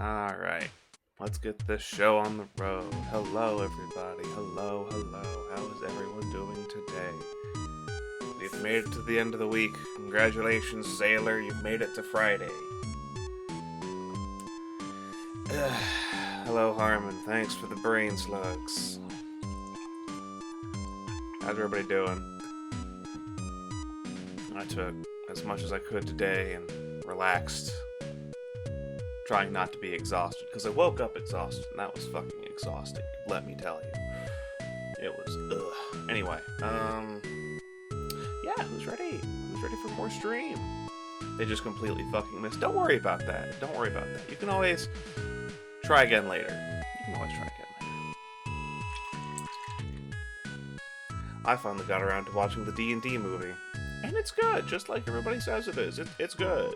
Alright, let's get this show on the road. Hello, everybody. Hello. How is everyone doing today? We've made it to the end of the week. Congratulations, Sailor. You've made it to Friday. Hello, Harmon. Thanks for the brain slugs. How's everybody doing? I took as much as I could today and relaxed. Trying not to be exhausted, because I woke up exhausted, and that was fucking exhausting, let me tell you. It was, ugh. Anyway, yeah, who's ready? Who's ready for more stream? They just completely fucking missed. Don't worry about that. Don't worry about that. You can always try again later. You can always try again later. I finally got around to watching the D&D movie, and it's good, just like everybody says it is. It's good.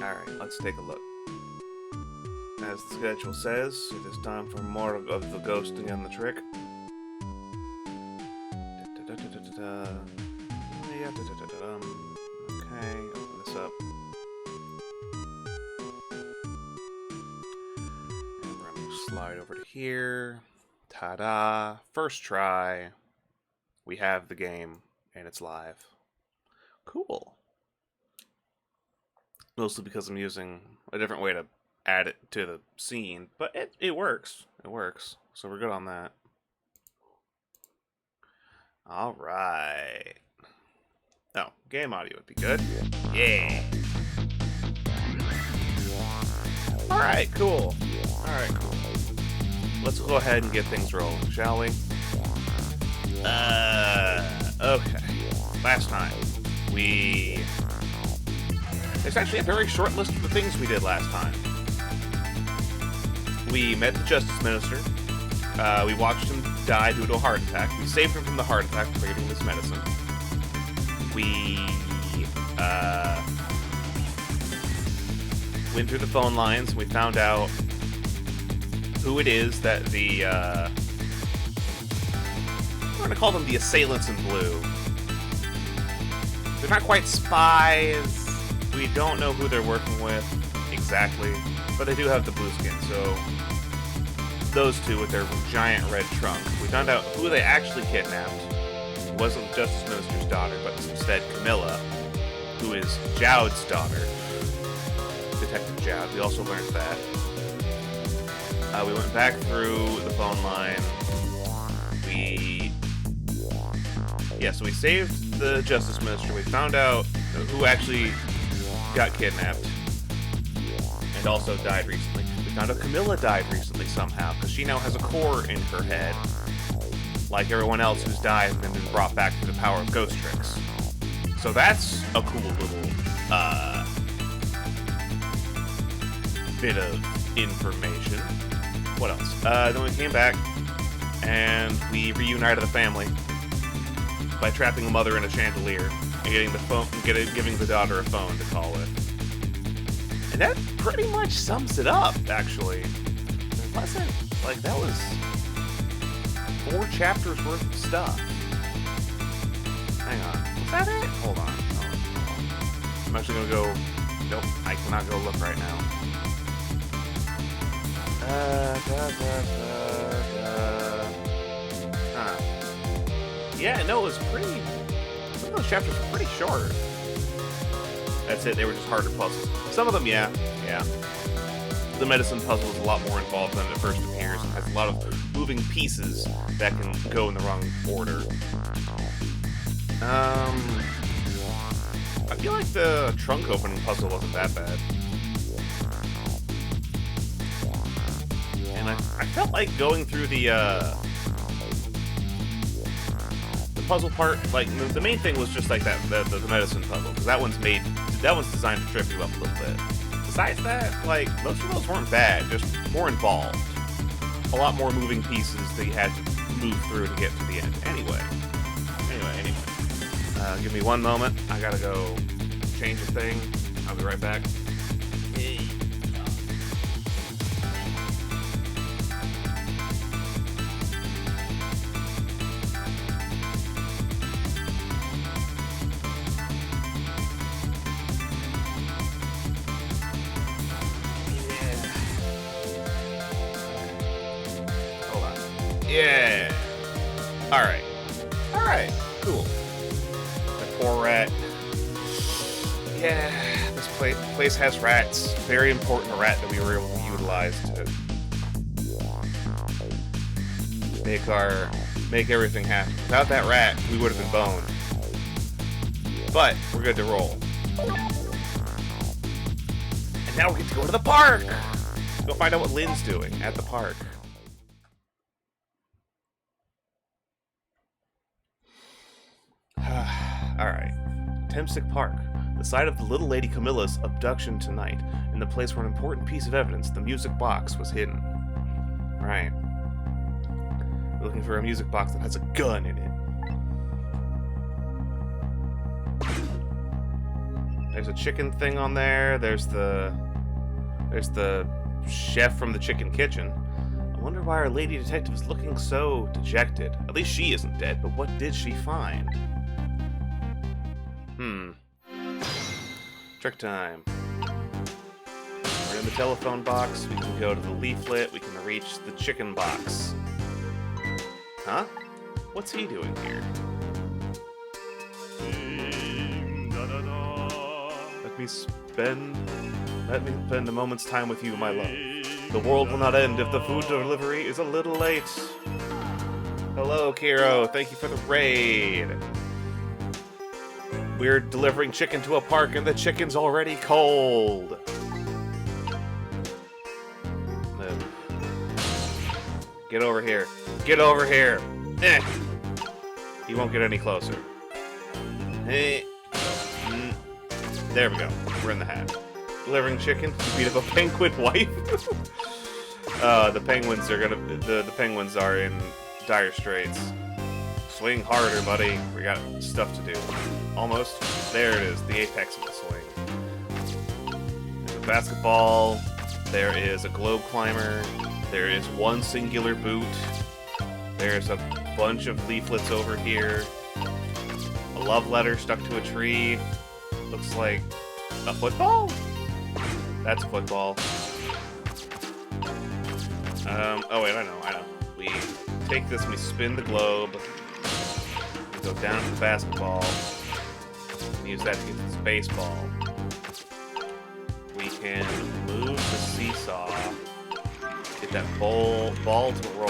Alright, let's take a look. As the schedule says, it is time for more of the ghosting and the trick. Okay, open this up. And we're going to slide over to here. Ta-da! First try. We have the game, and it's live. Cool. Mostly because I'm using a different way to add it to the scene, but it works. It works. So we're good on that. Alright. Oh, game audio would be good. Yeah. Alright, cool. Alright, cool. Let's go ahead and get things rolling, shall we? Okay. Last time, There's actually a very short list of the things we did last time. We met the Justice Minister. We watched him die due to a heart attack. We saved him from the heart attack by giving him this medicine. We went through the phone lines. We found out who it is that we're going to call them the Assailants in Blue. They're not quite spies. We don't know who they're working with exactly, but they do have the blue skin, so those two with their giant red trunk. We found out who they actually kidnapped. It wasn't the Justice Minister's daughter, but instead Camilla, who is Jowd's daughter. Detective Jowd. We also learned that. We went back through the phone line. So we saved the Justice Minister. We found out who actually got kidnapped and also died recently. We found out Camilla died recently somehow, because she now has a core in her head, like everyone else who's died and been brought back through the power of ghost tricks. So that's a cool little bit of information. What else? Then we came back and we reunited the family by trapping a mother in a chandelier and giving the daughter a phone to call with. And that pretty much sums it up, actually. It wasn't, that was 4 chapters worth of stuff. Hang on. Was that it? Hold on. I'm actually gonna go... Nope, I cannot go look right now. Yeah, no, it was pretty... Some of those chapters were pretty short. That's it, they were just harder puzzles. Some of them, yeah. The medicine puzzle is a lot more involved than it first appears, and has a lot of moving pieces that can go in the wrong order. I feel like the trunk opening puzzle wasn't that bad. And I felt like going through the puzzle part, the main thing was just the medicine puzzle, because that one's designed to trip you up a little bit. Besides that, most of those weren't bad, just more involved. A lot more moving pieces that you had to move through to get to the end. Anyway. Give me one moment. I gotta go change a thing. I'll be right back. Alright. Alright, cool. The poor rat. Yeah, this place has rats. Very important rat that we were able to utilize to make everything happen. Without that rat, we would have been boned. But we're good to roll. And now we get to go to the park! Go find out what Lynn's doing at the park. Alright. Temsic Park. The site of the little lady Camilla's abduction tonight. In the place where an important piece of evidence, the music box, was hidden. Right. We're looking for a music box that has a gun in it. There's a chicken thing on there. There's the chef from the chicken kitchen. I wonder why our lady detective is looking so dejected. At least she isn't dead, but what did she find? Trick time. We're in the telephone box. We can go to the leaflet. We can reach the chicken box. Huh? What's he doing here? Let me spend a moment's time with you, my love. The world will not end if the food delivery is a little late. Hello, Kiro. Thank you for the raid. We're delivering chicken to a park and the chicken's already cold. Get over here. Get over here. Eh. He won't get any closer. Hey. There we go. We're in the hat. Delivering chicken. You beat up a penguin wife. The penguins are gonna. The penguins are in dire straits. Swing harder, buddy. We got stuff to do. Almost. There it is. The apex of the swing. There's a basketball. There is a globe climber. There is one singular boot. There's a bunch of leaflets over here. A love letter stuck to a tree. Looks like a football? That's a football. Oh wait, I know. We take this and we spin the globe. We go down to the basketball. And use that to get this baseball. We can move the seesaw. Get that ball to roll.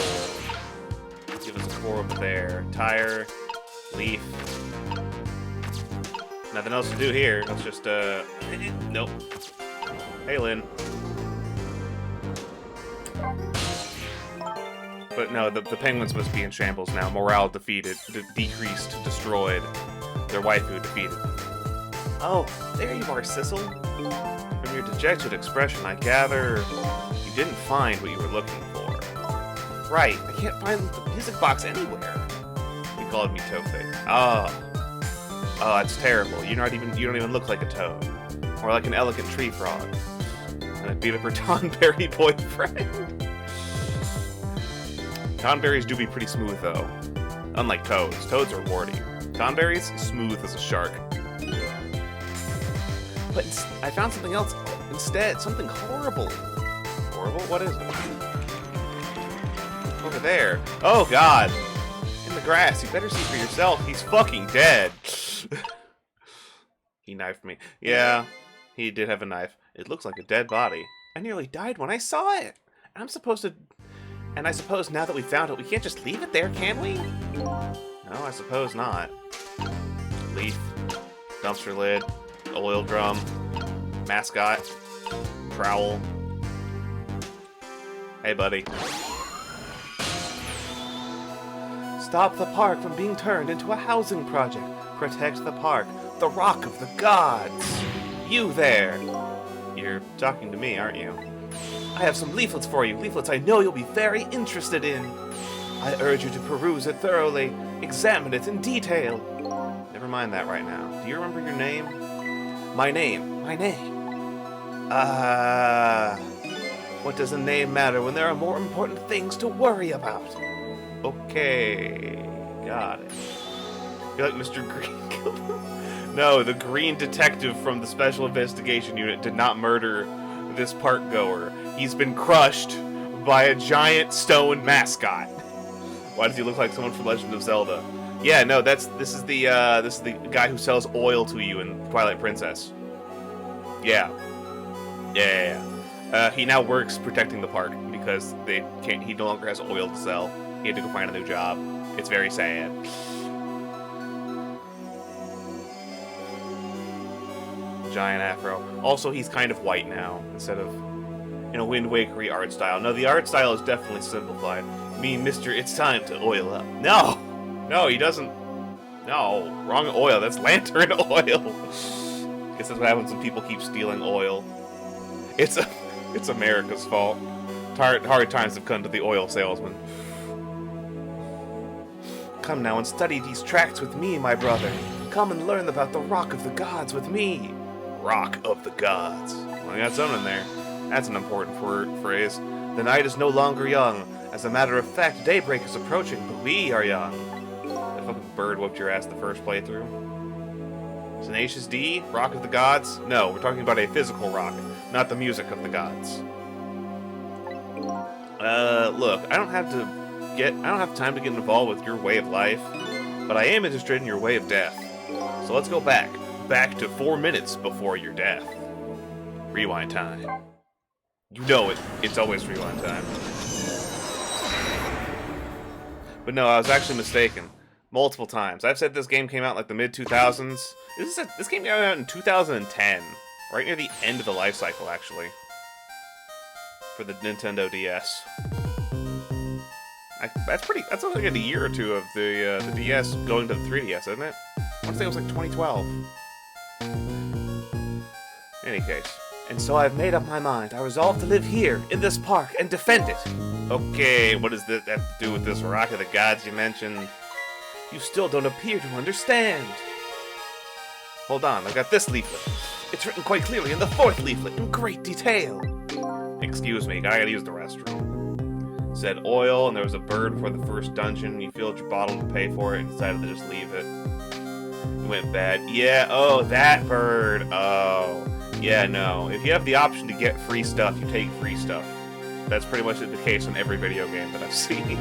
Give us a 4 over there. Tire, leaf. Nothing else to do here. Let's just, nope. Hey, Lynn. But no, the penguins must be in shambles now. Morale defeated, decreased, destroyed. Their waifu defeated. Oh, there you are, Sissel. From your dejected expression, I gather you didn't find what you were looking for. Right, I can't find the music box anywhere. You called me Toadface. Oh, that's terrible. You don't even look like a toad. Or like an elegant tree frog. And I beat up her Tonberry boyfriend. Tonberries do be pretty smooth, though. Unlike toads. Toads are warty. Tonberries, smooth as a shark. But I found something else instead. Something horrible. Horrible? What is it? Over there. Oh, God. In the grass. You better see for yourself. He's fucking dead. He knifed me. Yeah, he did have a knife. It looks like a dead body. I nearly died when I saw it. And I suppose now that we found it, we can't just leave it there, can we? No, I suppose not. Leaf. Dumpster lid. Oil drum. Mascot. Trowel. Hey, buddy. Stop the park from being turned into a housing project. Protect the park. The Rock of the Gods. You there. You're talking to me, aren't you? I have some leaflets for you. Leaflets I know you'll be very interested in. I urge you to peruse it thoroughly. Examine it in detail. Never mind that right now. Do you remember your name? My name. What does a name matter when there are more important things to worry about? Okay. Got it. You're like Mr. Green. No, the green detective from the Special Investigation Unit did not murder this park goer. He's been crushed by a giant stone mascot. Why does he look like someone from Legend of Zelda? Yeah, no, this is the guy who sells oil to you in Twilight Princess. Yeah. He now works protecting the park because he no longer has oil to sell. He had to go find a new job. It's very sad. Giant afro. Also, he's kind of white now, instead of in a Wind Wakery art style. No, the art style is definitely simplified. Mister, it's time to oil up. No! No, he doesn't. No, wrong oil. That's lantern oil. Guess that's what happens when people keep stealing oil. It's America's fault. Hard times have come to the oil salesman. Come now and study these tracts with me, my brother. Come and learn about the Rock of the Gods with me. Rock of the Gods. Well, I got something there. That's an important phrase. The night is no longer young. As a matter of fact, daybreak is approaching, but we are young. That fucking bird whooped your ass the first playthrough. Tenacious D? Rock of the Gods? No, we're talking about a physical rock, not the music of the gods. Look, I don't have time to get involved with your way of life, but I am interested in your way of death. So let's go back to 4 minutes before your death. Rewind time. You know it. It's always rewind time. But no, I was actually mistaken. Multiple times. I've said this game came out like the mid-2000s. This game came out in 2010. Right near the end of the life cycle, actually. For the Nintendo DS. That's only like a year or two of the DS going to the 3DS, isn't it? I want to say it was like 2012. In any case. And so I've made up my mind. I resolve to live here, in this park, and defend it. Okay, what does that have to do with this Rock of the Gods you mentioned? You still don't appear to understand. Hold on, I've got this leaflet. It's written quite clearly in the 4th leaflet, in great detail. Excuse me, I gotta use the restroom. It said oil, and there was a bird before the first dungeon. You filled your bottle to pay for it, and decided to just leave it. It went bad. Yeah, oh, that bird. Oh. Yeah, no. If you have the option to get free stuff, you take free stuff. That's pretty much the case in every video game that I've seen.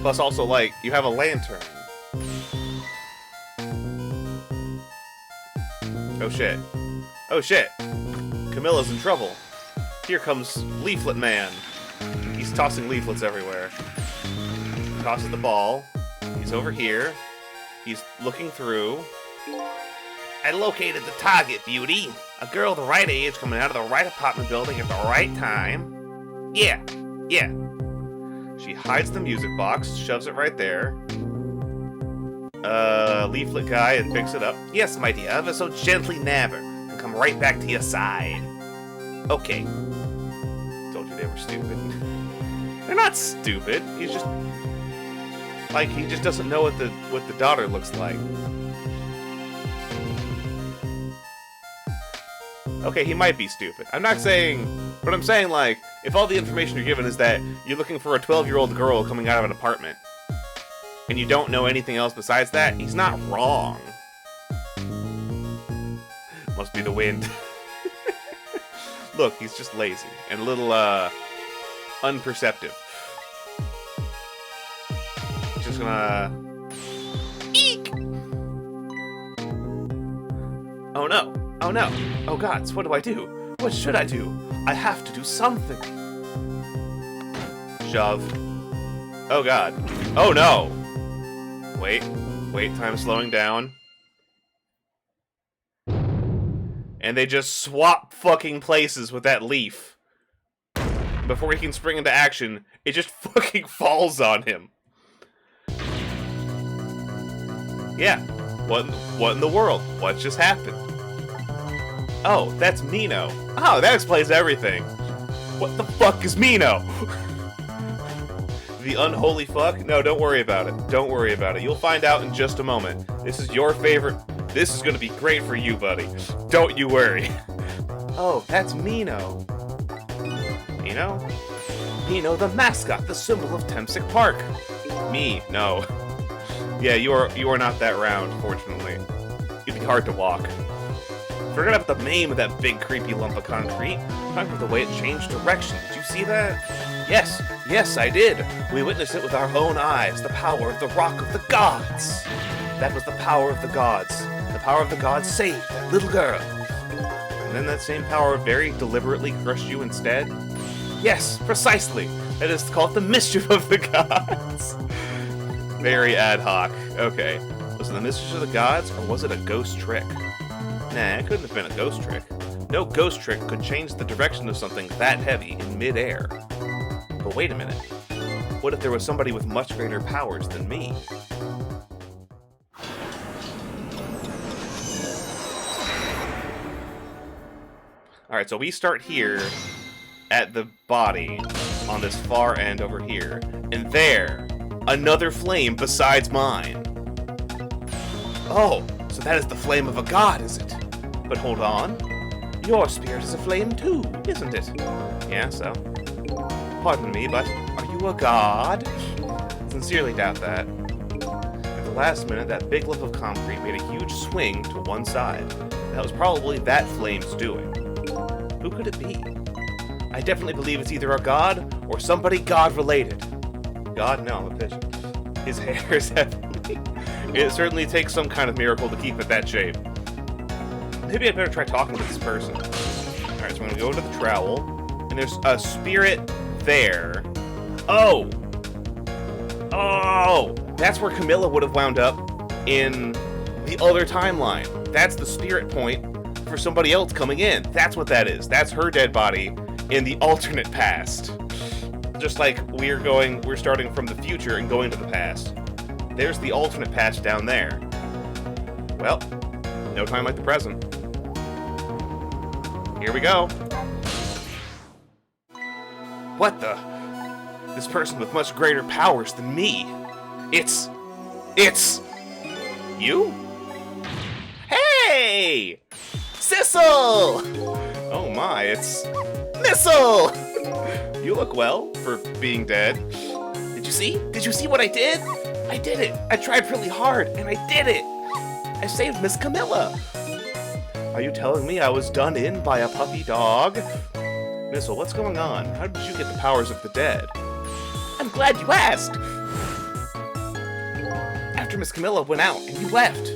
Plus, also, like, you have a lantern. Oh, shit. Oh, shit. Camilla's in trouble. Here comes Leaflet Man. He's tossing leaflets everywhere. He tosses the ball. He's over here. He's looking through. I located the target, beauty. A girl the right age coming out of the right apartment building at the right time. Yeah. She hides the music box, shoves it right there. Leaflet guy and picks it up. Yes, my dear, ever so gently nab her and come right back to your side. Okay. Told you they were stupid. They're not stupid. He's just... like, he just doesn't know what the daughter looks like. Okay, he might be stupid. I'm not saying... but I'm saying, like, if all the information you're given is that you're looking for a 12-year-old girl coming out of an apartment, and you don't know anything else besides that, he's not wrong. Must be the wind. Look, he's just lazy and a little, unperceptive. Just gonna... eek! Oh no! Oh no! Oh gods, what do I do? What should I do? I have to do something! Shove. Oh god. Oh no! Wait, time's slowing down. And they just swap fucking places with that leaf. Before he can spring into action, it just fucking falls on him. Yeah. What in the world? What just happened? Oh, that's Mino. Oh, that explains everything. What the fuck is Mino? The unholy fuck? No, don't worry about it. Don't worry about it. You'll find out in just a moment. This is your favorite. This is gonna be great for you, buddy. Don't you worry. Oh, that's Mino. Mino? Mino, the mascot, the symbol of Temsic Park. Me, no. Yeah, you are not that round, fortunately. It'd be hard to walk. Forget about the name of that big creepy lump of concrete. I'm talking about the way it changed direction. Did you see that? Yes, I did. We witnessed it with our own eyes. The power of the Rock of the Gods. That was the power of the gods. The power of the gods saved that little girl. And then that same power very deliberately crushed you instead? Yes, precisely. That is called the mischief of the gods. Very ad hoc. Okay. Was it the mischief of the gods, or was it a ghost trick? Nah, it couldn't have been a ghost trick. No ghost trick could change the direction of something that heavy in midair. But wait a minute. What if there was somebody with much greater powers than me? Alright, so we start here at the body on this far end over here. And there, another flame besides mine. Oh, so that is the flame of a god, is it? But hold on. Your spirit is a flame too, isn't it? Yeah, so. Pardon me, but are you a god? Sincerely doubt that. At the last minute, that big lump of concrete made a huge swing to one side. That was probably that flame's doing. Who could it be? I definitely believe it's either a god or somebody god-related. God? No, I'm a pigeon. His hair is heavy. It certainly takes some kind of miracle to keep it that shape. Maybe I better try talking to this person. Alright, so I'm gonna go to the trowel, and there's a spirit there. Oh! Oh! That's where Camilla would have wound up in the other timeline. That's the spirit point for somebody else coming in. That's what that is. That's her dead body in the alternate past. Just like we're starting from the future and going to the past. There's the alternate past down there. Well, no time like the present. Here we go. What the? This person with much greater powers than me. It's you? Hey! Sissel! Oh my, it's Missile! You look well for being dead. Did you see? Did you see what I did? I did it. I tried really hard, and I did it. I saved Miss Camilla. Are you telling me I was done in by a puppy dog? Missile, what's going on? How did you get the powers of the dead? I'm glad you asked. After Miss Camilla went out and you left.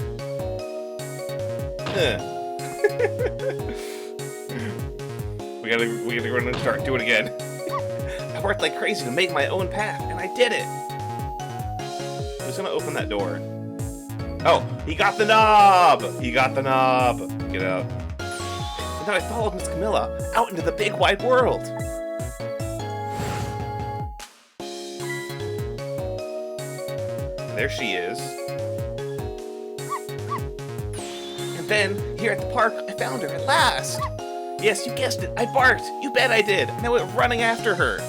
we gotta go and start do it again. I worked like crazy to make my own path, and I did it. Who's gonna open that door? Oh, he got the knob! He got the knob. Get out. And then I followed Miss Camilla out into the big wide world. There she is. And then, here at the park, I found her at last. Yes, you guessed it. I barked. You bet I did. And I went running after her.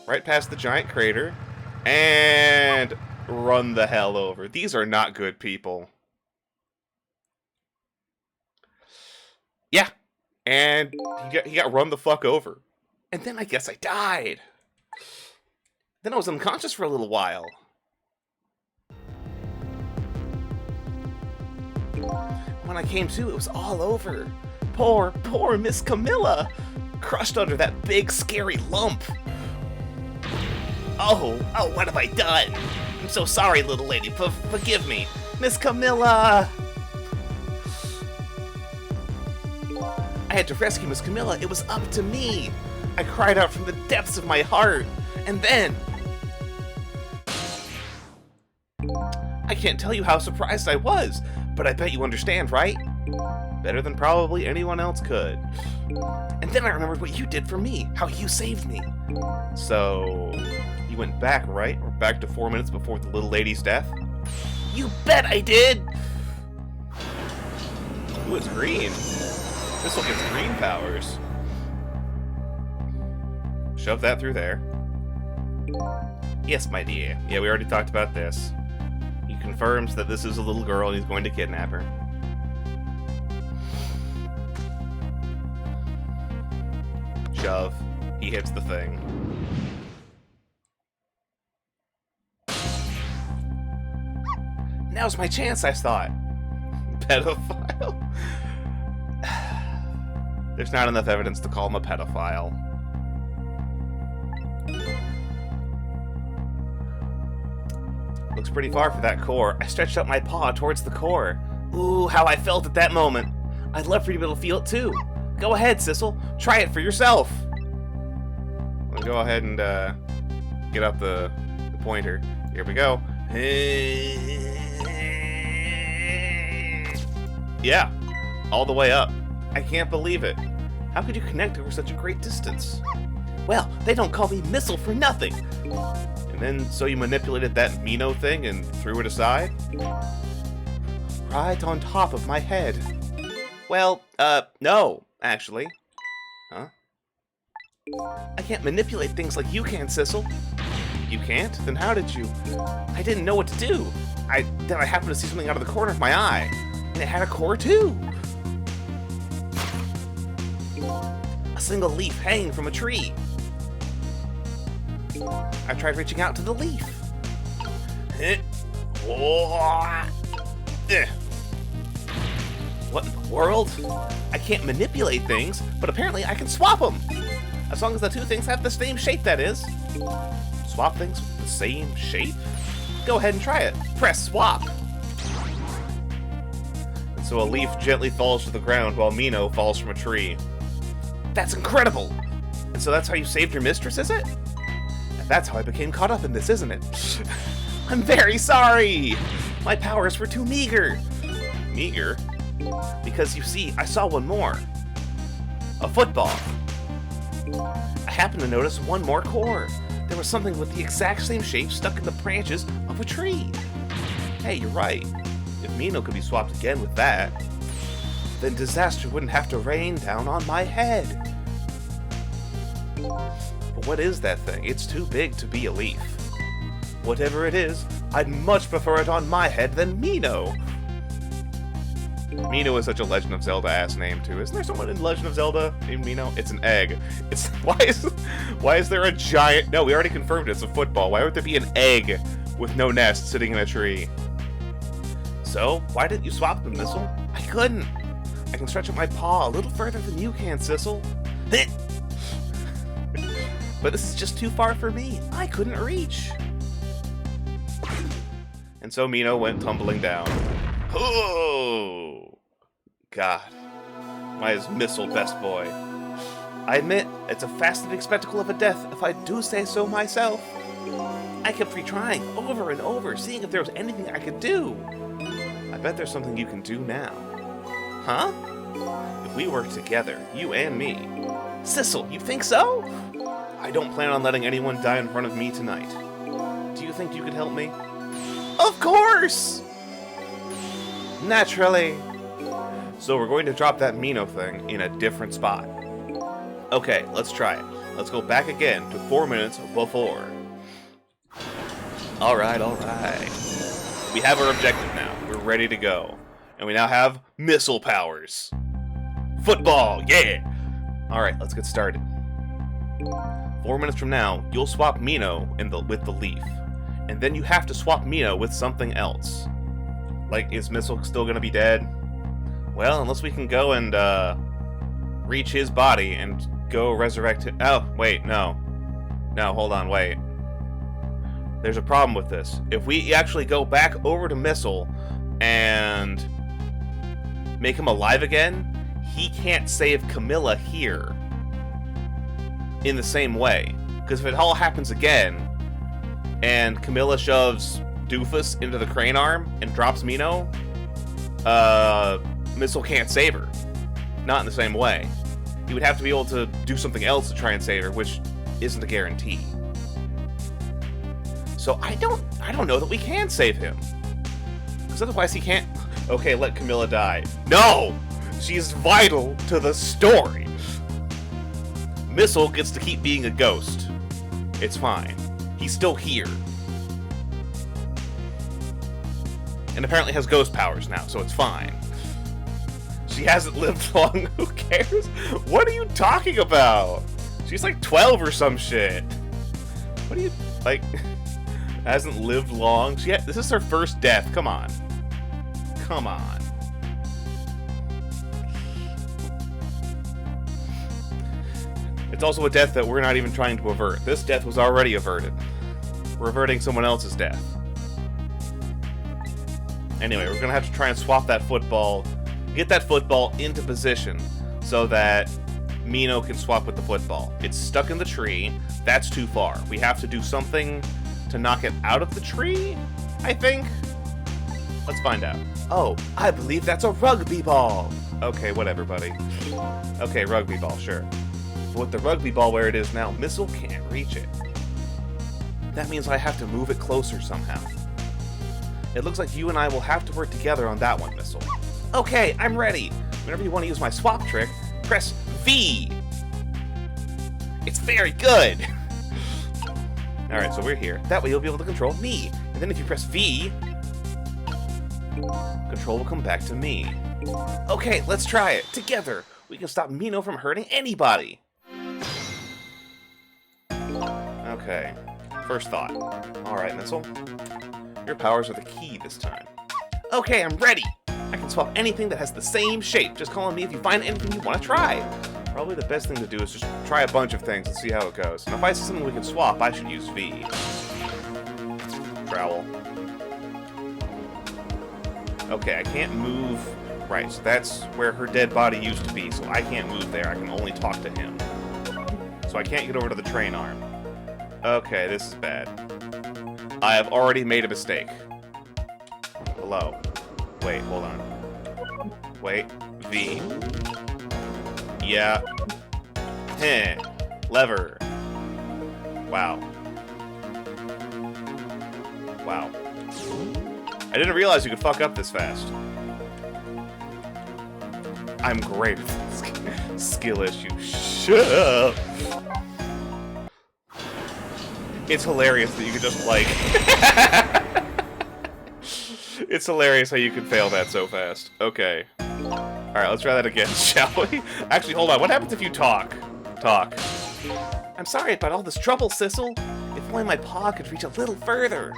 Right past the giant crater. And run the hell over. These are not good people. Yeah. And he got run the fuck over. And then I guess I died. Then I was unconscious for a little while. When I came to, it was all over. Poor Miss Camilla. Crushed under that big, scary lump. Oh, what have I done? I'm so sorry, little lady. Forgive me. Miss Camilla! I had to rescue Miss Camilla. It was up to me. I cried out from the depths of my heart. And then... I can't tell you how surprised I was, but I bet you understand, right? Better than probably anyone else could. And then I remembered what you did for me, how you saved me. So, you went back, right? Or back to 4 minutes before the little lady's death? You bet I did! Ooh, it's green. This one gets green powers. Shove that through there. Yes, my dear. Yeah, we already talked about this. He confirms that this is a little girl and he's going to kidnap her. Shove. He hits the thing. Now's my chance, I thought. Pedophile? There's not enough evidence to call him a pedophile. Looks pretty far for that core. I stretched out my paw towards the core. Ooh, how I felt at that moment. I'd love for you to be able to feel it too. Go ahead, Sissel. Try it for yourself. I'll go ahead and get up the pointer. Here we go. Yeah, all the way up. I can't believe it. How could you connect over such a great distance? Well, they don't call me Missile for nothing. And then, so you manipulated that Mino thing and threw it aside? Right on top of my head. Well, no, actually. Huh? I can't manipulate things like you can, Sissel. You can't? Then how did you? I didn't know what to do. Then I happened to see something out of the corner of my eye. And it had a core, too. A single leaf hanging from a tree. I tried reaching out to the leaf. What in the world? I can't manipulate things, but apparently I can swap them. As long as the two things have the same shape, that is. Swap things with the same shape? Go ahead and try it. Press swap. And so a leaf gently falls to the ground while Mino falls from a tree. That's incredible! And so that's how you saved your mistress, is it? And that's how I became caught up in this, isn't it? I'm very sorry! My powers were too meager. Meager? Because, you see, I saw one more. A football. I happened to notice one more core. There was something with the exact same shape stuck in the branches of a tree. Hey, you're right. If Mino could be swapped again with that, then disaster wouldn't have to rain down on my head. But what is that thing? It's too big to be a leaf. Whatever it is, I'd much prefer it on my head than Mino. Mino is such a Legend of Zelda-ass name, too. Isn't there someone in Legend of Zelda named Mino? It's an egg. It's why is there a giant... No, we already confirmed it's a football. Why would there be an egg with no nest sitting in a tree? So, why didn't you swap them, Missile? I couldn't. I can stretch out my paw a little further than you can, Sissel. But this is just too far for me. I couldn't reach. And so Mino went tumbling down. Oh! God. Why is Missile best boy? I admit, it's a fascinating spectacle of a death, if I do say so myself. I kept retrying over and over, seeing if there was anything I could do. I bet there's something you can do now. Huh? If we work together, you and me. Sissel, you think so? I don't plan on letting anyone die in front of me tonight. Do you think you could help me? Of course! Naturally. So we're going to drop that Mino thing in a different spot. Okay, let's try it. Let's go back again to 4 minutes before. Alright, alright. We have our objective now. We're ready to go. And we now have missile powers. Football, yeah! Alright, let's get started. 4 minutes from now, you'll swap Mino with the leaf. And then you have to swap Mino with something else. Like, is Missile still gonna be dead? Well, unless we can go and, reach his body and go resurrect him. Oh, wait, no. No, hold on, wait. There's a problem with this. If we actually go back over to Missile and make him alive again, he can't save Camilla here in the same way. Because if it all happens again, and Camilla shoves Doofus into the crane arm and drops Mino, Missile can't save her. Not in the same way. He would have to be able to do something else to try and save her, which isn't a guarantee. So I don't know that we can save him. Because otherwise he can't... Okay, let Camilla die. No! She's vital to the story. Missile gets to keep being a ghost. It's fine. He's still here. And apparently has ghost powers now, so it's fine. She hasn't lived long. Who cares? What are you talking about? She's like 12 or some shit. What are you... Like... hasn't lived long. This is her first death. Come on. Come on. It's also a death that we're not even trying to avert. This death was already averted. We're averting someone else's death. Anyway, we're gonna have to try and swap that football, get that football into position so that Mino can swap with the football. It's stuck in the tree. That's too far. We have to do something to knock it out of the tree, I think? Let's find out. Oh, I believe that's a rugby ball. Okay, whatever, buddy. Okay, rugby ball, sure. But with the rugby ball where it is now, Missile can't reach it. That means I have to move it closer somehow. It looks like you and I will have to work together on that one, Missile. Okay, I'm ready. Whenever you want to use my swap trick, press V. It's very good. Alright, so we're here. That way you'll be able to control me. And then if you press V, control will come back to me. Okay, let's try it. Together, we can stop Mino from hurting anybody. Okay, first thought. Alright, Missile. Your powers are the key this time. Okay, I'm ready! I can swap anything that has the same shape. Just call on me if you find anything you want to try. Probably the best thing to do is just try a bunch of things and see how it goes. And if I see something we can swap, I should use V. Trowel. Okay, I can't move. Right, so that's where her dead body used to be, so I can't move there. I can only talk to him. So I can't get over to the train arm. Okay, this is bad. I have already made a mistake. Hello. Wait, hold on. Wait. V. Yeah. Heh. Lever. Wow. Wow. I didn't realize you could fuck up this fast. I'm great at this skill issue. Shut up. It's hilarious that you could just, like... It's hilarious how you can fail that so fast. Okay. Alright, let's try that again, shall we? Actually, hold on. What happens if you talk? Talk. I'm sorry about all this trouble, Sissel. If only my paw could reach a little further.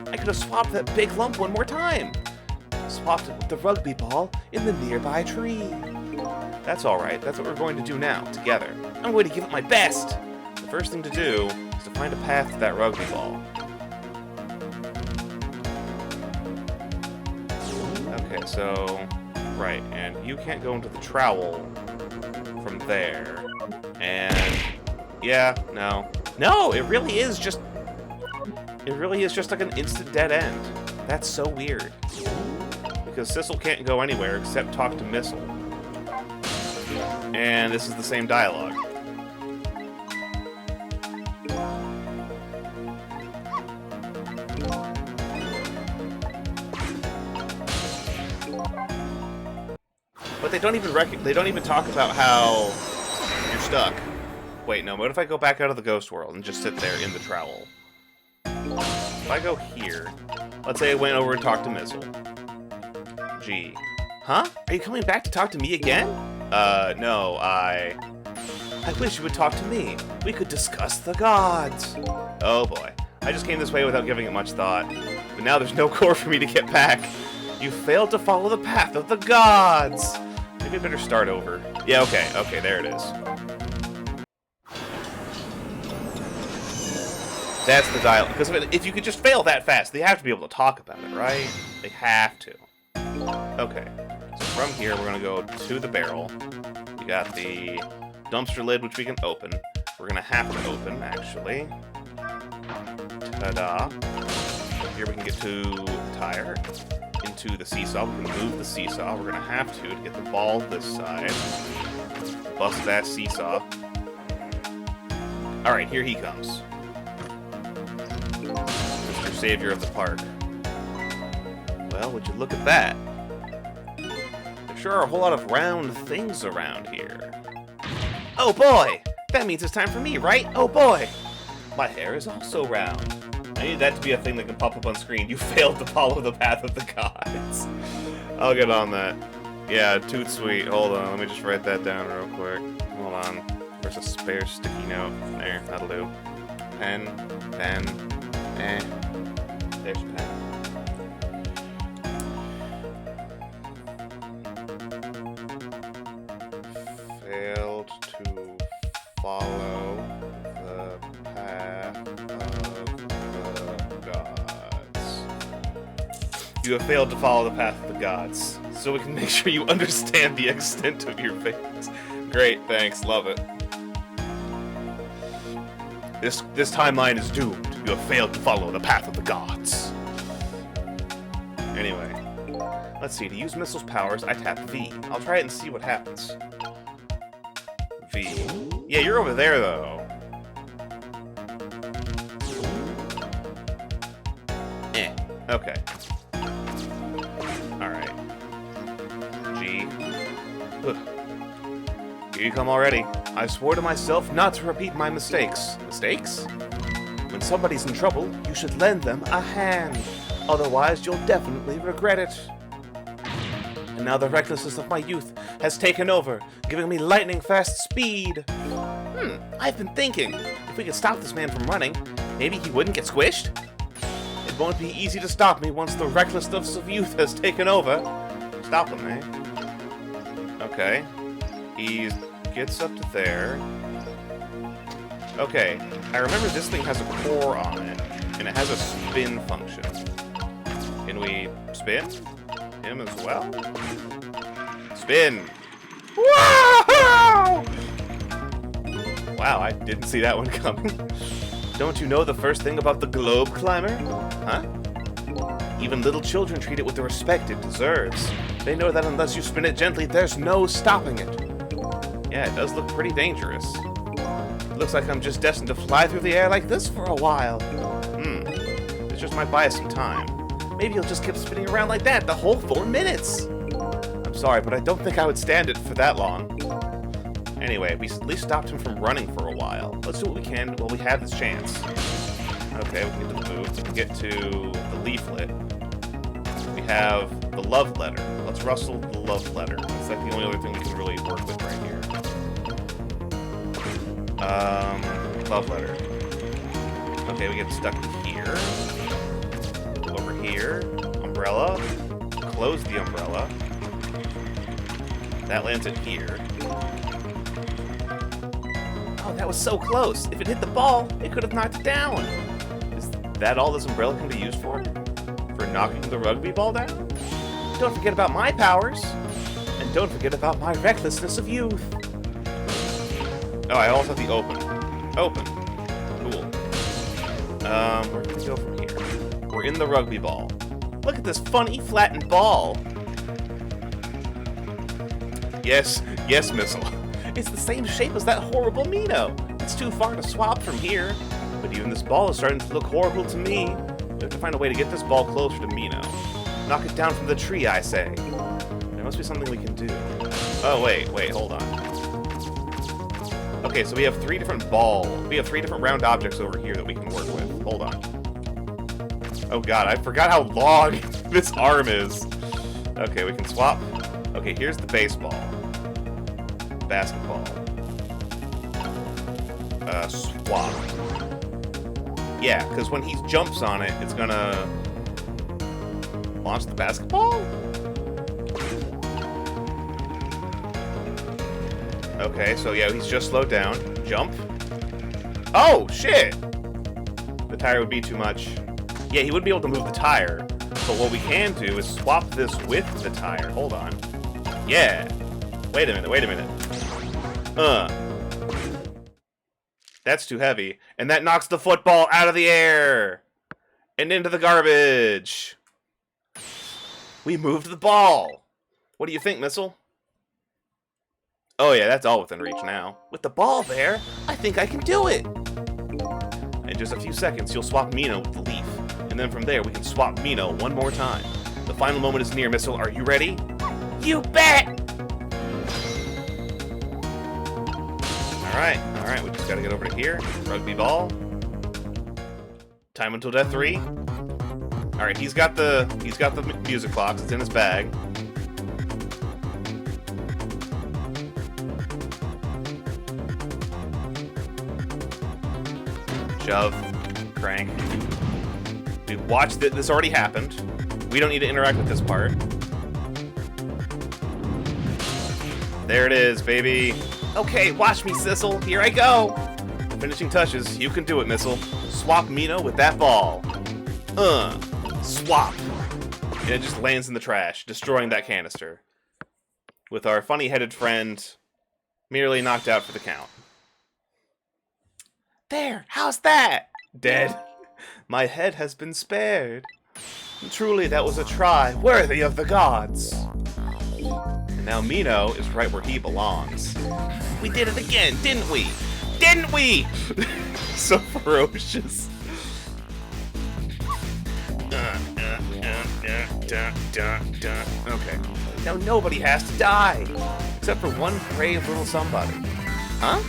I could have swapped that big lump one more time. Swapped it with the rugby ball in the nearby tree. That's alright. That's what we're going to do now, together. I'm going to give it my best. The first thing to do is to find a path to that rugby ball. Okay, so... Right, and you can't go into the trowel from there. And... Yeah, no. No, it really is just... It really is just like an instant dead end. That's so weird. Because Sissel can't go anywhere except talk to Missile. And this is the same dialogue. But they don't even talk about how you're stuck. Wait, no, what if I go back out of the ghost world and just sit there in the trowel? If I go here, let's say I went over and talked to Missile. G. Huh? Are you coming back to talk to me again? No, I wish you would talk to me. We could discuss the gods. Oh boy. I just came this way without giving it much thought. But now there's no core for me to get back. You failed to follow the path of the gods. Maybe I better start over. Yeah, okay, there it is. That's the dialogue. Because if you could just fail that fast, they have to be able to talk about it, right? They have to. Okay. So from here, we're going to go to the barrel. We got the dumpster lid, which we can open. We're going to have to open, actually. Ta-da. Here we can get to the tire. Into the seesaw. We can move the seesaw. We're going to have to get the ball this side. Bust that seesaw. Alright, here he comes. Mr. Savior of the park. Well, would you look at that? There sure are a whole lot of round things around here. Oh boy! That means it's time for me, right? Oh boy! My hair is also round. I need that to be a thing that can pop up on screen. You failed to follow the path of the gods. I'll get on that. Yeah, toot sweet. Hold on, let me just write that down real quick. Hold on. There's a spare sticky note. There, that'll do. Pen. There's a pen. Failed to follow You have failed to follow the path of the gods, so we can make sure you understand the extent of your failings. Great, thanks, love it. This timeline is doomed. You have failed to follow the path of the gods. Anyway, let's see. To use Missile's powers, I tap V. I'll try it and see what happens. V. Yeah, you're over there, though. Okay. Alright. G. Ugh. Here you come already. I swore to myself not to repeat my mistakes. Mistakes? When somebody's in trouble, you should lend them a hand. Otherwise, you'll definitely regret it. And now the recklessness of my youth has taken over, giving me lightning-fast speed. I've been thinking, if we could stop this man from running, maybe he wouldn't get squished? It won't be easy to stop me once the recklessness of youth has taken over. Stop him, eh? Okay. He gets up to there. Okay, I remember this thing has a core on it, and it has a spin function. Can we spin him as well? Spin! Wow! Wow, I didn't see that one coming. Don't you know the first thing about the globe climber? Huh? Even little children treat it with the respect it deserves. They know that unless you spin it gently, there's no stopping it. Yeah, it does look pretty dangerous. Looks like I'm just destined to fly through the air like this for a while. It just might buy us some time. Maybe you'll just keep spinning around like that the whole 4 minutes. I'm sorry, but I don't think I would stand it for that long. Anyway, we at least stopped him from running for a while. Let's do what we can while we have this chance. Okay, we can get to the boots. We can get to the leaflet. We have the love letter. Let's rustle the love letter. That's like the only other thing we can really work with right here. Love letter. Okay, we get stuck here. Over here. Umbrella. Close the umbrella. That lands it here. Oh, that was so close. If it hit the ball, it could have knocked it down. Is that all this umbrella can be used for? For knocking the rugby ball down? Don't forget about my powers. And don't forget about my recklessness of youth. Oh, I also have the open. Open. Cool. Where can we go from here? We're in the rugby ball. Look at this funny flattened ball. Yes, yes, Missile. It's the same shape as that horrible Mino. It's too far to swap from here. But even this ball is starting to look horrible to me. We have to find a way to get this ball closer to Mino. Knock it down from the tree, I say. There must be something we can do. Oh, wait, hold on. Okay, so we have 3 different We have 3 different round objects over here that we can work with. Hold on. Oh god, I forgot how long this arm is. Okay, we can swap. Okay, here's the baseball. Basketball. Swap. Yeah, because when he jumps on it, it's gonna launch the basketball? Okay, so yeah, he's just slowed down. Jump. Oh, shit! The tire would be too much. Yeah, he wouldn't be able to move the tire. But what we can do is swap this with the tire. Hold on. Yeah. Wait a minute. That's too heavy. And that knocks the football out of the air! And into the garbage! We moved the ball! What do you think, Missile? Oh yeah, that's all within reach now. With the ball there, I think I can do it! In just a few seconds, you'll swap Mino with the leaf. And then from there, we can swap Mino one more time. The final moment is near, Missile. Are you ready? You bet! Alright, we just gotta get over to here. Rugby ball. Time until death 3. Alright, he's got the music box, it's in his bag. Shove. Crank. Dude, watch this already happened. We don't need to interact with this part. There it is, baby. Okay, watch me, Sissel. Here I go. Finishing touches. You can do it, Missile. Swap Mino with that ball. Swap. And it just lands in the trash, destroying that canister. With our funny-headed friend merely knocked out for the count. There, how's that? Dead. My head has been spared. Truly, that was a try worthy of the gods. And now Mino is right where he belongs. We did it again, didn't we? Didn't we? So ferocious. Okay. Now nobody has to die. Except for one brave little somebody. Huh?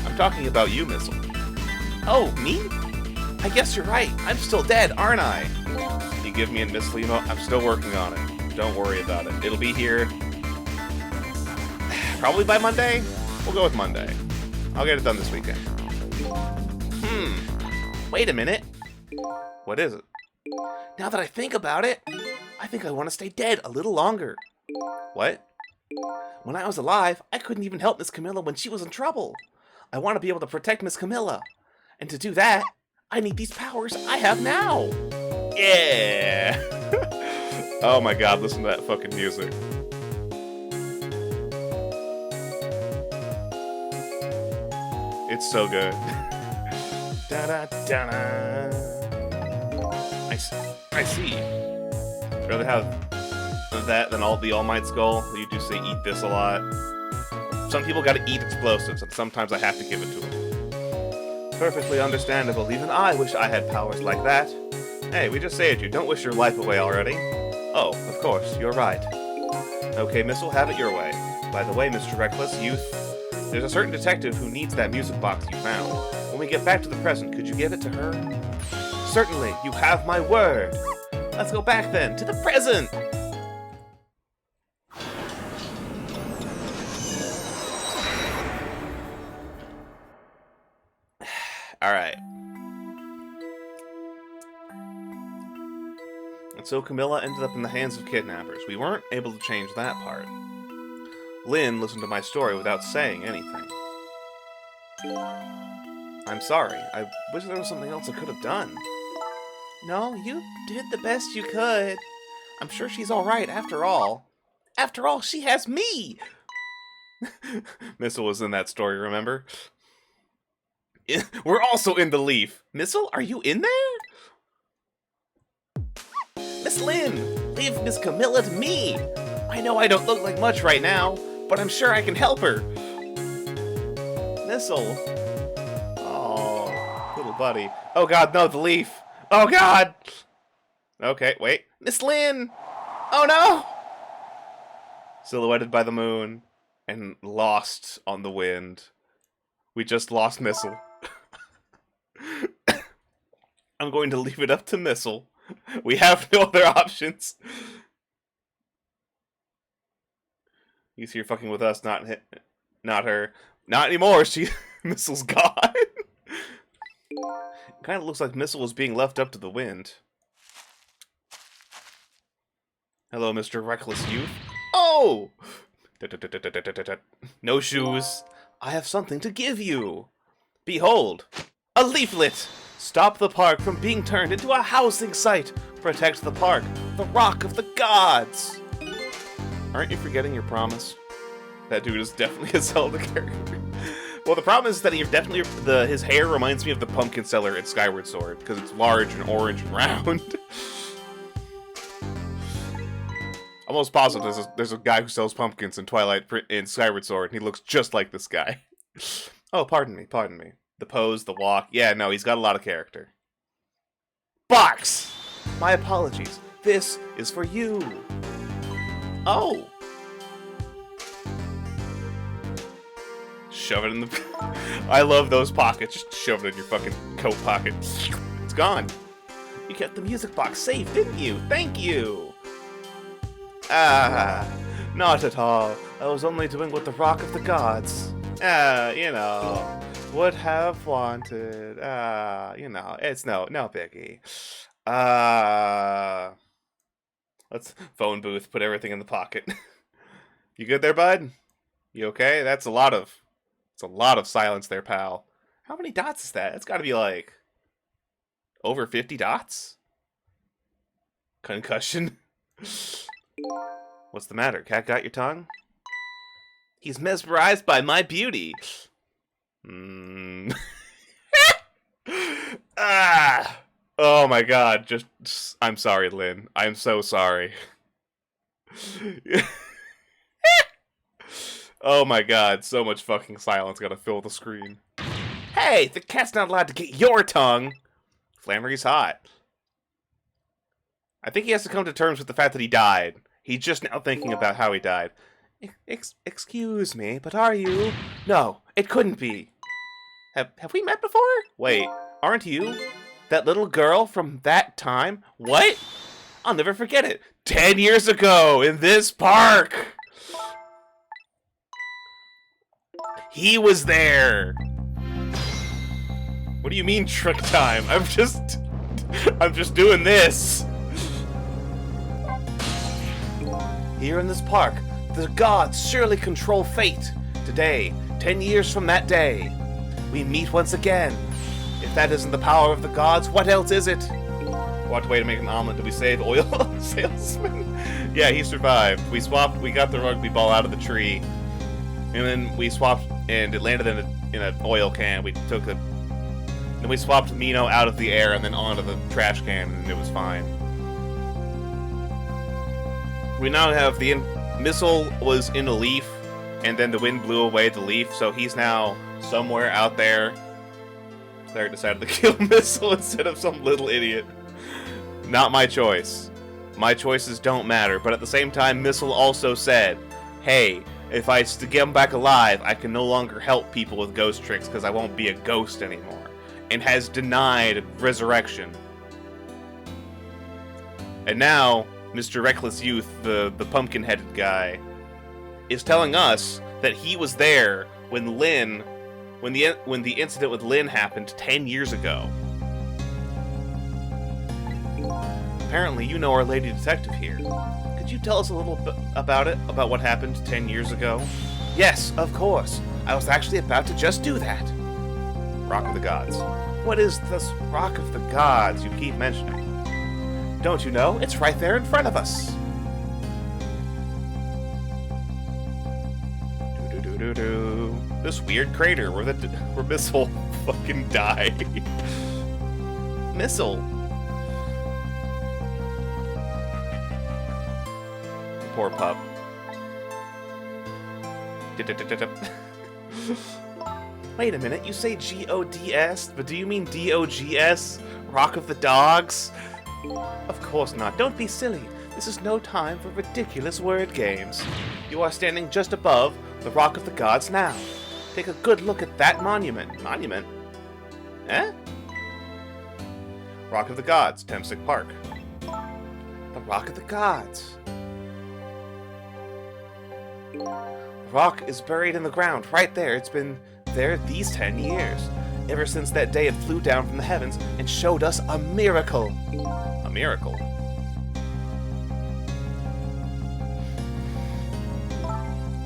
I'm talking about you, Missile. Oh, me? I guess you're right. I'm still dead, aren't I? You give me a missile, you know, I'm still working on it. Don't worry about it. It'll be here probably by Monday. We'll go with Monday. I'll get it done this weekend. Wait a minute. What is it? Now that I think about it, I think I want to stay dead a little longer. What? When I was alive, I couldn't even help Miss Camilla when she was in trouble. I want to be able to protect Miss Camilla. And to do that, I need these powers I have now. Yeah! Oh my god, listen to that fucking music. It's so good. Da-da-da-da. I see. I'd rather have that than all the All Might Skull. You do say eat this a lot. Some people gotta eat explosives, and sometimes I have to give it to them. Perfectly understandable. Even I wish I had powers like that. Hey, we just saved you. Don't wish your life away already. Oh, of course, you're right. Okay, Missile, have it your way. By the way, Mr. Reckless, there's a certain detective who needs that music box you found. When we get back to the present, could you give it to her? Certainly, you have my word. Let's go back then, to the present! Alright. And so Camilla ended up in the hands of kidnappers. We weren't able to change that part. Lynn listened to my story without saying anything. I'm sorry. I wish there was something else I could have done. No, you did the best you could. I'm sure she's alright after all. After all, she has me! Missile was in that story, remember? We're also in the leaf. Missile, are you in there? Miss Lynn, leave Miss Camilla to me. I know I don't look like much right now, but I'm sure I can help her. Missile. Oh, little buddy. Oh god, no, the leaf. Oh god! Okay, wait. Miss Lynn! Oh no! Silhouetted by the moon and lost on the wind. We just lost Missile. I'm going to leave it up to Missile. We have no other options. He's here fucking with us, not her. Not anymore. Missile's gone. It kind of looks like Missile was being left up to the wind. Hello, Mr. Reckless Youth. Oh! No shoes. I have something to give you. Behold, a leaflet. Stop the park from being turned into a housing site. Protect the park, the rock of the gods. Aren't you forgetting your promise? That dude is definitely a Zelda character. Well, the problem is that his hair reminds me of the pumpkin seller in Skyward Sword, because it's large and orange and round. I'm almost positive there's a guy who sells pumpkins in Skyward Sword, and he looks just like this guy. Oh, pardon me. The pose, the walk. Yeah, no, he's got a lot of character. Box! My apologies. This is for you. Oh. Shove it in the... I love those pockets. Just shove it in your fucking coat pocket. It's gone. You kept the music box safe, didn't you? Thank you. Ah, not at all. I was only doing what the rock of the gods. You know, would have wanted. You know, it's no biggie. Let's phone booth, put everything in the pocket. You good there, bud? You okay? It's a lot of silence there, pal. How many dots is that? It's gotta be like over 50 dots. Concussion? What's the matter? Cat got your tongue? He's mesmerized by my beauty. Ah! Oh my god, I'm sorry, Lynn. I'm so sorry. Oh my god, so much fucking silence gotta fill the screen. Hey, the cat's not allowed to get your tongue! Flannery's hot. I think he has to come to terms with the fact that he died. He's just now thinking about how he died. Excuse me, but are you? No, it couldn't be. Have we met before? Wait, aren't you that little girl from that time? What? I'll never forget it. 10 years ago in this park. He was there. What do you mean trick time? I'm just doing this. Here in this park, the gods surely control fate. Today, 10 years from that day, we meet once again. If that isn't the power of the gods, what else is it? Walked away to make an omelet. Did we save oil salesman? Yeah, he survived. We got the rugby ball out of the tree. And then we swapped, and it landed in an oil can. Then we swapped Mino out of the air and then onto the trash can, and it was fine. We now have the missile was in a leaf, and then the wind blew away the leaf, so he's now somewhere out there. Claire decided to kill Missile instead of some little idiot. Not my choice. My choices don't matter, but at the same time, Missile also said, hey, if I get him back alive, I can no longer help people with ghost tricks because I won't be a ghost anymore, and has denied resurrection. And now, Mr. Reckless Youth, the pumpkin-headed guy, is telling us that he was there when the incident with Lynn happened 10 years ago. Apparently, you know our lady detective here. Could you tell us a little bit about it? About what happened 10 years ago? Yes, of course. I was actually about to just do that. Rock of the Gods. What is this Rock of the Gods you keep mentioning? Don't you know? It's right there in front of us. This weird crater where Missile fucking died. Missile. Poor pup. Wait a minute, you say G-O-D-S, but do you mean D-O-G-S? Rock of the Dogs? Of course not. Don't be silly. This is no time for ridiculous word games. You are standing just above the Rock of the Gods now. Take a good look at that monument. Monument? Eh? Rock of the Gods, Temsic Park. The Rock of the Gods. The rock is buried in the ground, right there. It's been there these 10 years. Ever since that day it flew down from the heavens and showed us a miracle. A miracle?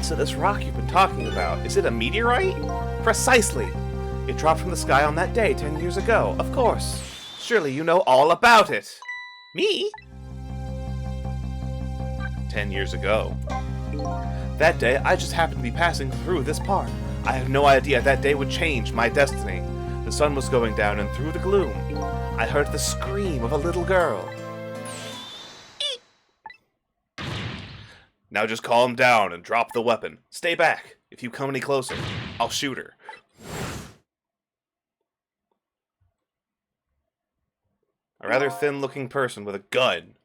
So this rock you've been talking about, is it a meteorite? Precisely. It dropped from the sky on that day 10 years ago, of course. Surely you know all about it. Me? 10 years ago. That day, I just happened to be passing through this park. I had no idea that day would change my destiny. The sun was going down, and through the gloom, I heard the scream of a little girl. Eep! Now just calm down and drop the weapon. Stay back. If you come any closer, I'll shoot her. A rather thin-looking person with a gun.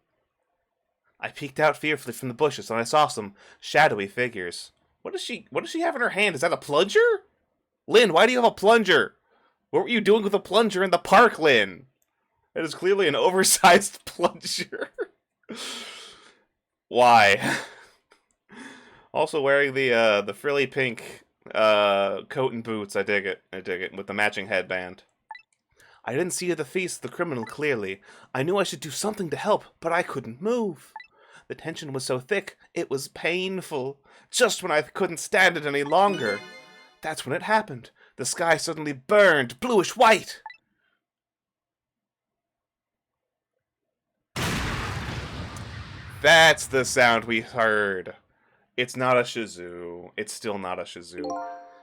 I peeked out fearfully from the bushes, and I saw some shadowy figures. What does she have in her hand? Is that a plunger? Lynn, why do you have a plunger? What were you doing with a plunger in the park, Lynn? That is clearly an oversized plunger. Why? Also wearing the frilly pink coat and boots. I dig it. I dig it. With the matching headband. I didn't see the face of the criminal clearly. I knew I should do something to help, but I couldn't move. The tension was so thick, it was painful. Just when I couldn't stand it any longer. That's when it happened. The sky suddenly burned bluish white. That's the sound we heard. It's not a Shizoo. It's still not a Shizoo.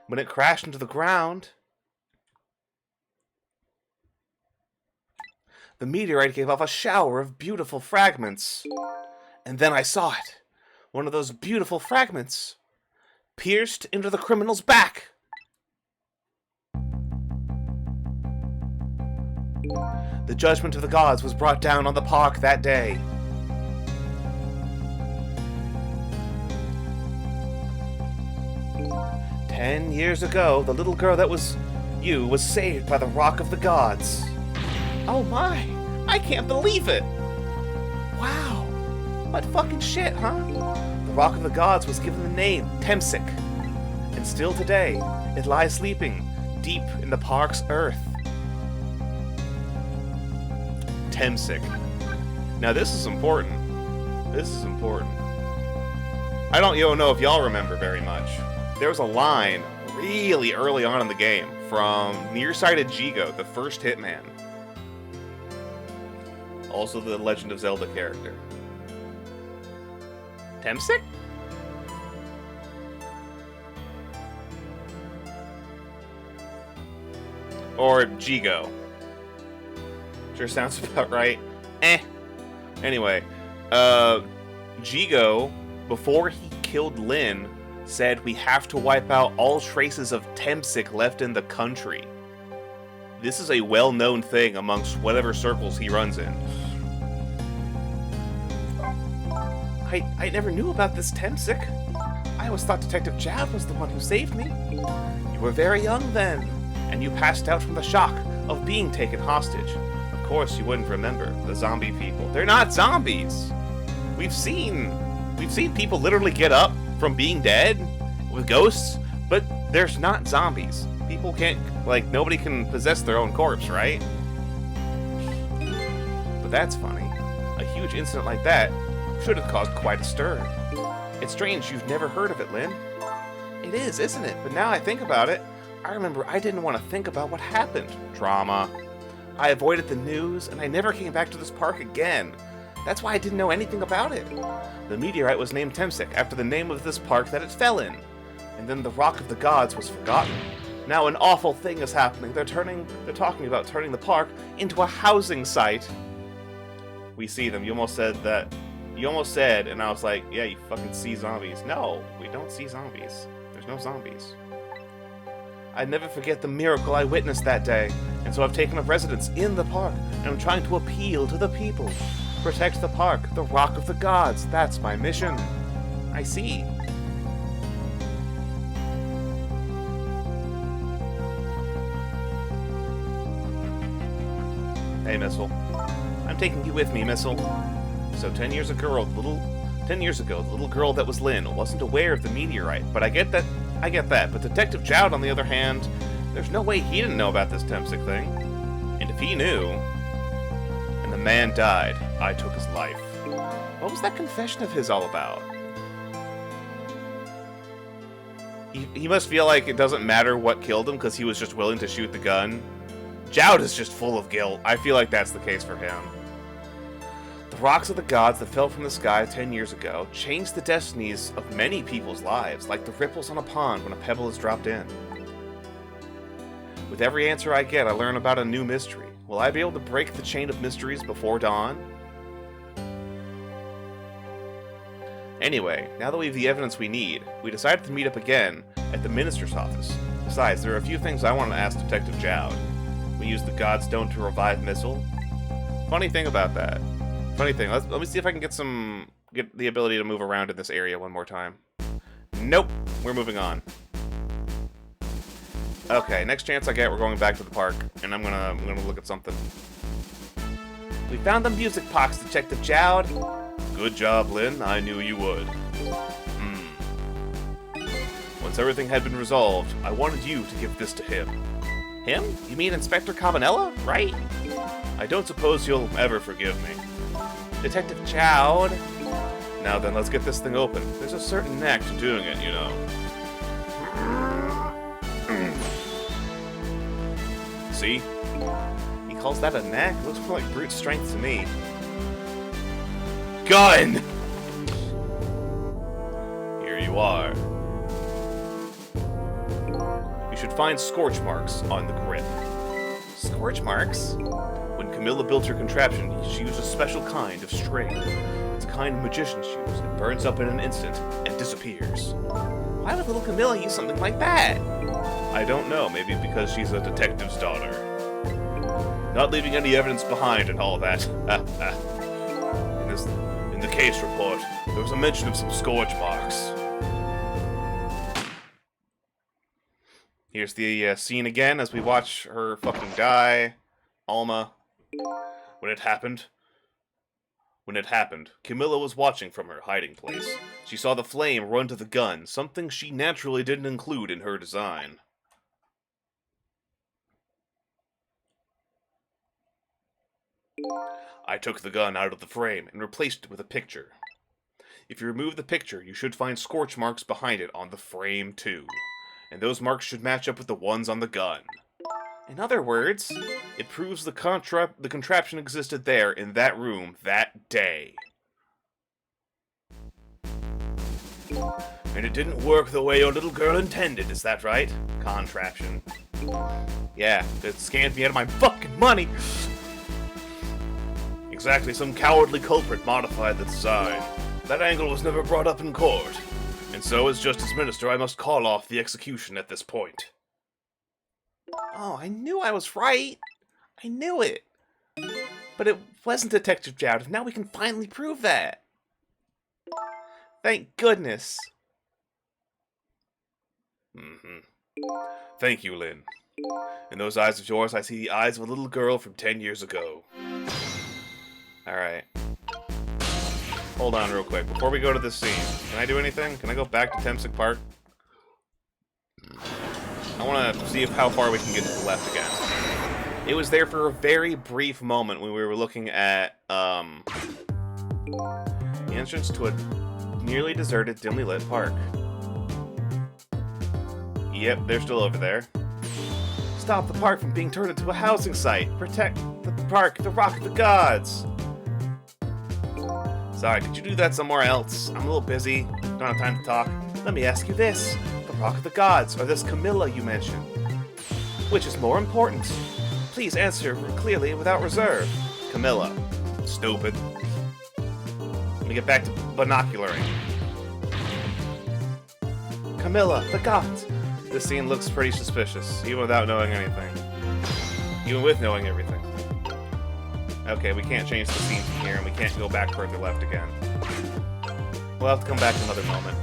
When it crashed into the ground, the meteorite gave off a shower of beautiful fragments. And then I saw it. One of those beautiful fragments pierced into the criminal's back. The judgment of the gods was brought down on the park that day. "10 years ago, the little girl that was you was saved by the Rock of the Gods." Oh my! I can't believe it! Wow! What fucking shit, huh? The Rock of the Gods was given the name Temsik. And still today, it lies sleeping deep in the park's earth. Temsik. Now this is important. This is important. I don't know if y'all remember very much. There was a line really early on in the game from Nearsighted Jigo, the first Hitman. Also the Legend of Zelda character. Temsik? Or Jigo. Sure sounds about right. Anyway, Jigo, before he killed Lyn, said we have to wipe out all traces of Temsik left in the country. This is a well-known thing amongst whatever circles he runs in. I never knew about this Temsik. I always thought Detective Jad was the one who saved me. You were very young then, and you passed out from the shock of being taken hostage. Of course, you wouldn't remember the zombie people. They're not zombies. We've seen people literally get up from being dead with ghosts, but there's not zombies. People can't, like, nobody can possess their own corpse, right? But that's funny. A huge incident like that should have caused quite a stir. It's strange you've never heard of it, Lyn. It is, isn't it? But now I think about it, I remember I didn't want to think about what happened. Drama. I avoided the news, and I never came back to this park again. That's why I didn't know anything about it. The meteorite was named Temsik after the name of this park that it fell in. And then the Rock of the Gods was forgotten. Now an awful thing is happening. They're talking about turning the park into a housing site. We see them. You almost said, and I was like, yeah, you fucking see zombies. No, we don't see zombies. There's no zombies. I'd never forget the miracle I witnessed that day, and so I've taken up residence in the park, and I'm trying to appeal to the people. Protect the park, the Rock of the Gods. That's my mission. I see. Hey, Missile. I'm taking you with me, Missile. So 10 years ago, the little girl that was Lyn wasn't aware of the meteorite, but I get that. But Detective Jowd, on the other hand, there's no way he didn't know about this Temsik thing. And if he knew, and the man died, I took his life. What was that confession of his all about? He must feel like it doesn't matter what killed him because he was just willing to shoot the gun. Jowd is just full of guilt. I feel like that's the case for him. The rocks of the gods that fell from the sky 10 years ago changed the destinies of many people's lives, like the ripples on a pond when a pebble is dropped in. With every answer I get, I learn about a new mystery. Will I be able to break the chain of mysteries before dawn? Anyway, now that we have the evidence we need, we decided to meet up again at the Minister's office. Besides, there are a few things I want to ask Detective Jowd. We used the God Stone to revive Missile. Funny thing about that. Let me see if I can get the ability to move around in this area one more time. Nope, we're moving on. Okay, next chance I get, we're going back to the park, and I'm gonna look at something. We found the music box, Detective Jowd. Good job, Lyn. I knew you would. Once everything had been resolved, I wanted you to give this to him. Him? You mean Inspector Cabanela? Right? I don't suppose you'll ever forgive me. Detective Jowd. Now then, let's get this thing open. There's a certain knack to doing it, you know. See? He calls that a knack? Looks more like brute strength to me. Gun! you are. You should find scorch marks on the grip. Scorch marks? When Camilla built her contraption, she used a special kind of string. It's a kind magicians use. It burns up in an instant and disappears. Why would little Camilla use something like that? I don't know. Maybe because she's a detective's daughter. Not leaving any evidence behind and all that. In the case report, there was a mention of some scorch marks. Here's the scene again as we watch her fucking die. Alma. When it happened, Camilla was watching from her hiding place. She saw the flame run to the gun, something she naturally didn't include in her design. I took the gun out of the frame and replaced it with a picture. If you remove the picture, you should find scorch marks behind it on the frame too. And those marks should match up with the ones on the gun. In other words, it proves the contraption existed there in that room that day. And it didn't work the way your little girl intended, is that right? Contraption. Yeah, it scammed me out of my fucking money! Exactly, some cowardly culprit modified the design. That angle was never brought up in court. And so, as Justice Minister, I must call off the execution at this point. Oh, I knew I was right. I knew it. But it wasn't Detective Jowd. Now we can finally prove that. Thank goodness. Thank you, Lynn. In those eyes of yours, I see the eyes of a little girl from 10 years ago. Alright. Hold on real quick. Before we go to this scene, can I do anything? Can I go back to Temsic Park? I want to see how far we can get to the left again. It was there for a very brief moment when we were looking at the entrance to a nearly deserted, dimly lit park. Yep, they're still over there. Stop the park from being turned into a housing site. Protect the park, the Rock of the Gods. Sorry, could you do that somewhere else? I'm a little busy. Don't have time to talk. Let me ask you this. The Rock of the Gods, or this Camilla you mentioned? Which is more important? Please answer clearly without reserve. Camilla. Stupid. Let me get back to binocularing. Camilla, the gods. This scene looks pretty suspicious, even without knowing anything. Even with knowing everything. Okay, we can't change the scene from here, and we can't go back further left again. We'll have to come back another moment.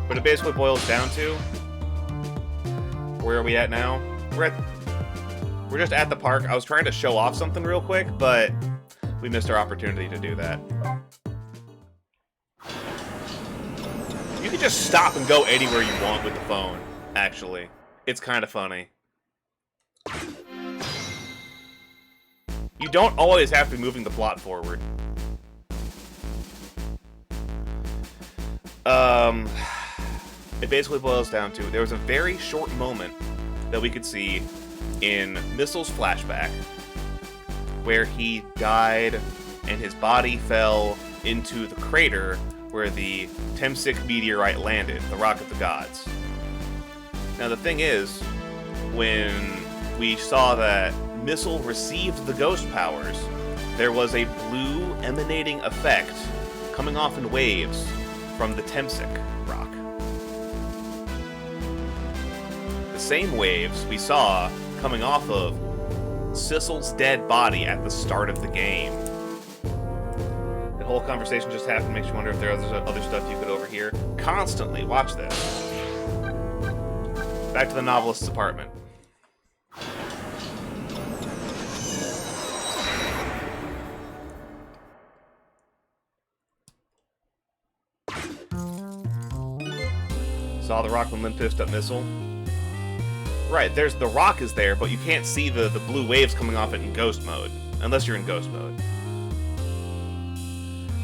But it basically boils down to... Where are we at now? We're just at the park. I was trying to show off something real quick, but we missed our opportunity to do that. You can just stop and go anywhere you want with the phone, actually. It's kind of funny. You don't always have to be moving the plot forward. It basically boils down to, there was a very short moment that we could see in Missile's flashback where he died and his body fell into the crater where the Temsic meteorite landed, the Rock of the Gods. Now the thing is, when we saw that Missile received the ghost powers, there was a blue emanating effect coming off in waves from the Temsic rock. The same waves we saw coming off of Sissel's dead body at the start of the game. That whole conversation just happened, makes you wonder if there are other stuff you could overhear. Constantly, watch this. Back to the novelist's apartment. Saw the rock when Lynn pissed up Missile? Right, the rock is there, but you can't see the blue waves coming off it in ghost mode. Unless you're in ghost mode.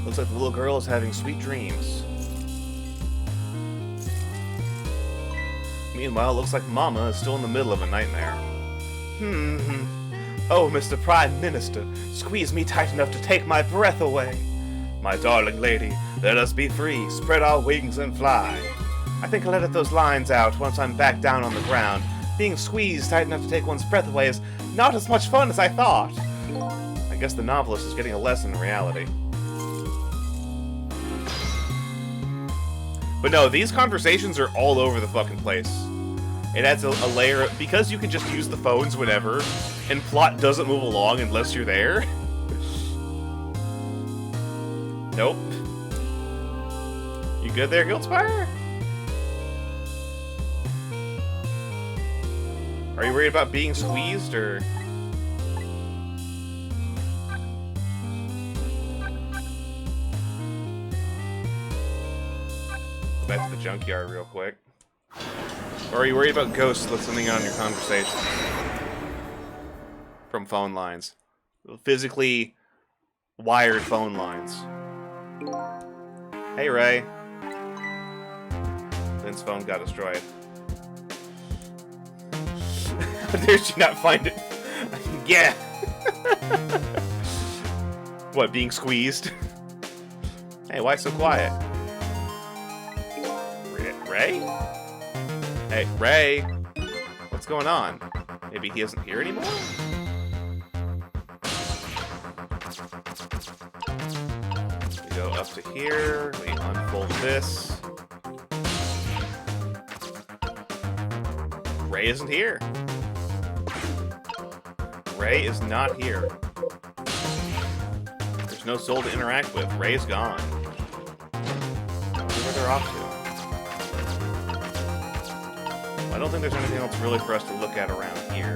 Looks like the little girl is having sweet dreams. Meanwhile, it looks like Mama is still in the middle of a nightmare. Oh, Mr. Prime Minister, squeeze me tight enough to take my breath away. My darling lady, let us be free, spread our wings and fly. I think I'll edit those lines out once I'm back down on the ground. Being squeezed tight enough to take one's breath away is not as much fun as I thought. I guess the novelist is getting a lesson in reality. But no, these conversations are all over the fucking place. It adds a layer of, because you can just use the phones whenever, and plot doesn't move along unless you're there. Nope. You good there, Guildspire? Are you worried about being squeezed, or...? Go back to the junkyard real quick. Or are you worried about ghosts listening on your conversations? From phone lines. Physically wired phone lines. Hey, Ray. Lynn's phone got destroyed. Did you not find it? Yeah! What, being squeezed? Hey, why so quiet? Ray? Hey, Ray! What's going on? Maybe he isn't here anymore? We go up to here, we unfold this. Ray isn't here. Ray is not here. There's no soul to interact with. Ray's gone. I wonder where they're off to. I don't think there's anything else really for us to look at around here.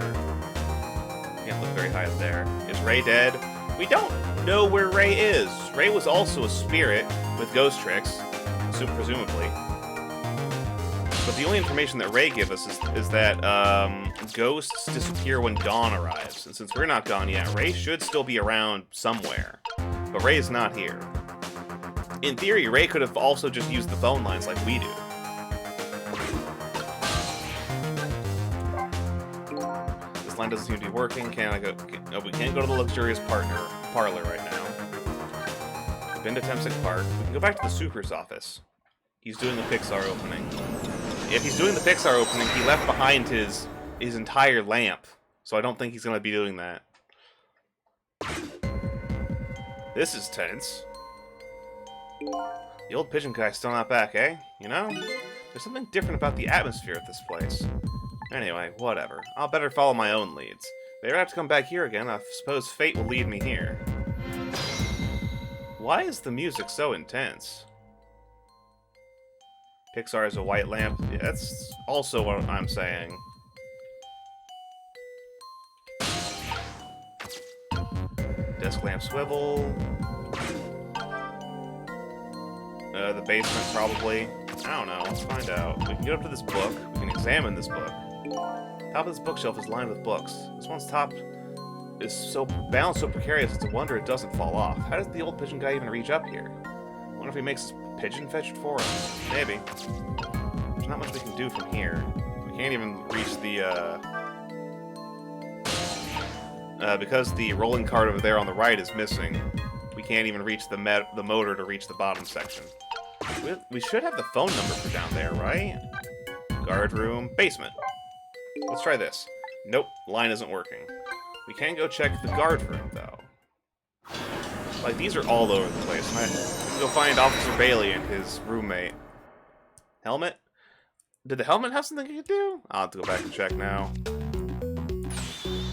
Can't look very high up there. Is Ray dead? We don't know where Ray is. Ray was also a spirit with ghost tricks, presumably. But the only information that Ray gives us is that ghosts disappear when dawn arrives. And since we're not gone yet, Ray should still be around somewhere. But Ray's not here. In theory, Ray could have also just used the phone lines like we do. This line doesn't seem to be working. Can I go? No, we can't go to the luxurious parlor right now. We've been to Temsic Park. We can go back to the Super's office. He's doing the Pixar opening. If he's doing the Pixar opening, he left behind his entire lamp. So I don't think he's going to be doing that. This is tense. The old pigeon guy's still not back, eh? You know? There's something different about the atmosphere at this place. Anyway, whatever. I'll better follow my own leads. If they ever have to come back here again, I suppose fate will lead me here. Why is the music so intense? Pixar is a white lamp. Yeah, that's also what I'm saying. Desk lamp swivel. The basement, probably. I don't know. Let's find out. We can get up to this book. We can examine this book. Top of this bookshelf is lined with books. This one's top is so balanced, so precarious, it's a wonder it doesn't fall off. How does the old pigeon guy even reach up here? I wonder if he makes his pigeon fetch it for him. Maybe. There's not much we can do from here. We can't even reach the, because the rolling cart over there on the right is missing, we can't even reach the motor to reach the bottom section. We should have the phone number for down there, right? Guard room, basement. Let's try this. Nope, line isn't working. We can go check the guard room, though. Like, these are all over the place. We can go find Officer Bailey and his roommate. Helmet? Did the helmet have something you could do? I'll have to go back and check now.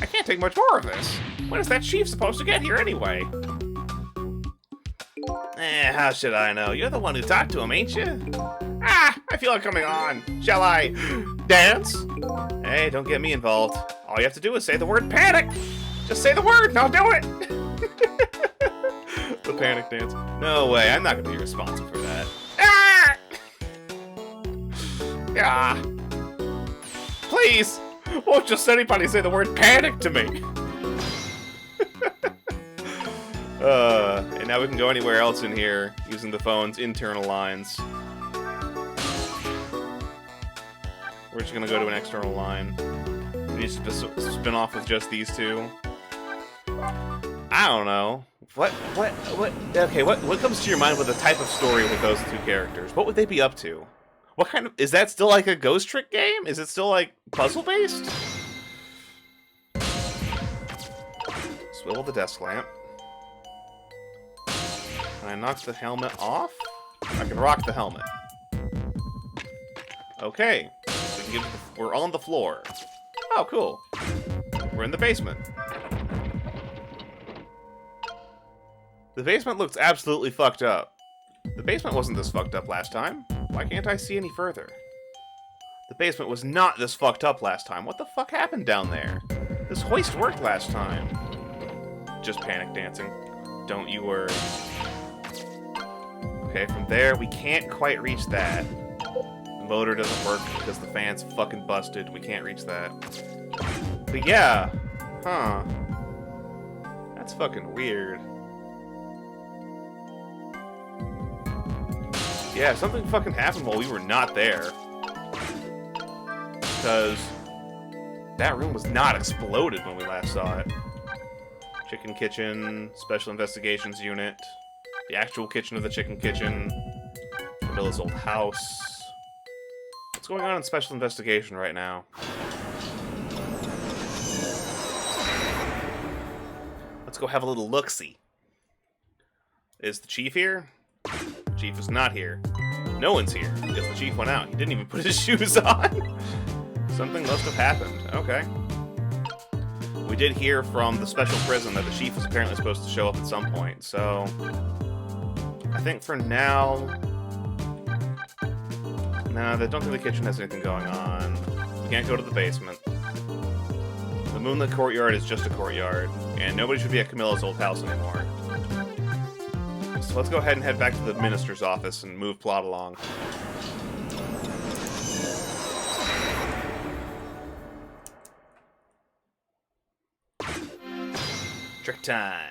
I can't take much more of this. When is that chief supposed to get here anyway? How should I know? You're the one who talked to him, ain't you? Ah, I feel it coming on. Shall I dance? Hey, don't get me involved. All you have to do is say the word panic. Just say the word and I'll do it. The panic dance. No way, I'm not going to be responsible for that. Ah! Ah! Please, won't just anybody say the word panic to me? And now we can go anywhere else in here using the phone's internal lines. We're just gonna go to an external line. We need to spin off with just these two. I don't know. What? Okay, what comes to your mind with a type of story with those two characters? What would they be up to? What kind of... Is that still like a ghost trick game? Is it still like puzzle-based? Swivel the desk lamp. Can I knock the helmet off? I can rock the helmet. Okay. We're on the floor. Oh, cool. We're in the basement. The basement looks absolutely fucked up. The basement wasn't this fucked up last time. Why can't I see any further? The basement was not this fucked up last time. What the fuck happened down there? This hoist worked last time. Just panic dancing. Don't you worry. Okay, from there, we can't quite reach that. The motor doesn't work because the fan's fucking busted. We can't reach that. But yeah. Huh. That's fucking weird. Yeah, something fucking happened while we were not there. Because that room was not exploded when we last saw it. Chicken Kitchen, Special Investigations Unit, the actual kitchen of the Chicken Kitchen, Camilla's old house. What's going on in Special Investigation right now? Let's go have a little look-see. Is the chief here? Chief is not here. No one's here, because the chief went out. He didn't even put his shoes on. Something must have happened. Okay. We did hear from the special prison that the chief was apparently supposed to show up at some point, so... I think for now... No, I don't think the kitchen has anything going on. You can't go to the basement. The Moonlit Courtyard is just a courtyard, and nobody should be at Camilla's old house anymore. So let's go ahead and head back to the minister's office and move plot along. Trick time.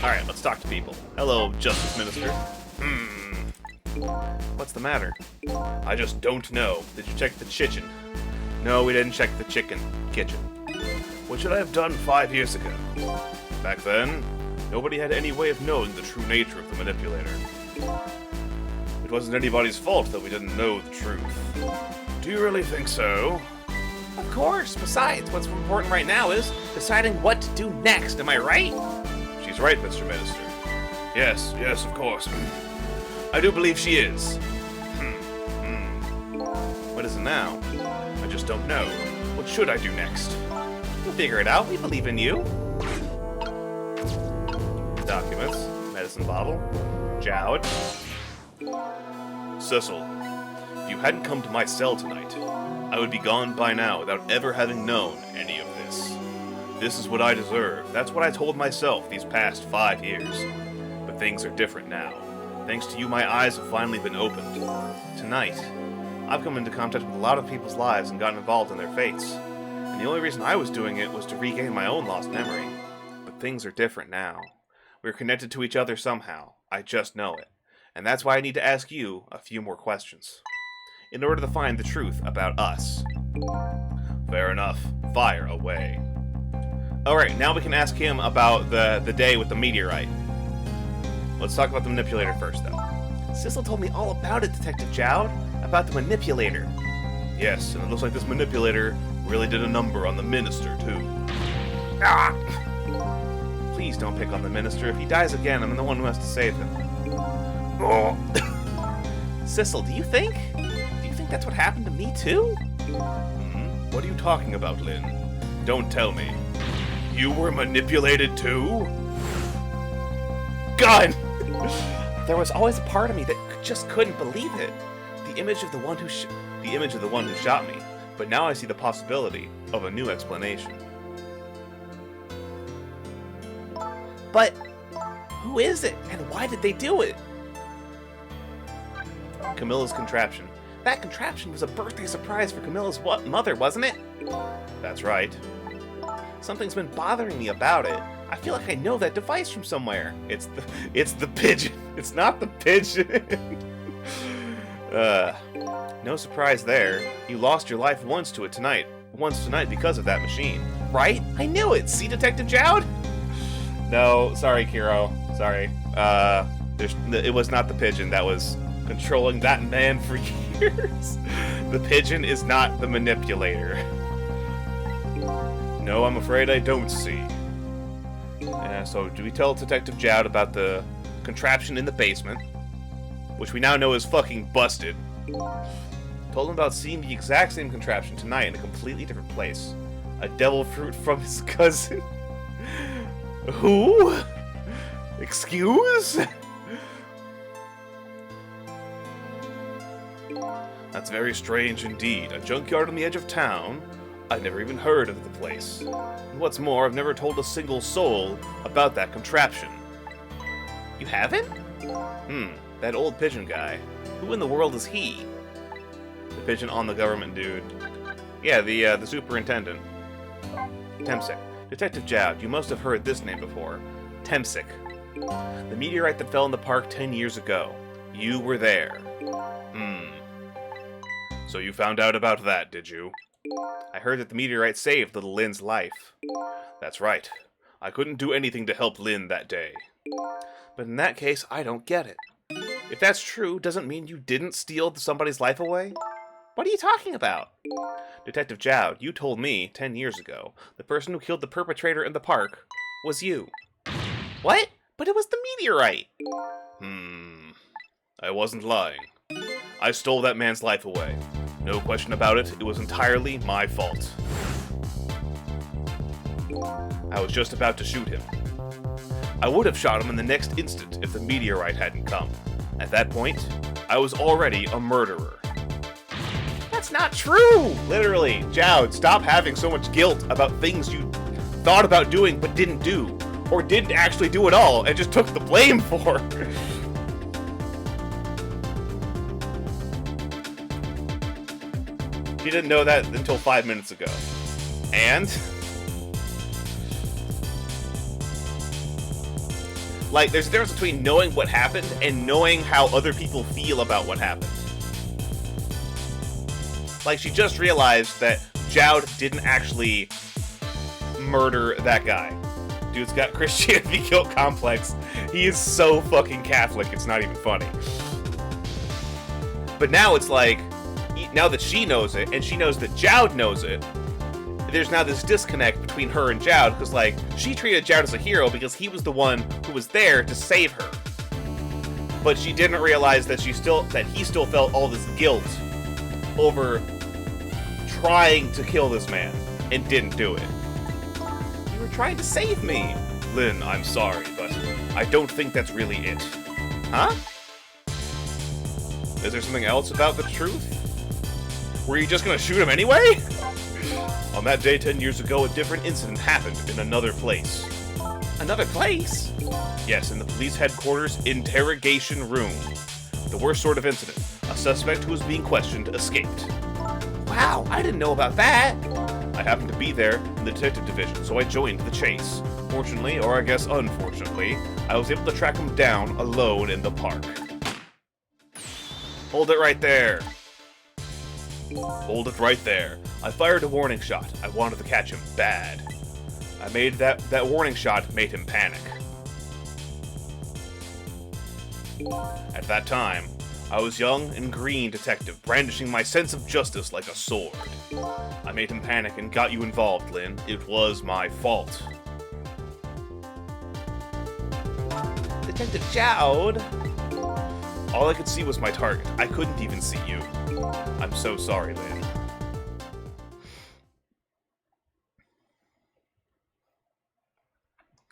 Alright, let's talk to people. Hello, Justice Minister. What's the matter? I just don't know. Did you check the kitchen? No, we didn't check the kitchen. What should I have done 5 years ago? Back then, nobody had any way of knowing the true nature of the manipulator. It wasn't anybody's fault that we didn't know the truth. Do you really think so? Of course. Besides, what's important right now is deciding what to do next. Am I right? She's right, Mr. Minister. Yes, of course. I do believe she is. What is it now? I just don't know. What should I do next? You'll figure it out. We believe in you. Documents. Medicine bottle. Jowd. Cecil, if you hadn't come to my cell tonight, I would be gone by now without ever having known any of this. This is what I deserve. That's what I told myself these past 5 years. But things are different now. Thanks to you, my eyes have finally been opened. Tonight, I've come into contact with a lot of people's lives and gotten involved in their fates. And the only reason I was doing it was to regain my own lost memory. But things are different now. We're connected to each other somehow. I just know it. And that's why I need to ask you a few more questions. In order to find the truth about us. Fair enough. Fire away. Alright, now we can ask him about the day with the meteorite. Let's talk about the manipulator first, though. Cecil told me all about it, Detective Jowd. About the manipulator. Yes, and it looks like this manipulator really did a number on the minister, too. Ah! Please don't pick on the minister. If he dies again, I'm the one who has to save him. Oh. Cecil, do you think that's what happened to me, too? What are you talking about, Lynn? Don't tell me. You were manipulated, too? God! There was always a part of me that just couldn't believe it. The image of the one who shot me. But now I see the possibility of a new explanation. But who is it, and why did they do it? Camilla's contraption. That contraption was a birthday surprise for Camilla's mother, wasn't it? That's right. Something's been bothering me about it. I feel like I know that device from somewhere. It's the pigeon. It's not the pigeon. No surprise there. You lost your life once tonight because of that machine. Right? I knew it. See, Detective Jowd? No, sorry, Kiro. Sorry. It was not the pigeon that was controlling that man for years. The pigeon is not the manipulator. No, I'm afraid I don't see. So do we tell Detective Jowd about the contraption in the basement, which we now know is fucking busted? Told him about seeing the exact same contraption tonight in a completely different place. A devil fruit from his cousin. Who? Excuse? That's very strange indeed. A junkyard on the edge of town? I've never even heard of the place. And what's more, I've never told a single soul about that contraption. You haven't? That old pigeon guy. Who in the world is he? The pigeon on the government dude. Yeah, the superintendent. Temsik. Detective Jowd, you must have heard this name before. Temsik. The meteorite that fell in the park 10 years ago. You were there. So you found out about that, did you? I heard that the meteorite saved little Lynn's life. That's right. I couldn't do anything to help Lynn that day. But in that case, I don't get it. If that's true, doesn't mean you didn't steal somebody's life away? What are you talking about? Detective Jowd, you told me 10 years ago the person who killed the perpetrator in the park was you. What? But it was the meteorite. I wasn't lying. I stole that man's life away. No question about it, it was entirely my fault. I was just about to shoot him. I would have shot him in the next instant if the meteorite hadn't come. At that point, I was already a murderer. That's not true! Literally, Jowd, stop having so much guilt about things you thought about doing but didn't do. Or didn't actually do at all and just took the blame for. She didn't know that until 5 minutes ago. And? Like, there's a difference between knowing what happened and knowing how other people feel about what happened. Like, she just realized that Jowd didn't actually murder that guy. Dude's got Christianity guilt complex. He is so fucking Catholic, it's not even funny. But now it's like, now that she knows it, and she knows that Jowd knows it, there's now this disconnect between her and Jowd, because, like, she treated Jowd as a hero because he was the one who was there to save her. But she didn't realize that he still felt all this guilt over trying to kill this man, and didn't do it. You were trying to save me! Lynn, I'm sorry, but I don't think that's really it. Huh? Is there something else about the truth? Were you just gonna shoot him anyway? On that day 10 years ago, a different incident happened in another place. Another place? Yes, in the police headquarters interrogation room. The worst sort of incident. A suspect who was being questioned escaped. Wow, I didn't know about that! I happened to be there in the detective division, so I joined the chase. Fortunately, or I guess unfortunately, I was able to track him down alone in the park. Hold it right there. Hold it right there. I fired a warning shot. I wanted to catch him bad. I made that warning shot made him panic. At that time, I was young and green detective, brandishing my sense of justice like a sword. I made him panic and got you involved, Lynn. It was my fault. Detective Jowd! All I could see was my target. I couldn't even see you. I'm so sorry, Lynn.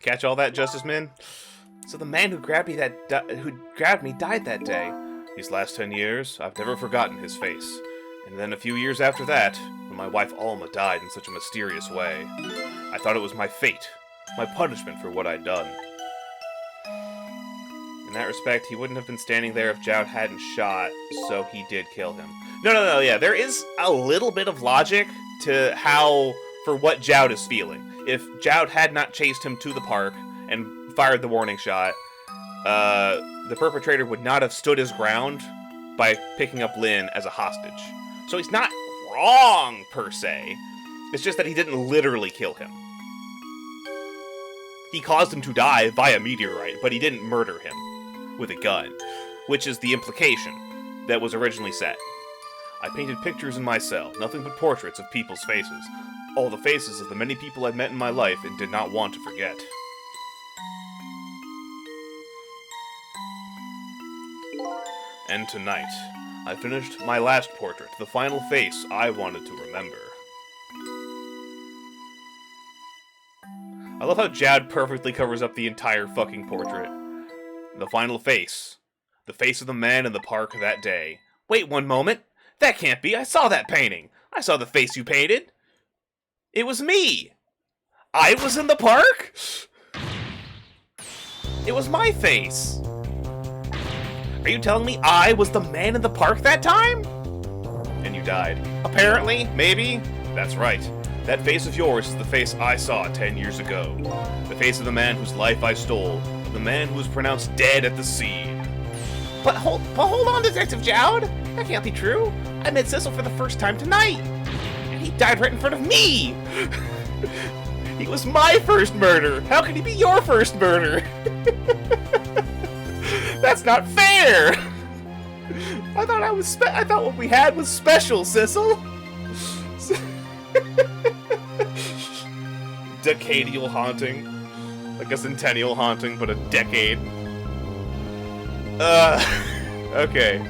Catch all that, Justice Min? So the man who grabbed me died that day. These last 10 years, I've never forgotten his face. And then a few years after that, when my wife Alma died in such a mysterious way, I thought it was my fate, my punishment for what I'd done. In that respect, he wouldn't have been standing there if Jowd hadn't shot, so he did kill him. No, yeah, there is a little bit of logic to for what Jowd is feeling. If Jowd had not chased him to the park and fired the warning shot, the perpetrator would not have stood his ground by picking up Lynn as a hostage. So he's not wrong, per se. It's just that he didn't literally kill him. He caused him to die via meteorite, but he didn't murder him with a gun, which is the implication that was originally set. I painted pictures in my cell, nothing but portraits of people's faces. All the faces of the many people I've met in my life and did not want to forget. And tonight, I finished my last portrait, the final face I wanted to remember. I love how Jad perfectly covers up the entire fucking portrait. The final face. The face of the man in the park that day. Wait one moment. That can't be. I saw that painting. I saw the face you painted. It was me. I was in the park? It was my face. Are you telling me I was the man in the park that time? And you died. Apparently, maybe. That's right. That face of yours is the face I saw 10 years ago. The face of the man whose life I stole. The man who was pronounced dead at the scene. But hold on, Detective Jowd. That can't be true. I met Cecil for the first time tonight. And he died right in front of me. He was my first murder. How can he be your first murder? That's not fair. I thought what we had was special, Cecil. Decadial haunting. Like a centennial haunting, but a decade. Okay.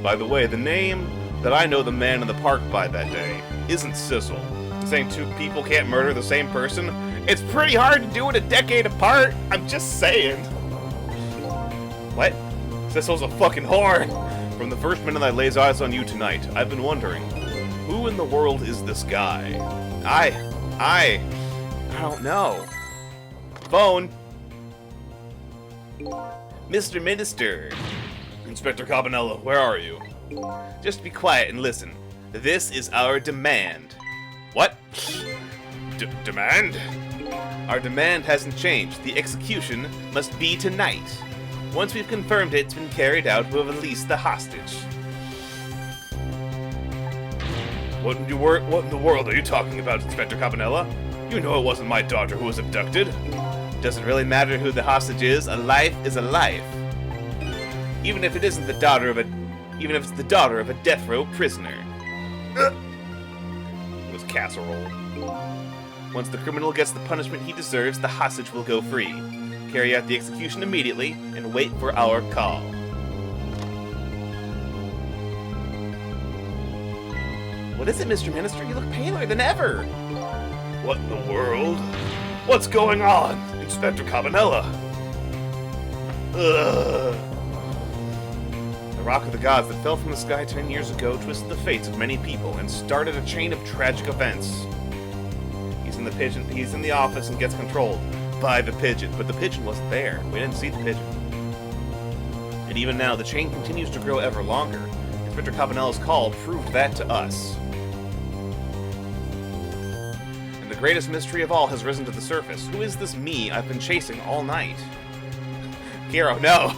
By the way, the name that I know the man in the park by that day isn't Cecil. Saying two people can't murder the same person? It's pretty hard to do it a decade apart. I'm just saying. What? Cecil's a fucking whore. From the first minute I lays eyes on you tonight, I've been wondering, who in the world is this guy? I don't know. Phone. Mr. Minister. Inspector Cabanella, where are you? Just be quiet and listen. This is our demand. What? Demand? Our demand hasn't changed. The execution must be tonight. Once we've confirmed it's been carried out, we'll release the hostage. What in the world are you talking about, Inspector Cabanella? You know it wasn't my daughter who was abducted. Doesn't really matter who the hostage is. A life is a life. Even if it's the daughter of a death row prisoner. It was casserole. Once the criminal gets the punishment he deserves, the hostage will go free. Carry out the execution immediately and wait for our call. What is it, Mr. Minister? You look paler than ever. What in the world? What's going on, Inspector Cabanella? Ugh. The rock of the gods that fell from the sky 10 years ago twisted the fates of many people and started a chain of tragic events. He's in the office and gets controlled by the pigeon, but the pigeon wasn't there. We didn't see the pigeon. And even now, the chain continues to grow ever longer. Inspector Cabanella's call proved that to us. And the greatest mystery of all has risen to the surface. Who is this me I've been chasing all night? Hero, no!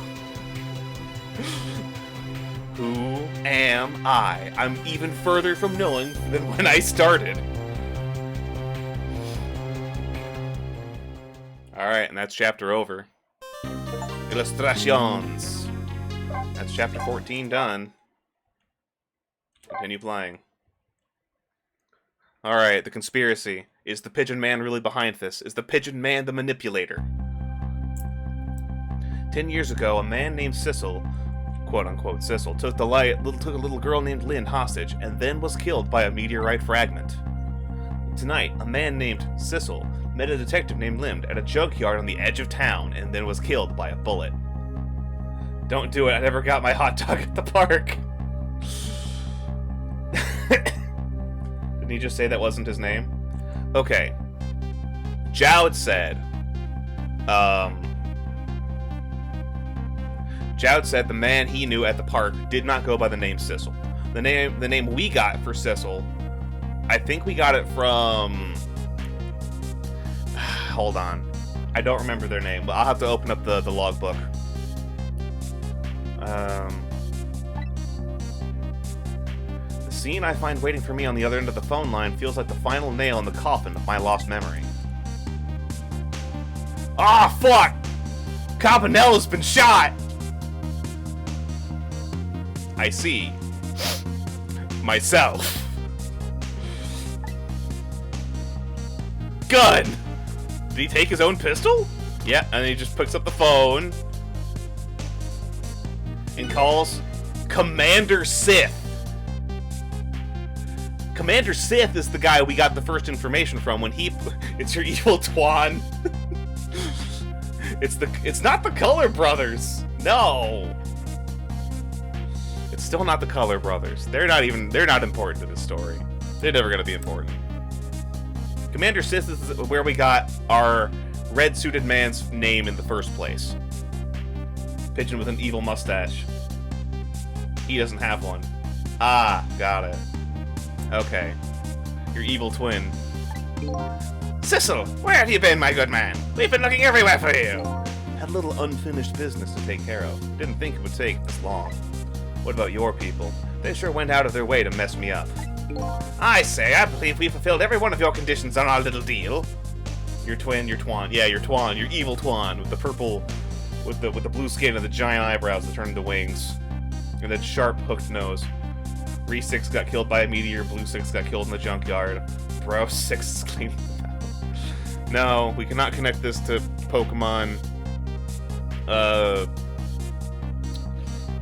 Who am I? I'm even further from knowing than when I started. Alright, and that's chapter over. Illustrations. That's chapter 14 done. Continue playing. Alright, the conspiracy. Is the Pigeon Man really behind this? Is the Pigeon Man the manipulator? 10 years ago, a man named Cecil, quote-unquote Cecil, took a little girl named Lynn hostage and then was killed by a meteorite fragment. Tonight, a man named Cecil met a detective named Lind at a junkyard on the edge of town and then was killed by a bullet. Don't do it, I never got my hot dog at the park. Didn't he just say that wasn't his name? Okay. Jowd said, the man he knew at the park did not go by the name Cecil. The name we got for Cecil, I think we got it from... Hold on. I don't remember their name, but I'll have to open up the logbook. The scene I find waiting for me on the other end of the phone line feels like the final nail in the coffin of my lost memory. Ah, fuck! Campanella's been shot! I see. Myself. Gun! Did he take his own pistol? Yeah, and then he just picks up the phone and calls Commander Sith. Commander Sith is the guy we got the first information from when he... It's your evil Twan. It's not the Color Brothers. No. It's still not the Color Brothers. They're not important to this story. They're never gonna be important. Commander Sith is where we got our red-suited man's name in the first place. Pigeon with an evil mustache. He doesn't have one. Ah, got it. Okay. Your evil twin. Sissel, where have you been, my good man? We've been looking everywhere for you. Had a little unfinished business to take care of. Didn't think it would take this long. What about your people? They sure went out of their way to mess me up. I say, I believe we fulfilled every one of your conditions on our little deal. Your twin, your Twan. Yeah, your Twan, your evil Twan with the purple, with the blue skin and the giant eyebrows that turn into wings. And that sharp hooked nose. Re 6 got killed by a meteor, Blue 6 got killed in the junkyard. Bro 6 is clean. No, we cannot connect this to Pokemon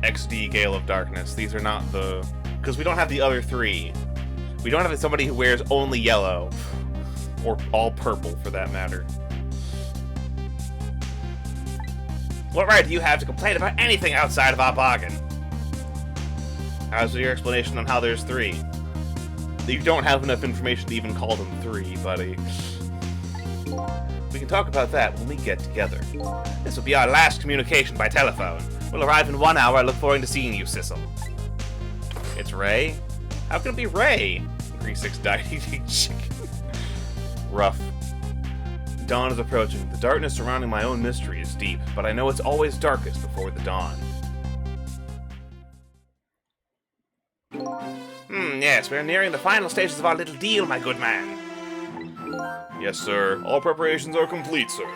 XD Gale of Darkness. These are not the... Because we don't have the other three. We don't have somebody who wears only yellow. Or all purple, for that matter. What right do you have to complain about anything outside of our bargain? How's your explanation on how there's three? You don't have enough information to even call them three, buddy. We can talk about that when we get together. This will be our last communication by telephone. We'll arrive in 1 hour. I look forward to seeing you, Sissel. It's Ray? How can it be Ray? Green 6 died eating chicken. Rough. Dawn is approaching. The darkness surrounding my own mystery is deep, but I know it's always darkest before the dawn. Yes, we're nearing the final stages of our little deal, my good man. Yes, sir. All preparations are complete, sir.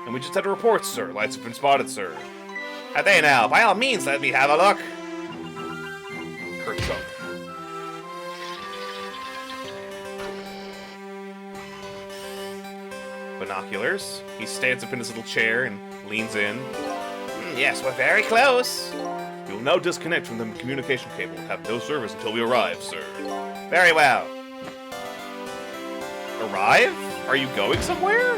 And we just had a report, sir. Lights have been spotted, sir. Are they now? By all means, let me have a look. Kerchunk. Binoculars. He stands up in his little chair and leans in. Yes, we're very close. We will now disconnect from the communication cable and have no service until we arrive, sir. Very well. Arrive? Are you going somewhere?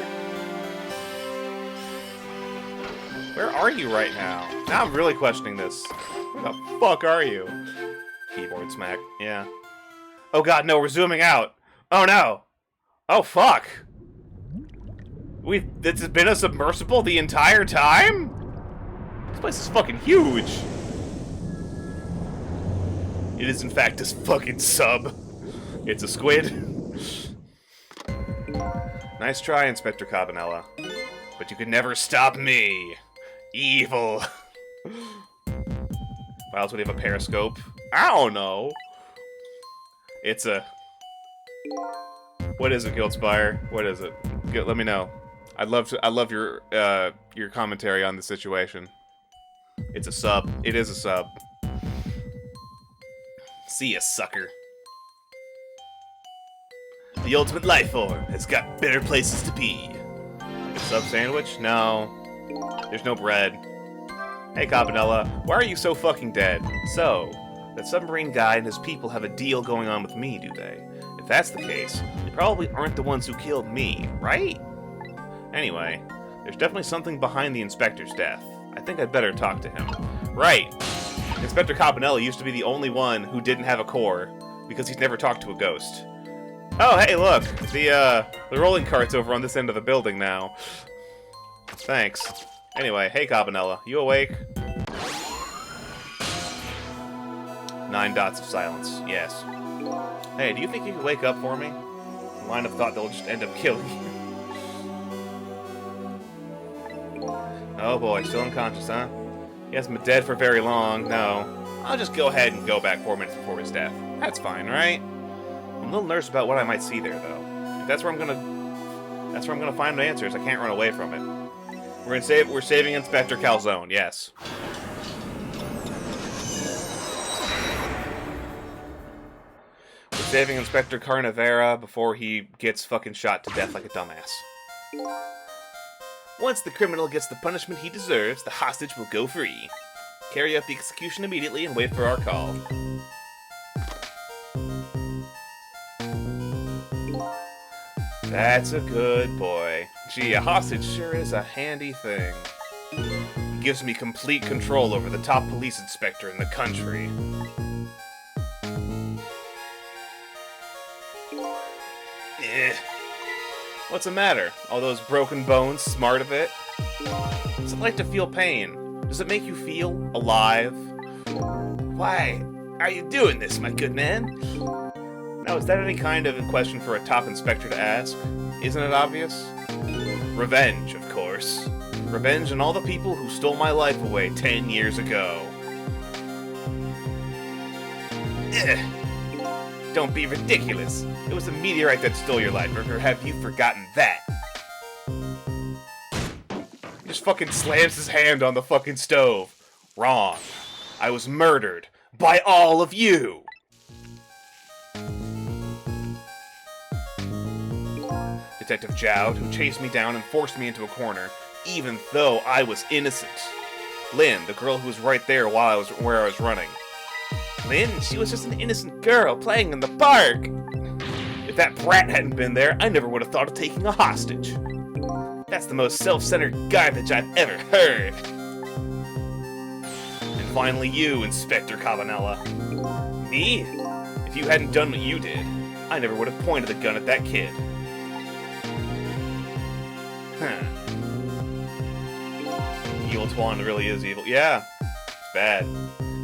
Where are you right now? Now I'm really questioning this. Where the fuck are you? Keyboard smack. Yeah. Oh god, no, we're zooming out. Oh no. Oh fuck. This has been a submersible the entire time? This place is fucking huge. It is in fact this fucking sub. It's a squid. Nice try, Inspector Cabanella. But you could never stop me. Evil. Why else would he have a periscope? I don't know. It's a... What is it, Guildspire? What is it? Let me know. I love your commentary on the situation. It's a sub. It is a sub. See ya, sucker. The ultimate life form has got better places to be. Like a sub sandwich? No. There's no bread. Hey, Cabanella, why are you so fucking dead? So, that submarine guy and his people have a deal going on with me, do they? If that's the case, they probably aren't the ones who killed me, right? Anyway, there's definitely something behind the Inspector's death. I think I'd better talk to him. Right. Inspector Cabanella used to be the only one who didn't have a core, because he's never talked to a ghost. Oh, hey, look! The rolling cart's over on this end of the building now. Thanks. Anyway, hey, Cabanella, you awake? 9 dots of silence, yes. Hey, do you think you could wake up for me? Line of thought they'll just end up killing you. Oh boy, still unconscious, huh? He hasn't been dead for very long, no. I'll just go ahead and go back 4 minutes before his death. That's fine, right? I'm a little nervous about what I might see there, though. If that's where I'm gonna find answers, I can't run away from it. We're saving Inspector Calzone, yes. We're saving Inspector Carnivera before he gets fucking shot to death like a dumbass. Once the criminal gets the punishment he deserves, the hostage will go free. Carry out the execution immediately and wait for our call. That's a good boy. Gee, a hostage sure is a handy thing. It gives me complete control over the top police inspector in the country. What's the matter? All those broken bones, smart of it? What's it like to feel pain? Does it make you feel alive? Why are you doing this, my good man? Now, is that any kind of a question for a top inspector to ask? Isn't it obvious? Revenge, of course. Revenge on all the people who stole my life away 10 years ago. Don't be ridiculous. It was a meteorite that stole your life, or have you forgotten that? He just fucking slams his hand on the fucking stove. Wrong. I was murdered by all of you. Detective Jowd, who chased me down and forced me into a corner, even though I was innocent. Lynn, the girl who was right there while where I was running. Lynn, she was just an innocent girl playing in the park. If that brat hadn't been there, I never would have thought of taking a hostage. That's the most self-centered garbage I've ever heard. And finally you, Inspector Cabanela. Me? If you hadn't done what you did, I never would have pointed the gun at that kid. Evil Twan really is evil. Yeah, it's bad.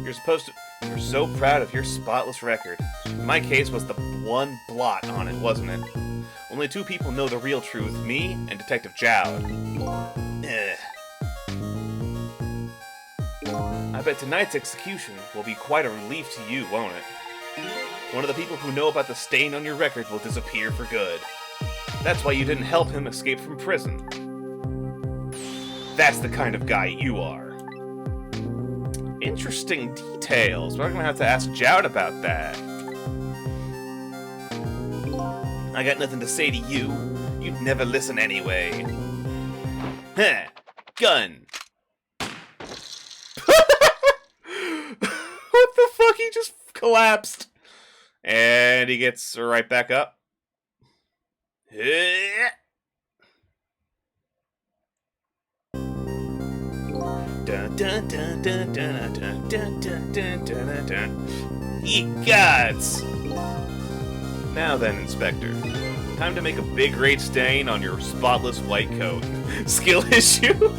You're so proud of your spotless record. My case was the one blot on it, wasn't it? Only two people know the real truth, me and Detective Jowd. I bet tonight's execution will be quite a relief to you, won't it? One of the people who know about the stain on your record will disappear for good. That's why you didn't help him escape from prison. That's the kind of guy you are. Interesting details. We're gonna have to ask Jowd about that. I got nothing to say to you. You'd never listen anyway. Heh. Gun. What the fuck? He just collapsed. And he gets right back up. Ye gods! Now then, Inspector. Time to make a big red stain on your spotless white coat. Skill issue?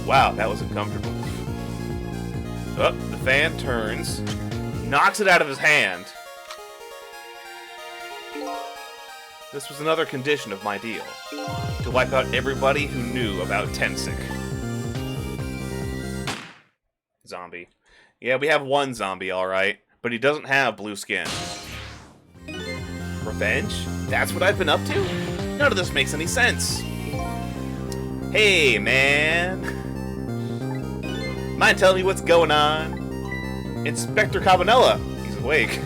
Wow, that was uncomfortable. Oh, the fan turns, knocks it out of his hand. This was another condition of my deal. To wipe out everybody who knew about Tensik. Zombie. Yeah, we have one zombie, alright. But he doesn't have blue skin. Revenge? That's what I've been up to? None of this makes any sense. Hey, man. Mind telling me what's going on? Inspector Cabanela. He's awake.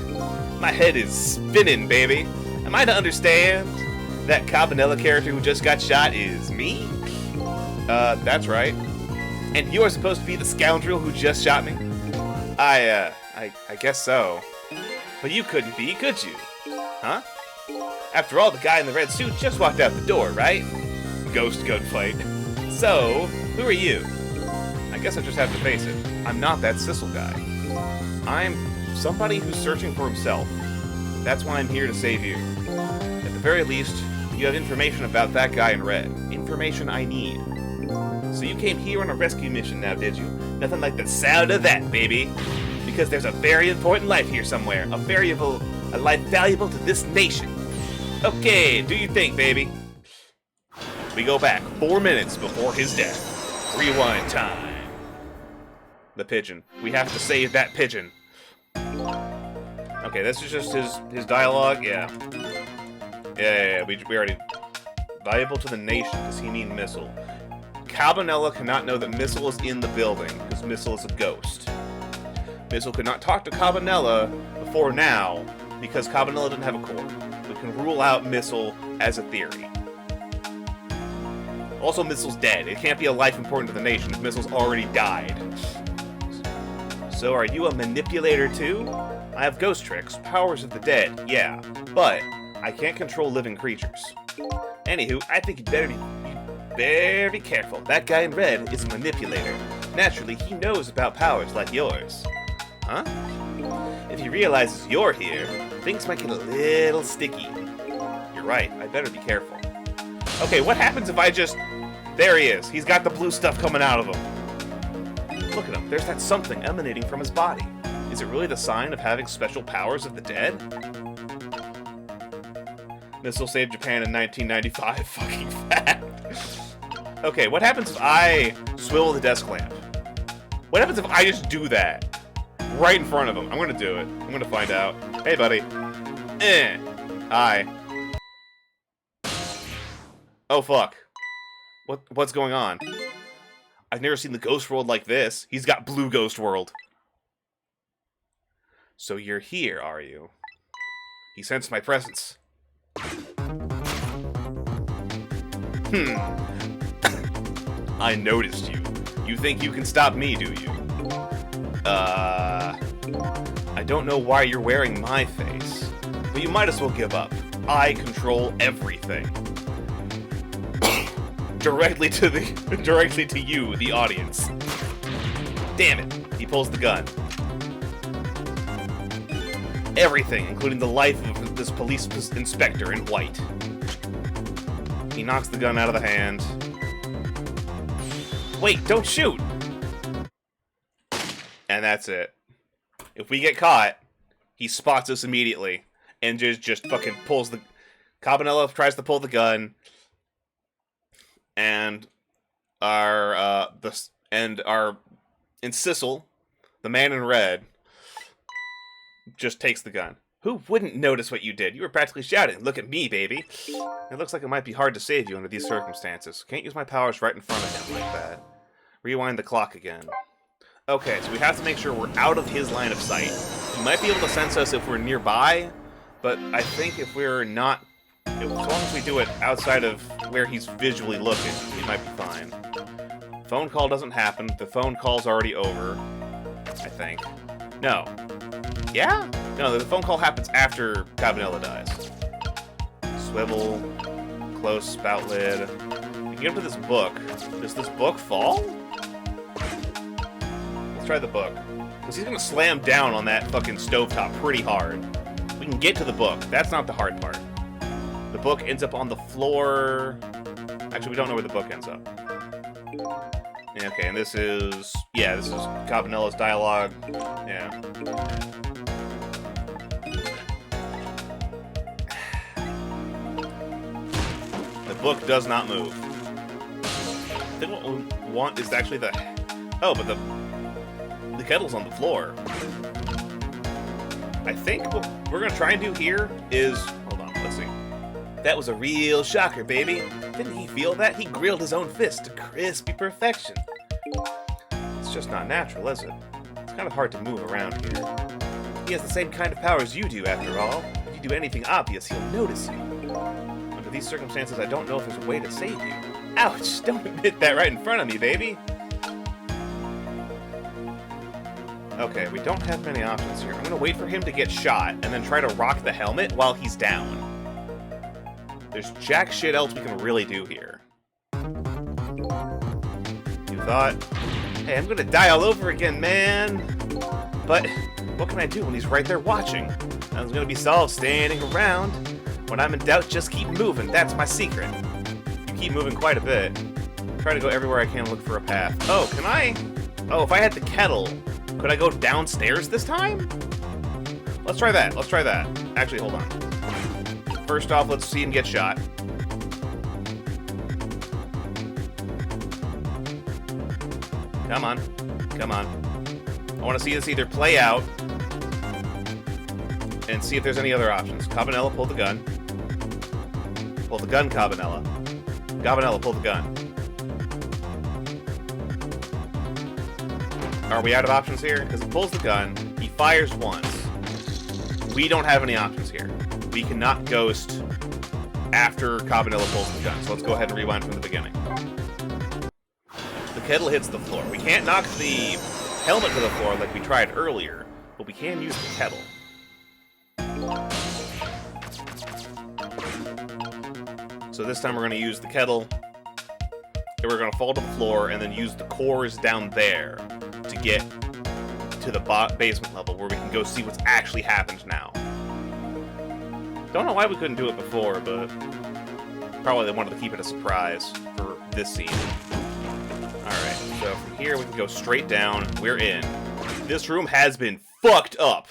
My head is spinning, baby. Am I to understand that Cabanela character who just got shot is me? That's right. And you are supposed to be the scoundrel who just shot me? I guess so. But you couldn't be, could you? Huh? After all, the guy in the red suit just walked out the door, right? Ghost gunfight. So, who are you? I guess I just have to face it. I'm not that Sissel guy. I'm somebody who's searching for himself. That's why I'm here to save you. At the very least, you have information about that guy in red. Information I need. So you came here on a rescue mission now, did you? Nothing like the sound of that, baby. Because there's a very important life here somewhere. A life valuable to this nation. Okay, do you think, baby? We go back 4 minutes before his death. Rewind time. The pigeon. We have to save that pigeon. Okay, this is just his dialogue. Yeah. Yeah. We already. Valuable to the nation. Does he mean missile? Cabanela cannot know that Missile is in the building, because Missile is a ghost. Missile could not talk to Cabanela before now, because Cabanela didn't have a core. We can rule out Missile as a theory. Also, Missile's dead. It can't be a life important to the nation if Missile's already died. So, are you a manipulator too? I have ghost tricks, powers of the dead, yeah, but I can't control living creatures. Anywho, I think you'd better be very careful. That guy in red is a manipulator. Naturally, he knows about powers like yours. Huh? If he realizes you're here, things might get a little sticky. You're right, I better be careful. Okay, what happens if I just... There he is. He's got the blue stuff coming out of him. Look at him. There's that something emanating from his body. Is it really the sign of having special powers of the dead? Missile saved Japan in 1995. Fucking fact. Okay, what happens if I swivel the desk lamp? What happens if I just do that? Right in front of him. I'm gonna do it. I'm gonna find out. Hey, buddy. Hi. Oh, fuck. What's going on? I've never seen the Ghost World like this. He's got blue Ghost World. So you're here, are you? He sensed my presence. I noticed you. You think you can stop me, do you? I don't know why you're wearing my face, but you might as well give up. I control everything. Directly to you, the audience. Damn it. He pulls the gun. Everything, including the life of this police inspector in white. He knocks the gun out of the hand. Wait, don't shoot! And that's it. If we get caught, he spots us immediately and just fucking pulls the... Cabanela tries to pull the gun, and our Sissel, the man in red, just takes the gun. Who wouldn't notice what you did? You were practically shouting, "Look at me, baby!" It looks like it might be hard to save you under these circumstances. Can't use my powers right in front of him like that. Rewind the clock again. Okay, so we have to make sure we're out of his line of sight. He might be able to sense us if we're nearby, but I think if we're not... As long as we do it outside of where he's visually looking, we might be fine. Phone call doesn't happen. The phone call's already over, I think. No. Yeah? No, the phone call happens after Cabanela dies. Swivel, close spout lid. We get up to this book. Does this book fall? Let's try the book. Because he's going to slam down on that fucking stovetop pretty hard. We can get to the book. That's not the hard part. The book ends up on the floor. Actually, we don't know where the book ends up. Yeah, okay, and this is... Yeah, this is Cabanela's dialogue. Yeah. The book does not move. I think what we want is actually the... Oh, but the kettle's on the floor. I think what we're going to try and do here is... Hold on, let's see. That was a real shocker, baby. Didn't he feel that? He grilled his own fist to crispy perfection. It's just not natural, is it? It's kind of hard to move around here. He has the same kind of powers you do, after all. If you do anything obvious, he'll notice you. Under these circumstances, I don't know if there's a way to save you. Ouch! Don't admit that right in front of me, baby! Okay, we don't have many options here. I'm gonna wait for him to get shot, and then try to rock the helmet while he's down. There's jack shit else we can really do here. You thought, hey, I'm gonna die all over again, man! But what can I do when he's right there watching? Nothing's gonna be solved standing around. When I'm in doubt, just keep moving. That's my secret. You keep moving quite a bit. Try to go everywhere I can, look for a path. Oh, can I? Oh, if I had the kettle, could I go downstairs this time? Let's try that. Let's try that. Actually, hold on. First off, let's see him get shot. Come on. Come on. I want to see this either play out and see if there's any other options. Cabanela, pull the gun. Pull the gun, Cabanela. Cabanela, pull the gun. Are we out of options here? Because he pulls the gun, he fires once. We don't have any options here. We cannot ghost after Cabanilla pulls the gun. So let's go ahead and rewind from the beginning. The kettle hits the floor. We can't knock the helmet to the floor like we tried earlier, but we can use the kettle. So this time we're going to use the kettle, and we're going to fall to the floor and then use the cores down there to get to the basement level where we can go see what's actually happened now. Don't know why we couldn't do it before, but probably they wanted to keep it a surprise for this scene. Alright, so from here we can go straight down. We're in. This room has been fucked up.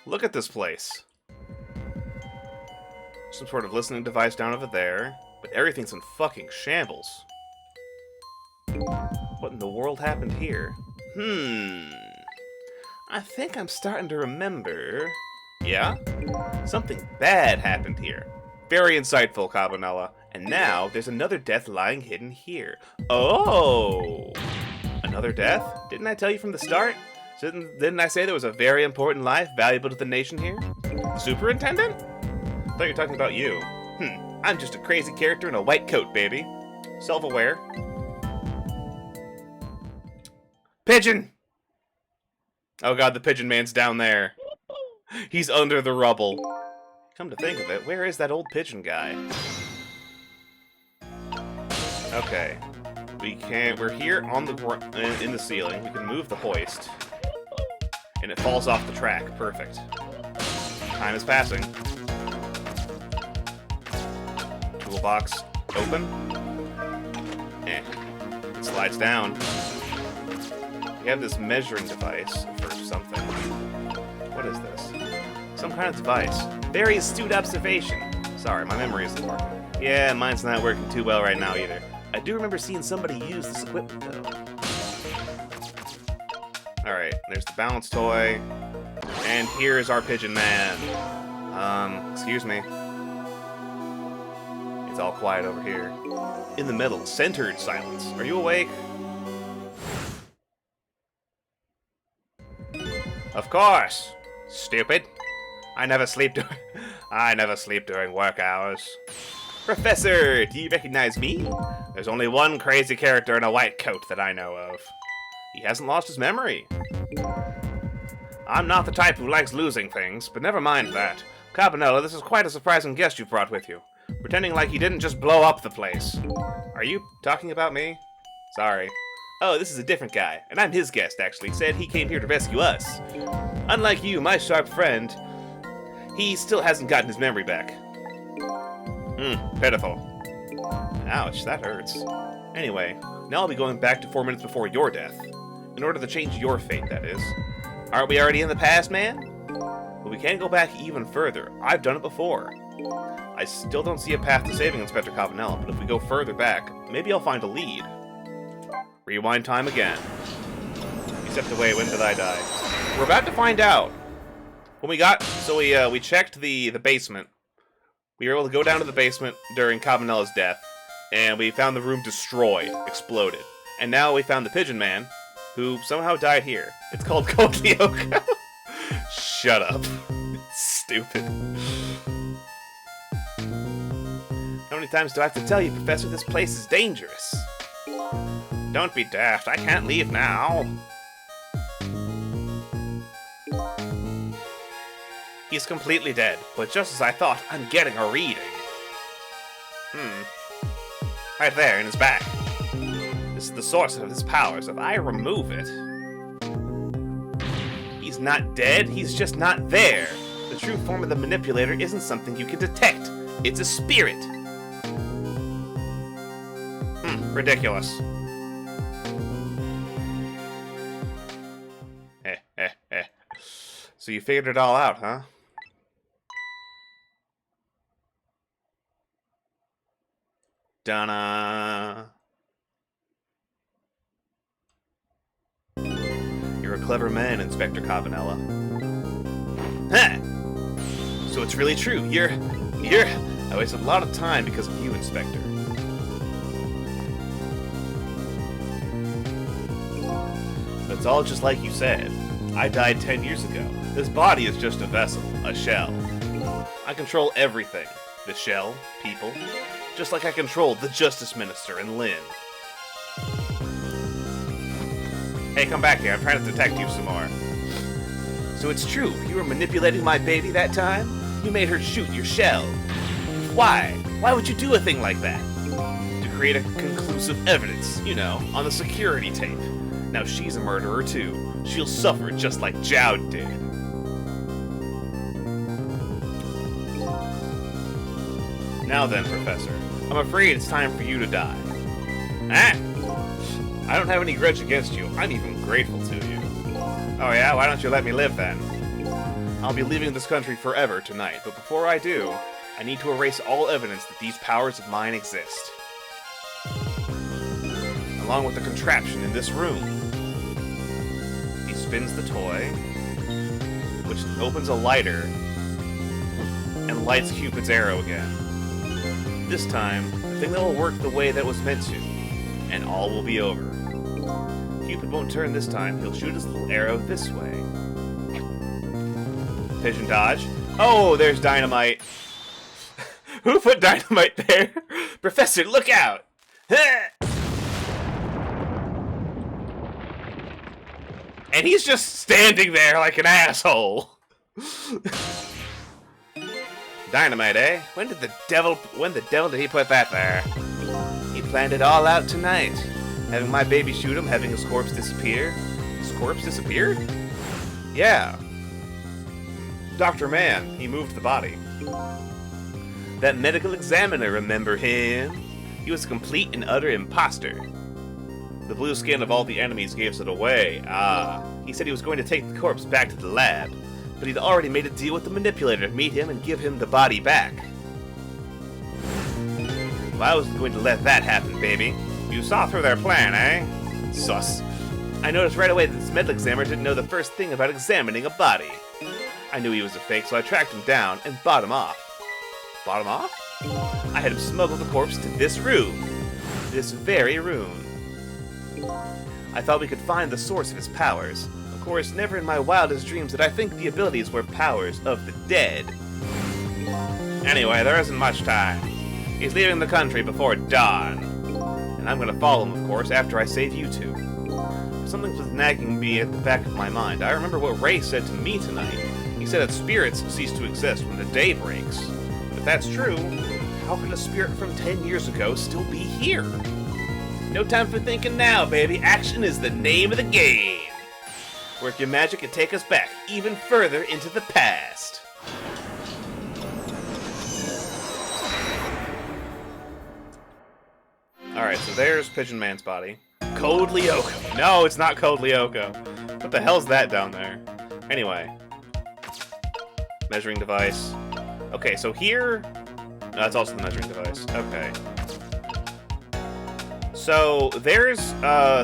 Look at this place. Some sort of listening device down over there, but everything's in fucking shambles. What in the world happened here? I think I'm starting to remember. Yeah? Something bad happened here. Very insightful, Cabanilla. And now, there's another death lying hidden here. Oh! Another death? Didn't I tell you from the start? Didn't I say there was a very important life valuable to the nation here? Superintendent? I thought you were talking about you. I'm just a crazy character in a white coat, baby. Self-aware. Pigeon! Oh god, the pigeon man's down there. He's under the rubble. Come to think of it, where is that old pigeon guy? Okay. We're here on the in the ceiling. We can move the hoist. And it falls off the track. Perfect. Time is passing. Toolbox open. It slides down. We have this measuring device for something. What is this? Some kind of device. Very astute observation. Sorry, my memory isn't working. Yeah, mine's not working too well right now either. I do remember seeing somebody use this equipment, though. Alright, there's the balance toy. And here's our pigeon man. Excuse me. It's all quiet over here. In the middle, centered silence. Are you awake? Of course! Stupid. I never sleep during work hours. Professor, do you recognize me? There's only one crazy character in a white coat that I know of. He hasn't lost his memory. I'm not the type who likes losing things, but never mind that. Cabanilla, this is quite a surprising guest you've brought with you. Pretending like he didn't just blow up the place. Are you talking about me? Sorry. Oh, this is a different guy, and I'm his guest, actually. Said he came here to rescue us. Unlike you, my sharp friend, he still hasn't gotten his memory back. Pitiful. Ouch, that hurts. Anyway, now I'll be going back to 4 minutes before your death. In order to change your fate, that is. Aren't we already in the past, man? But we can go back even further. I've done it before. I still don't see a path to saving Inspector Cabanilla, but if we go further back, maybe I'll find a lead. Rewind time again. You stepped away, when did I die? We're about to find out. When we checked the basement. We were able to go down to the basement during Cabanilla's death, and we found the room destroyed, exploded. And now we found the Pigeon Man, who somehow died here. It's called Kokyoko. Shut up. It's stupid. How many times do I have to tell you, Professor, this place is dangerous? Don't be daft, I can't leave now. He's completely dead, but just as I thought, I'm getting a reading. Right there, in his back. This is the source of his powers. If I remove it... He's not dead, he's just not there. The true form of the manipulator isn't something you can detect. It's a spirit. Ridiculous. So you figured it all out, huh? Donna. You're a clever man, Inspector Cabanilla. Huh! So it's really true. You're... I wasted a lot of time because of you, Inspector. But it's all just like you said. I died 10 years ago. This body is just a vessel, a shell. I control everything. The shell, people, just like I controlled the Justice Minister and Lynn. Hey, come back here. I'm trying to detect you some more. So it's true, you were manipulating my baby that time? You made her shoot your shell. Why? Why would you do a thing like that? To create a conclusive evidence, you know, on the security tape. Now she's a murderer too. She'll suffer just like Jowd did. Now then, Professor, I'm afraid it's time for you to die. Ah! I don't have any grudge against you. I'm even grateful to you. Oh yeah? Why don't you let me live then? I'll be leaving this country forever tonight, but before I do, I need to erase all evidence that these powers of mine exist. Along with the contraption in this room. He spins the toy, which opens a lighter, and lights Cupid's arrow again. This time, the thing that will work the way that was meant to, and all will be over. Cupid won't turn this time, he'll shoot his little arrow this way. Pigeon dodge. Oh, there's dynamite. Who put dynamite there? Professor, look out! And he's just standing there like an asshole. Dynamite, eh? When the devil did he put that there? He planned it all out tonight. Having my baby shoot him, having his corpse disappear. His corpse disappeared? Yeah. Dr. Mann, he moved the body. That medical examiner, remember him? He was a complete and utter imposter. The blue skin of all the enemies gave it away. Ah, he said he was going to take the corpse back to the lab, but he'd already made a deal with the manipulator to meet him and give him the body back. Well, I wasn't going to let that happen, baby. You saw through their plan, eh? Sus. I noticed right away that this medical examiner didn't know the first thing about examining a body. I knew he was a fake, so I tracked him down and bought him off. Bought him off? I had him smuggle the corpse to this room. This very room. I thought we could find the source of his powers. Of course, never in my wildest dreams did I think the abilities were powers of the dead. Anyway, there isn't much time. He's leaving the country before dawn. And I'm gonna follow him, of course, after I save you two. Something was nagging me at the back of my mind. I remember what Ray said to me tonight. He said that spirits cease to exist when the day breaks. If that's true, how can a spirit from 10 years ago still be here? No time for thinking now, baby. Action is the name of the game. Work your magic and take us back even further into the past. Alright, so there's Pigeon Man's body. Code Lyoko. No, it's not Code Lyoko. What the hell's that down there? Anyway. Measuring device. Okay, so here... No, that's also the measuring device. Okay. So, there's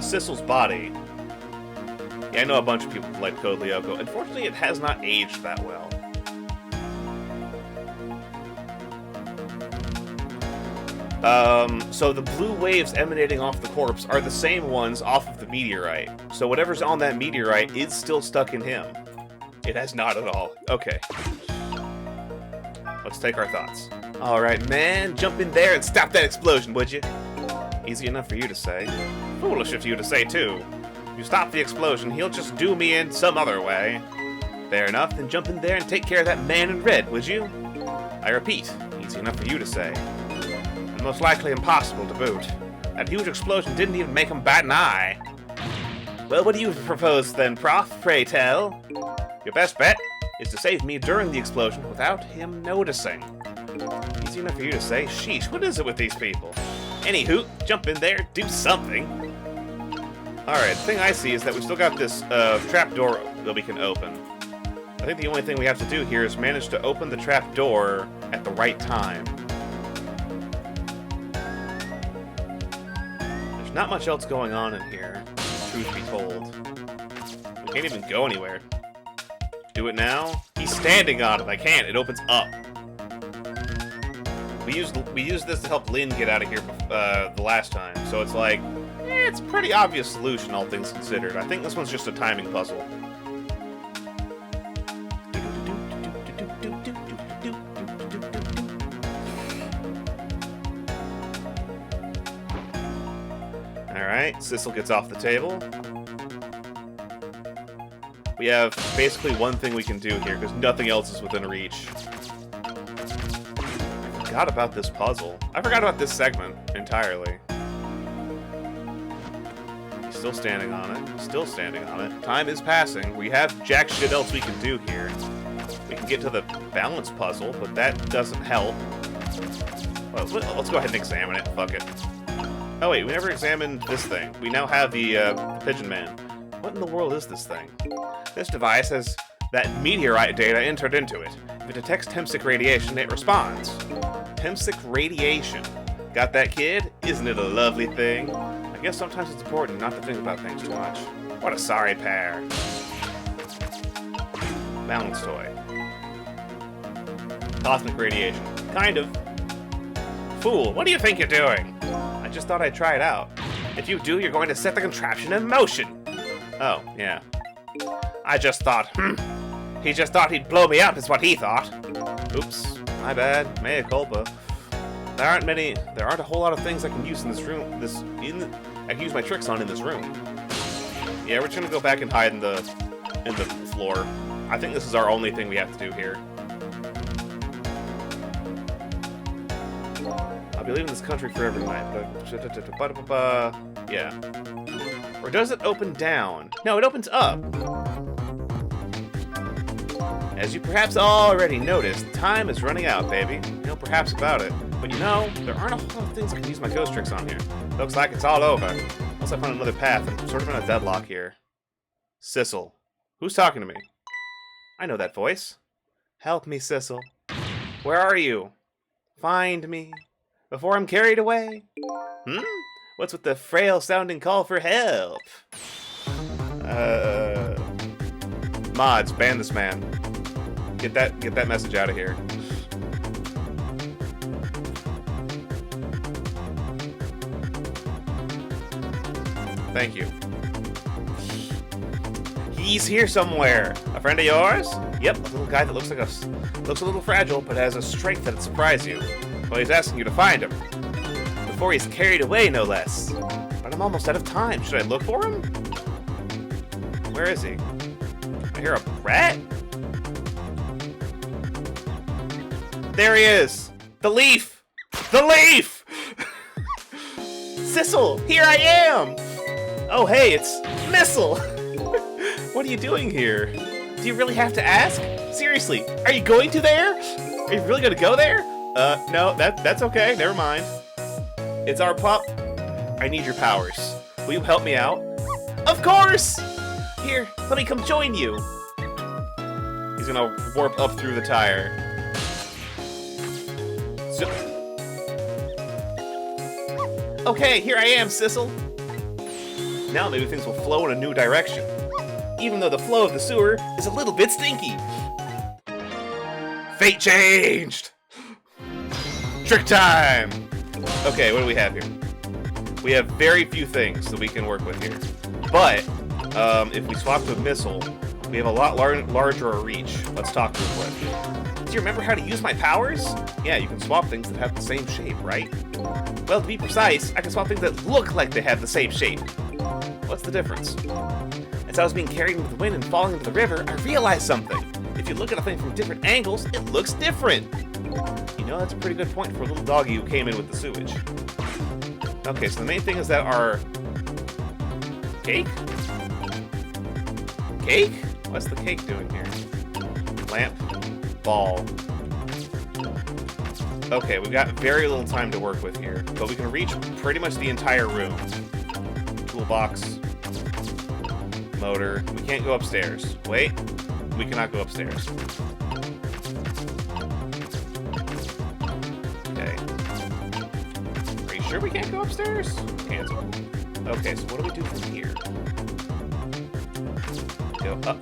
Sissel's body. Yeah, I know a bunch of people who like Code Lyoko. Unfortunately, it has not aged that well. So the blue waves emanating off the corpse are the same ones off of the meteorite. So whatever's on that meteorite is still stuck in him. It has not at all. Okay. Let's take our thoughts. Alright, man, jump in there and stop that explosion, would you? Easy enough for you to say. Foolish of you to say, too. You stop the explosion, he'll just do me in some other way. Fair enough, then jump in there and take care of that man in red, would you? I repeat, easy enough for you to say. And most likely impossible to boot. That huge explosion didn't even make him bat an eye. Well, what do you propose then, Prof? Pray tell. Your best bet is to save me during the explosion without him noticing. Easy enough for you to say. Sheesh, what is it with these people? Anywho, jump in there, do something. Alright, the thing I see is that we still got this trapdoor that we can open. I think the only thing we have to do here is manage to open the trapdoor at the right time. There's not much else going on in here, truth be told. We can't even go anywhere. Do it now? He's standing on it. I can't. It opens up. We used this to help Lynn get out of here the last time. So it's like, It's a pretty obvious solution, all things considered. I think this one's just a timing puzzle. Alright, Sissel gets off the table. We have basically one thing we can do here, because nothing else is within reach. I forgot about this puzzle. I forgot about this segment entirely. He's still standing on it. Still standing on it. Time is passing. We have jack shit else we can do here. We can get to the balance puzzle, but that doesn't help. Well, let's go ahead and examine it. Fuck it. Oh wait, we never examined this thing. We now have the Pigeon Man. What in the world is this thing? This device has that meteorite data entered into it. If it detects Temsic radiation, it responds. Temsic radiation. Got that, kid? Isn't it a lovely thing? I guess sometimes it's important not to think about things too much. What a sorry pair. Balance toy. Cosmic radiation. Kind of. Fool, what do you think you're doing? I just thought I'd try it out. If you do, you're going to set the contraption in motion. Oh, yeah. I just thought, he just thought he'd blow me up is what he thought. Oops, my bad, mea culpa. There aren't a whole lot of things I can use in this room, I can use my tricks on in this room. Yeah, we're just gonna go back and hide in the floor. I think this is our only thing we have to do here. I'll be leaving this country forever tonight. Yeah. Or does it open down? No, it opens up. As you perhaps already noticed, time is running out, baby. You know perhaps about it. But you know, there aren't a whole lot of things I can use my ghost tricks on here. Looks like it's all over. Unless I find another path, I'm sort of in a deadlock here. Sissel. Who's talking to me? I know that voice. Help me, Sissel. Where are you? Find me. Before I'm carried away. What's with the frail-sounding call for help? Mods, ban this man. Get that message out of here. Thank you. He's here somewhere. A friend of yours? Yep, a little guy that looks a little fragile, but has a strength that'd surprise you. Well, he's asking you to find him. Before he's carried away, no less. But I'm almost out of time. Should I look for him? Where is he? I hear a rat? There he is! The leaf! The leaf! Sissel, here I am! Oh hey, it's Missile! What are you doing here? Do you really have to ask? Seriously, are you going to there? Are you really gonna go there? No, that's okay, never mind. It's our pup. I need your powers. Will you help me out? Of course! Here, let me come join you. He's gonna warp up through the tire. So okay, here I am, Sissel. Now maybe things will flow in a new direction. Even though the flow of the sewer is a little bit stinky. Fate changed! Trick time! Okay, what do we have here? We have very few things that we can work with here. But, if we swap to a Missile, we have a lot larger a reach. Let's talk to him quick. Do you remember how to use my powers? Yeah, you can swap things that have the same shape, right? Well, to be precise, I can swap things that look like they have the same shape. What's the difference? As I was being carried with the wind and falling into the river, I realized something. If you look at a thing from different angles, it looks different. You know, that's a pretty good point for a little doggy who came in with the sewage. Okay, so the main thing is that our... Cake? Cake? What's the cake doing here? Lamp. Ball. Okay, we've got very little time to work with here, but we can reach pretty much the entire room. Toolbox. Motor. We can't go upstairs. Wait. We cannot go upstairs. Okay. Are you sure we can't go upstairs? Cancel. Okay, so what do we do from here? Go up.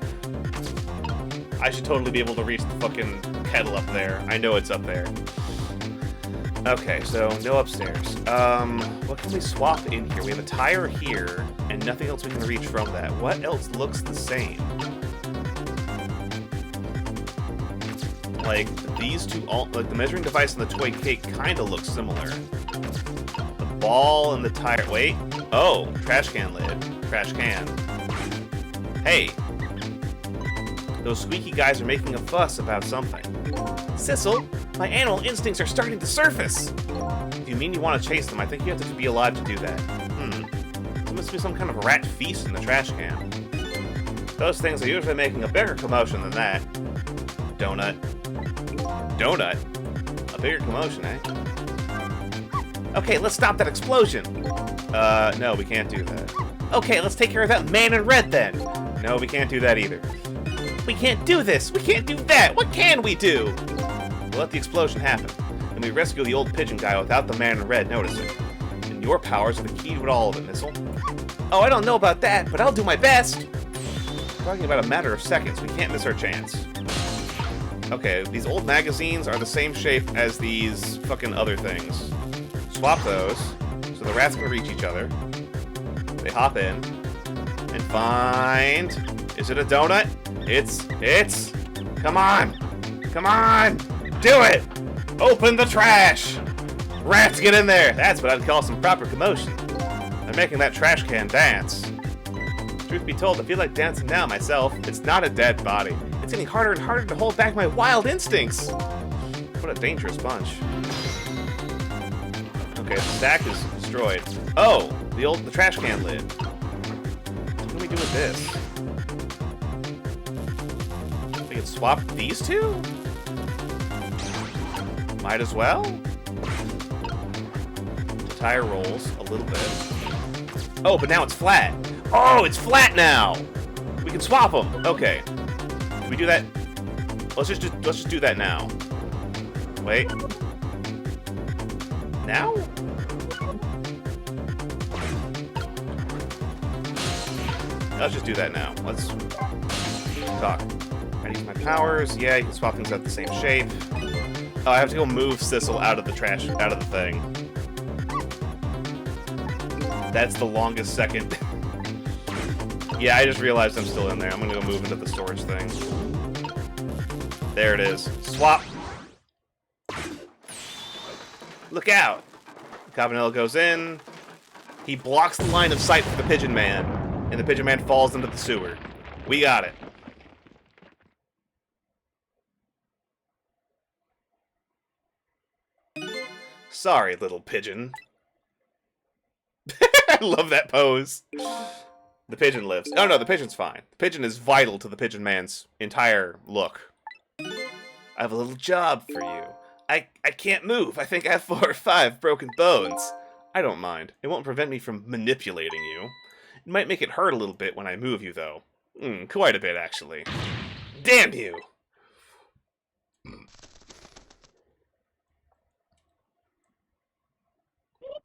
I should totally be able to reach the fucking kettle up there. I know it's up there. Okay, so no upstairs. What can we swap in here? We have a tire here, and nothing else we can reach from that. What else looks the same? Like, these two, like, the measuring device and the toy cake kind of look similar. The ball and the tire, wait. Oh, trash can lid. Trash can. Hey. Those squeaky guys are making a fuss about something. Sissel, my animal instincts are starting to surface. If you mean you want to chase them, I think you have to be alive to do that. There must be some kind of rat feast in the trash can. Those things are usually making a bigger commotion than that. Donut. Donut? A bigger commotion, eh? Okay, let's stop that explosion. No, we can't do that. Okay, let's take care of that man in red then. No, we can't do that either. We can't do this! We can't do that! What can we do? We'll let the explosion happen, and we rescue the old pigeon guy without the man in red noticing. And your powers are the key to it all of it, Missile. Oh, I don't know about that, but I'll do my best! We're talking about a matter of seconds. We can't miss our chance. Okay, these old magazines are the same shape as these fucking other things. Swap those, so the rats can reach each other. They hop in, and find... Is it a donut? It's... Come on! Come on! Do it! Open the trash! Rats, get in there! That's what I'd call some proper commotion. They're making that trash can dance. Truth be told, I feel like dancing now myself. It's not a dead body. It's getting harder and harder to hold back my wild instincts. What a dangerous bunch. Okay, the stack is destroyed. Oh! The trash can lid. What can we do with this? We can swap these two? Might as well. The tire rolls a little bit. Oh, but now it's flat. Oh, it's flat now. We can swap them. Okay. Can we do that? Let's just do that now. Wait. Now? Let's just do that now. Let's talk. I use my powers. Yeah, you can swap things out the same shape. Oh, I have to go move Sissel out of the trash, out of the thing. That's the longest second. Yeah, I just realized I'm still in there. I'm gonna go move into the storage thing. There it is. Swap. Look out. Cabanella goes in. He blocks the line of sight for the Pigeon Man, and the Pigeon Man falls into the sewer. We got it. Sorry, little pigeon. I love that pose. The pigeon lives. Oh no, the pigeon's fine. The pigeon is vital to the Pigeon Man's entire look. I have a little job for you. I can't move. I think I have 4 or 5 broken bones. I don't mind. It won't prevent me from manipulating you. It might make it hurt a little bit when I move you, though. Quite a bit, actually. Damn you!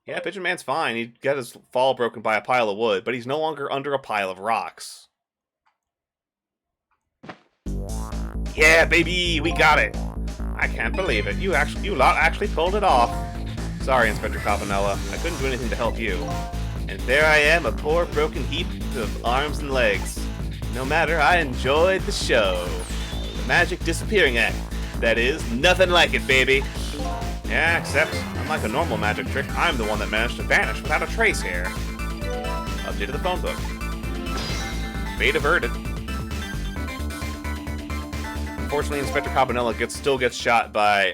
Yeah, Pigeon Man's fine. He got his fall broken by a pile of wood, but he's no longer under a pile of rocks. Yeah, baby, we got it. I can't believe it. You lot actually pulled it off. Sorry, Inspector Cabanella. I couldn't do anything to help you. And there I am, a poor broken heap of arms and legs. No matter, I enjoyed the show. The magic disappearing act. That is, nothing like it, baby. Yeah, except, unlike a normal magic trick, I'm the one that managed to vanish without a trace here. Updated the phone book. Fate averted. Unfortunately, Inspector Cabanella still gets shot by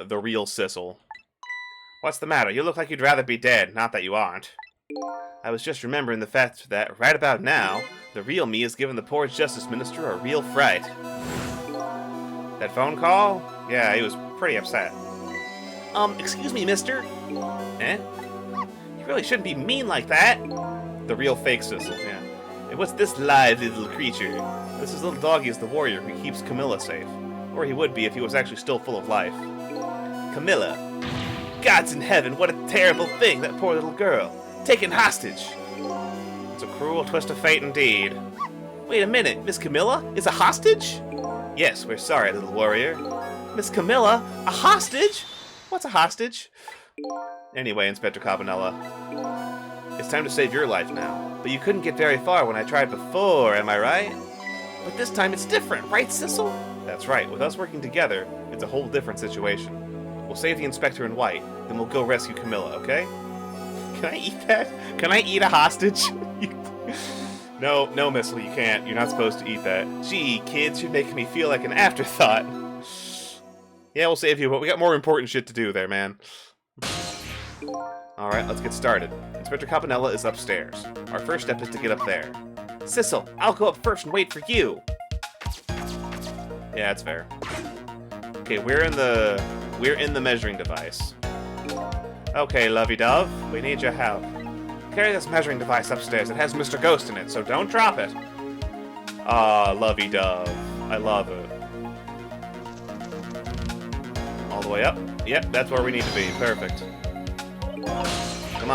the real Sissel. What's the matter? You look like you'd rather be dead, not that you aren't. I was just remembering the fact that, right about now, the real me has given the poor Justice Minister a real fright. That phone call? Yeah, he was pretty upset. Excuse me, mister? Eh? You really shouldn't be mean like that. The real fake Sissel, yeah. And what's this live little creature? This is little doggy is the warrior who keeps Camilla safe. Or he would be if he was actually still full of life. Camilla. Gods in heaven, what a terrible thing, that poor little girl. Taken hostage. It's a cruel twist of fate indeed. Wait a minute, Miss Camilla is a hostage? Yes, we're sorry, little warrior. Miss Camilla? A hostage? What's a hostage? Anyway, Inspector Cabanella, it's time to save your life now. But you couldn't get very far when I tried before, am I right? But this time it's different, right, Sissel? That's right. With us working together, it's a whole different situation. We'll save the Inspector in white, then we'll go rescue Camilla, okay? Can I eat that? Can I eat a hostage? No, Missile, you can't. You're not supposed to eat that. Gee, kids, you're making me feel like an afterthought. Yeah, we'll save you, but we got more important shit to do there, man. Alright, let's get started. Inspector Cabanella is upstairs. Our first step is to get up there. Sissel, I'll go up first and wait for you. Yeah, that's fair. Okay, we're in the measuring device. Okay, lovey-dove, we need your help. Carry this measuring device upstairs. It has Mr. Ghost in it, so don't drop it. Ah, lovey-dove. I love it. All the way up? Yep, that's where we need to be. Perfect. Come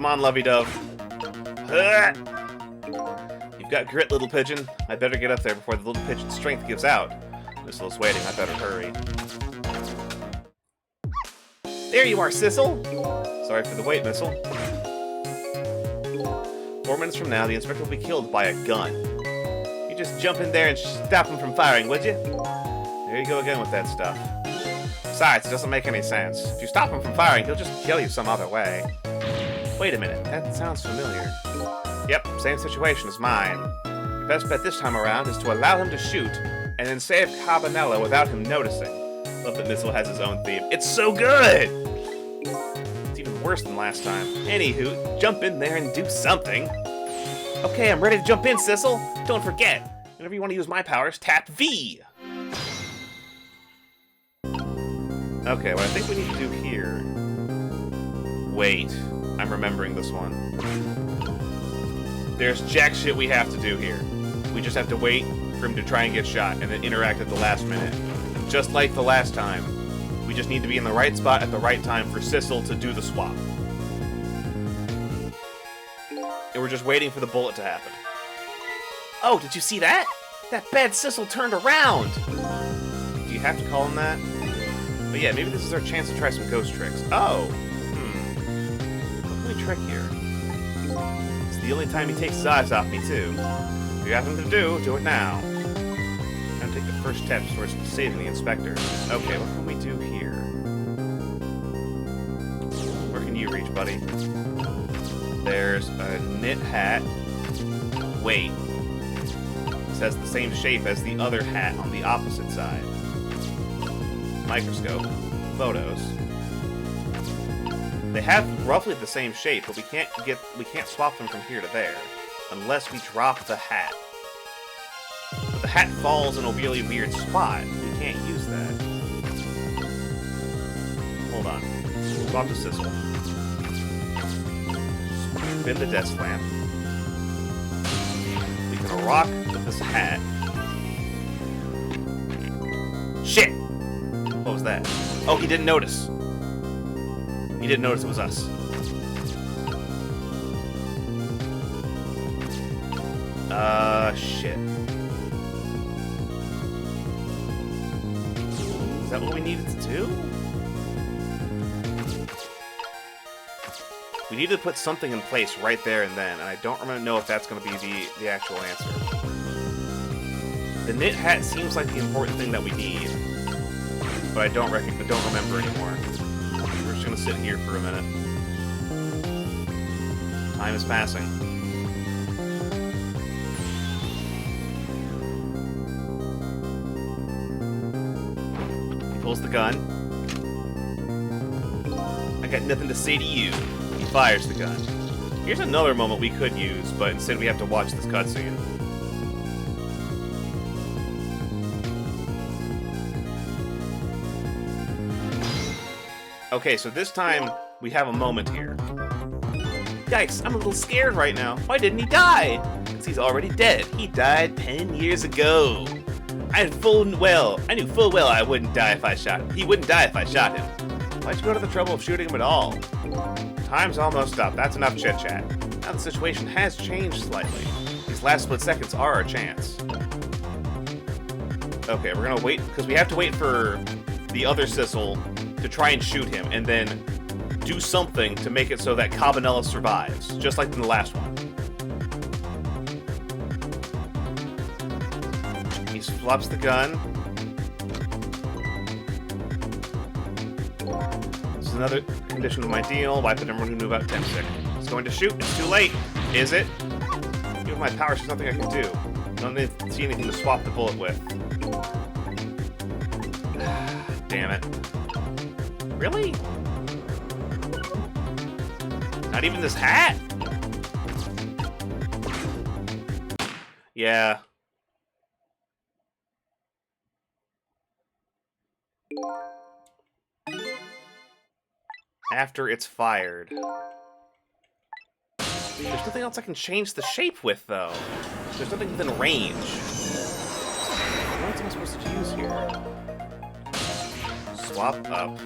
on, lovey-dove. You've got grit, little pigeon. I better get up there before the little pigeon's strength gives out. Missile's waiting. I better hurry. There you are, Sissel! Sorry for the wait, Missile. 4 minutes from now, the Inspector will be killed by a gun. You just jump in there and stop him from firing, would you? There you go again with that stuff. Besides, it doesn't make any sense. If you stop him from firing, he'll just kill you some other way. Wait a minute, that sounds familiar. Yep, same situation as mine. Your best bet this time around is to allow him to shoot, and then save Cabanella without him noticing. Love that Missile has his own theme. It's so good! It's even worse than last time. Anywho, jump in there and do something. Okay, I'm ready to jump in, Sissel. Don't forget, whenever you want to use my powers, tap V. Okay, what I think we need to do here... Wait, I'm remembering this one. There's jack shit we have to do here. We just have to wait for him to try and get shot, and then interact at the last minute. Just like the last time. We just need to be in the right spot at the right time for Sissel to do the swap. And we're just waiting for the bullet to happen. Oh, did you see that? That bad Sissel turned around! Do you have to call him that? But yeah, maybe this is our chance to try some ghost tricks. Oh! What can we trick here? It's the only time he takes his eyes off me, too. If you have something to do it now. Time to take the first steps towards saving the Inspector. Okay, what can we do here? Where can you reach, buddy? There's a knit hat. Wait. This has the same shape as the other hat on the opposite side. Microscope. Photos. They have roughly the same shape, but we can't swap them from here to there unless we drop the hat. But the hat falls in a really weird spot. We can't use that. Hold on. Swap to Sissel. Spin the desk lamp. We can rock with this hat. Shit! What was that? Oh, he didn't notice. He didn't notice it was us. Shit. Is that what we needed to do? We need to put something in place right there and then, and I don't know if that's going to be the actual answer. The knit hat seems like the important thing that we need, but I don't remember anymore. We're just going to sit here for a minute. Time is passing. He pulls the gun. I got nothing to say to you. He fires the gun. Here's another moment we could use, but instead we have to watch this cutscene. Okay, so this time we have a moment here. Yikes, I'm a little scared right now. Why didn't he die? Because he's already dead. He died 10 years ago. I knew full well I wouldn't die if I shot him. He wouldn't die if I shot him. Why'd you go to the trouble of shooting him at all? Time's almost up. That's enough chit-chat. Now the situation has changed slightly. These last split seconds are our chance. Okay, we're gonna wait, because we have to wait for the other Sissel to try and shoot him, and then do something to make it so that Cabanela survives, just like in the last one. He flops the gun. This is another condition of my deal. Wipe it and remove about 10 seconds. It's going to shoot. It's too late. Is it? Give my powers, there's nothing I can do. I don't see anything to swap the bullet with. Damn it. Really? Not even this hat? Yeah. After it's fired. There's nothing else I can change the shape with, though. There's nothing within range. What am I supposed to use here? Swap up.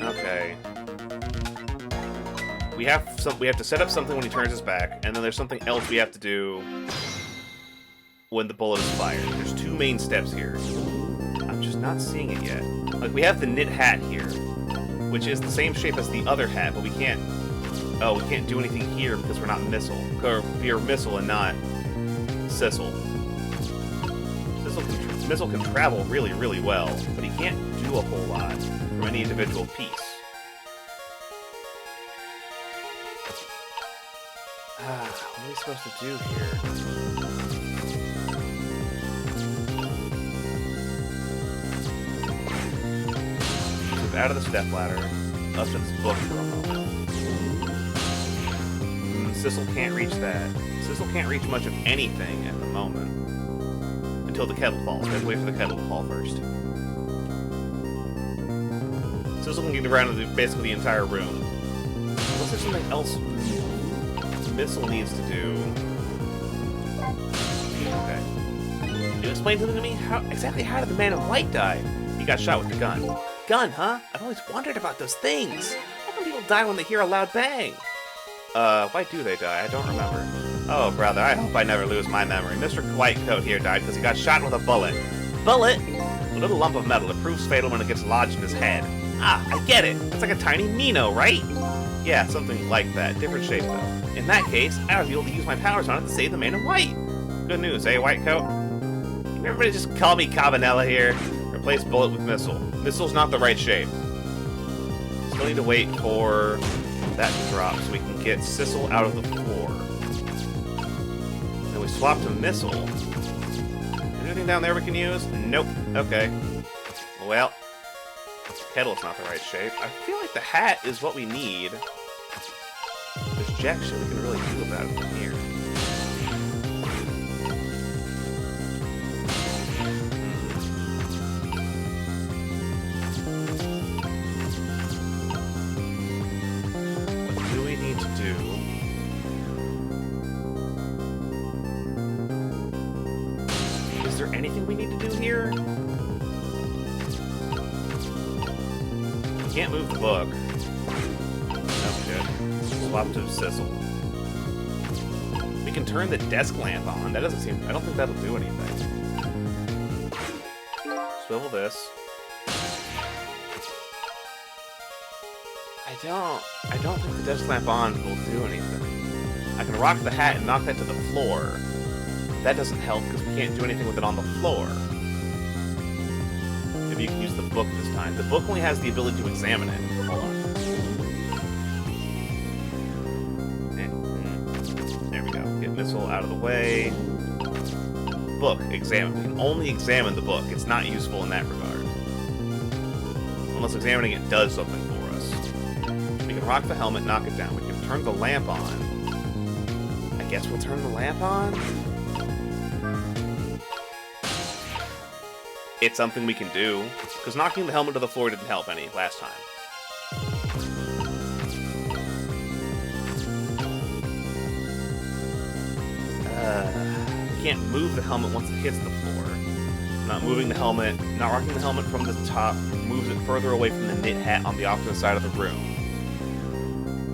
Okay. We have to set up something when he turns his back, and then there's something else we have to do when the bullet is fired. There's two main steps here. I'm just not seeing it yet. Like, we have the knit hat here, which is the same shape as the other hat, but we can't... Oh, we can't do anything here because we're not Missile. Or, we are Missile and not Sissel. Missile can travel really, really well, but he can't do a whole lot from any individual piece. What are we supposed to do here? Move out of the stepladder, up to this book for a moment. Sissel can't reach that. Sissel can't reach much of anything at the moment. Until the kettle falls. We have to wait for the kettle to fall first. Sissel can get around to basically the entire room. Unless there's something else Missile needs to do. Okay. Can you explain something to me? Exactly how did the man in white die? He got shot with the gun. Gun, huh? I've always wondered about those things. How come people die when they hear a loud bang? Why do they die? I don't remember. Oh, brother, I hope I never lose my memory. Mr. Whitecoat here died because he got shot with a bullet. Bullet? A little lump of metal. It proves fatal when it gets lodged in his head. Ah, I get it. It's like a tiny Nino, right? Yeah, something like that. Different shape, though. In that case, I was able to use my powers on it to save the man in white. Good news, eh, Whitecoat? Can everybody just call me Cabanela here? Replace bullet with Missile. Missile's not the right shape. Still need to wait for that to drop so we can get Sissel out of the floor. Then we swap to Missile. Anything down there we can use? Nope. Okay. Well, kettle's not the right shape. I feel like the hat is what we need. There's jack shit we can really do about it from here. What do we need to do? Is there anything we need to do here? Can't move the book. Oh shit. Swap to Sissel. We can turn the desk lamp on. That doesn't seem... I don't think that'll do anything. Swivel this. I don't think the desk lamp on will do anything. I can rock the hat and knock that to the floor. That doesn't help because we can't do anything with it on the floor. Maybe you can use the book this time. The book only has the ability to examine it. Hold on. There we go. Get Missile out of the way. Book. Examine. We can only examine the book. It's not useful in that regard. Unless examining it does something for us. We can rock the helmet, knock it down. We can turn the lamp on. I guess we'll turn the lamp on? It's something we can do, because knocking the helmet to the floor didn't help any last time. We can't move the helmet once it hits the floor. Not moving the helmet, not rocking the helmet from the top, moves it further away from the knit hat on the opposite side of the room.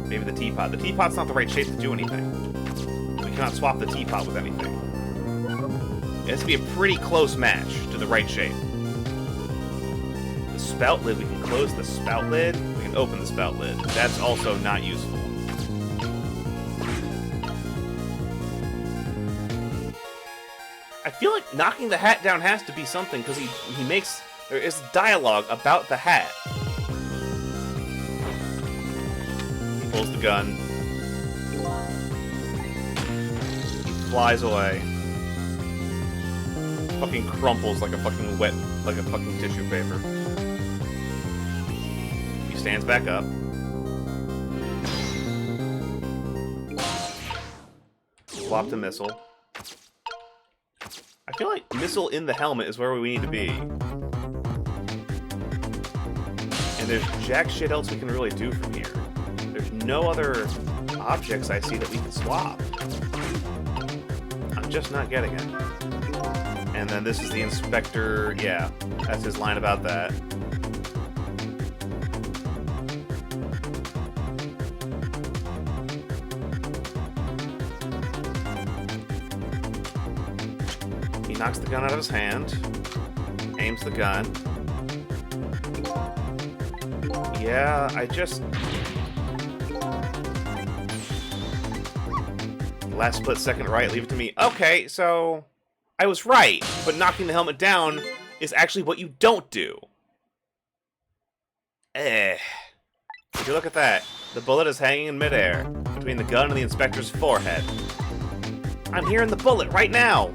Maybe the teapot. The teapot's not the right shape to do anything. We cannot swap the teapot with anything. It has to be a pretty close match to the right shape. The spout lid, we can close the spout lid. We can open the spout lid. That's also not useful. I feel like knocking the hat down has to be something, because he makes... There is dialogue about the hat. He pulls the gun. He flies away. Fucking crumples like a fucking tissue paper. He stands back up. Swap to missile. I feel like missile in the helmet is where we need to be. And there's jack shit else we can really do from here. There's no other objects I see that we can swap. I'm just not getting it. And then this is the inspector. Yeah, that's his line about that. He knocks the gun out of his hand, aims the gun. Yeah, I just... Last split second right, leave it to me. Okay, so... I was right, but knocking the helmet down is actually what you don't do. Would you look at that? The bullet is hanging in midair, between the gun and the inspector's forehead. I'm hearing the bullet right now!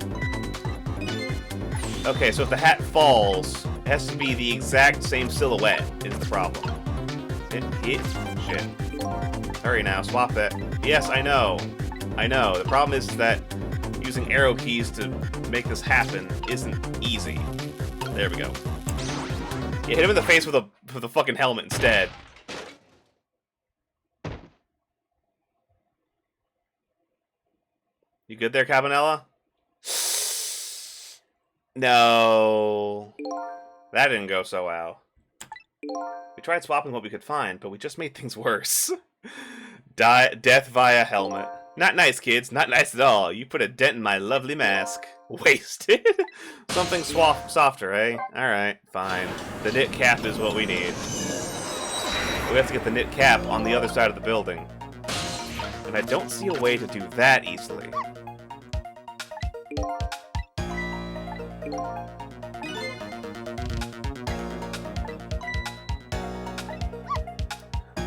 Okay, so if the hat falls, it has to be the exact same silhouette, is the problem. Shit. Hurry now, swap it. Yes, I know. I know. The problem is that using arrow keys to make this happen isn't easy. There we go. Yeah, hit him in the face with a fucking helmet instead. You good there, Cabanella? No. That didn't go so well. We tried swapping what we could find, but we just made things worse. Death via helmet. Not nice, kids. Not nice at all. You put a dent in my lovely mask. Wasted? Something softer, eh? Alright, fine. The knit cap is what we need. We have to get the knit cap on the other side of the building. And I don't see a way to do that easily.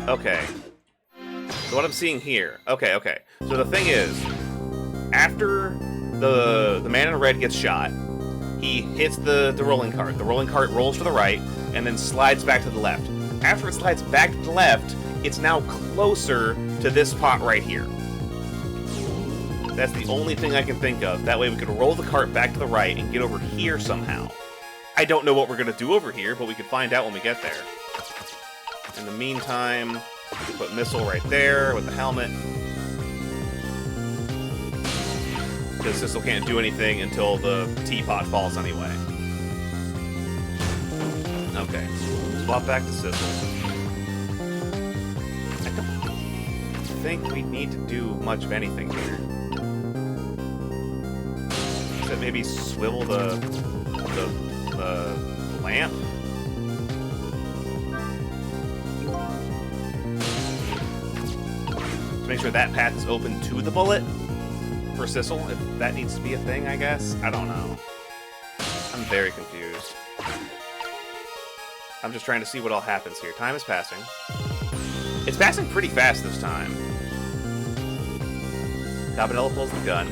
Okay. So what I'm seeing here... Okay. So the thing is, after the man in red gets shot, he hits the rolling cart. The rolling cart rolls to the right, and then slides back to the left. After it slides back to the left, it's now closer to this pot right here. That's the only thing I can think of. That way we could roll the cart back to the right and get over here somehow. I don't know what we're going to do over here, but we can find out when we get there. In the meantime, we put missile right there with the helmet. Because Sissel can't do anything until the teapot falls anyway. Okay, swap back to Sissel. I don't think we need to do much of anything here. Except maybe swivel the lamp? To make sure that path is open to the bullet for Sissel, if that needs to be a thing, I guess. I don't know. I'm very confused. I'm just trying to see what all happens here. Time is passing. It's passing pretty fast this time. Cabanella pulls the gun.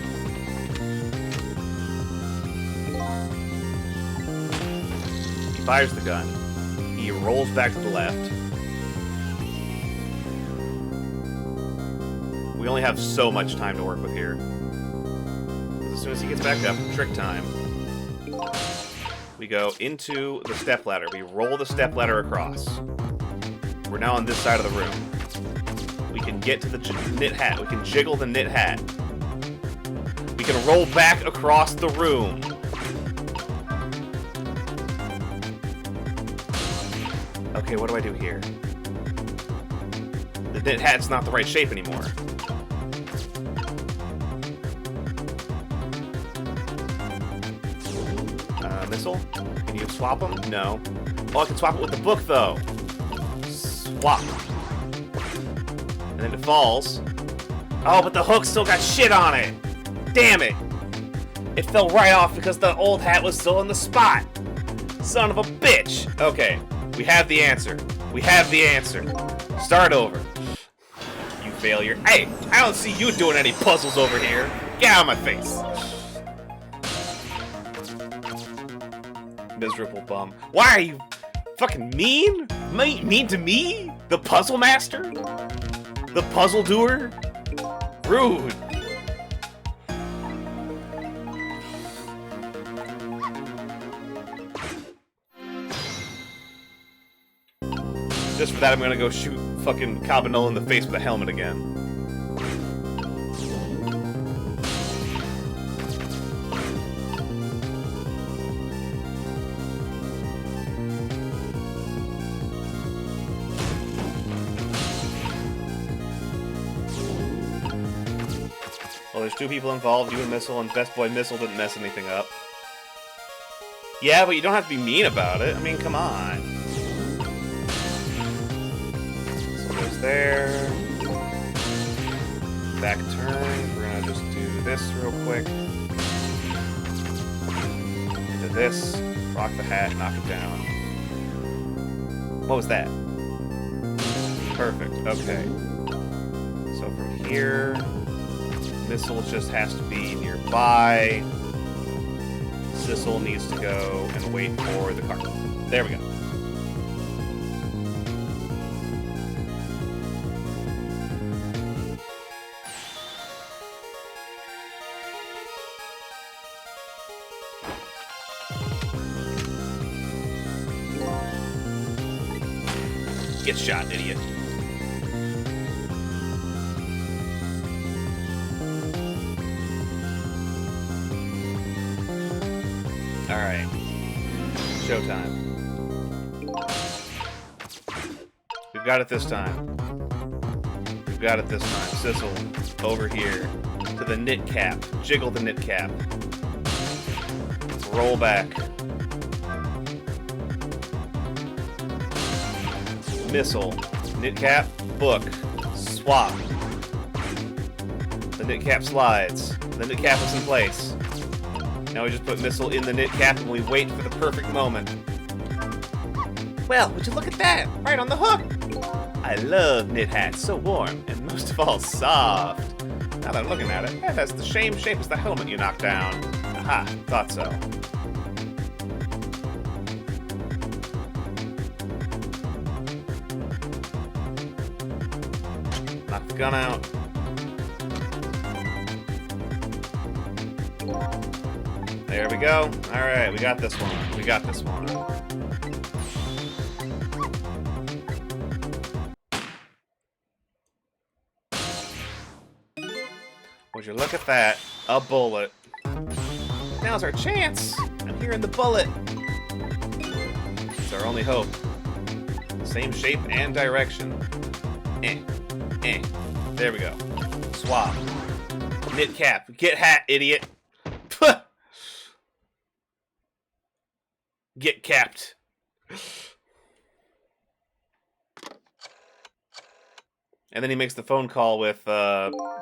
He fires the gun. He rolls back to the left. We only have so much time to work with here. As soon as he gets back up, trick time. We go into the stepladder. We roll the stepladder across. We're now on this side of the room. We can get to the knit hat. We can jiggle the knit hat. We can roll back across the room. Okay, what do I do here? The knit hat's not the right shape anymore. Missile? Can you swap them? No. Oh, I can swap it with the book, though. Swap. And then it falls. Oh, but the hook still got shit on it. Damn it. It fell right off because the old hat was still in the spot. Son of a bitch. Okay, we have the answer. We have the answer. Start over. You failure. Hey, I don't see you doing any puzzles over here. Get out of my face. Miserable bum. Why are you fucking mean? Mean to me? The puzzle master? The puzzle doer? Rude. Just for that, I'm gonna go shoot fucking Cabanel in the face with a helmet again. Well, there's two people involved, you and Missile, and Best Boy Missile didn't mess anything up. Yeah, but you don't have to be mean about it. I mean, come on. So goes there. Back turn. We're gonna just do this real quick. Into this. Rock the hat, knock it down. What was that? Perfect, okay. So from here... Missile just has to be nearby. Sissel needs to go and wait for the car. There we go. Get shot, idiot. Alright. Showtime. We've got it this time. We've got it this time. Sissel, over here. To the knit cap. Jiggle the knit cap. Roll back. Missile. Knit cap. Book. Swap. The knit cap slides. The knit cap is in place. Now we just put Missile in the knit cap and we wait for the perfect moment. Well, would you look at that? Right on the hook! I love knit hats, so warm, and most of all, soft. Now that I'm looking at it, it has the same shape as the helmet you knocked down. Aha, thought so. Knock the gun out. There we go. Alright, we got this one. We got this one. Would you look at that? A bullet. Now's our chance! I'm hearing the bullet. It's our only hope. Same shape and direction. There we go. Swap. Knit cap. Get hat, idiot. Get capped. And then he makes the phone call with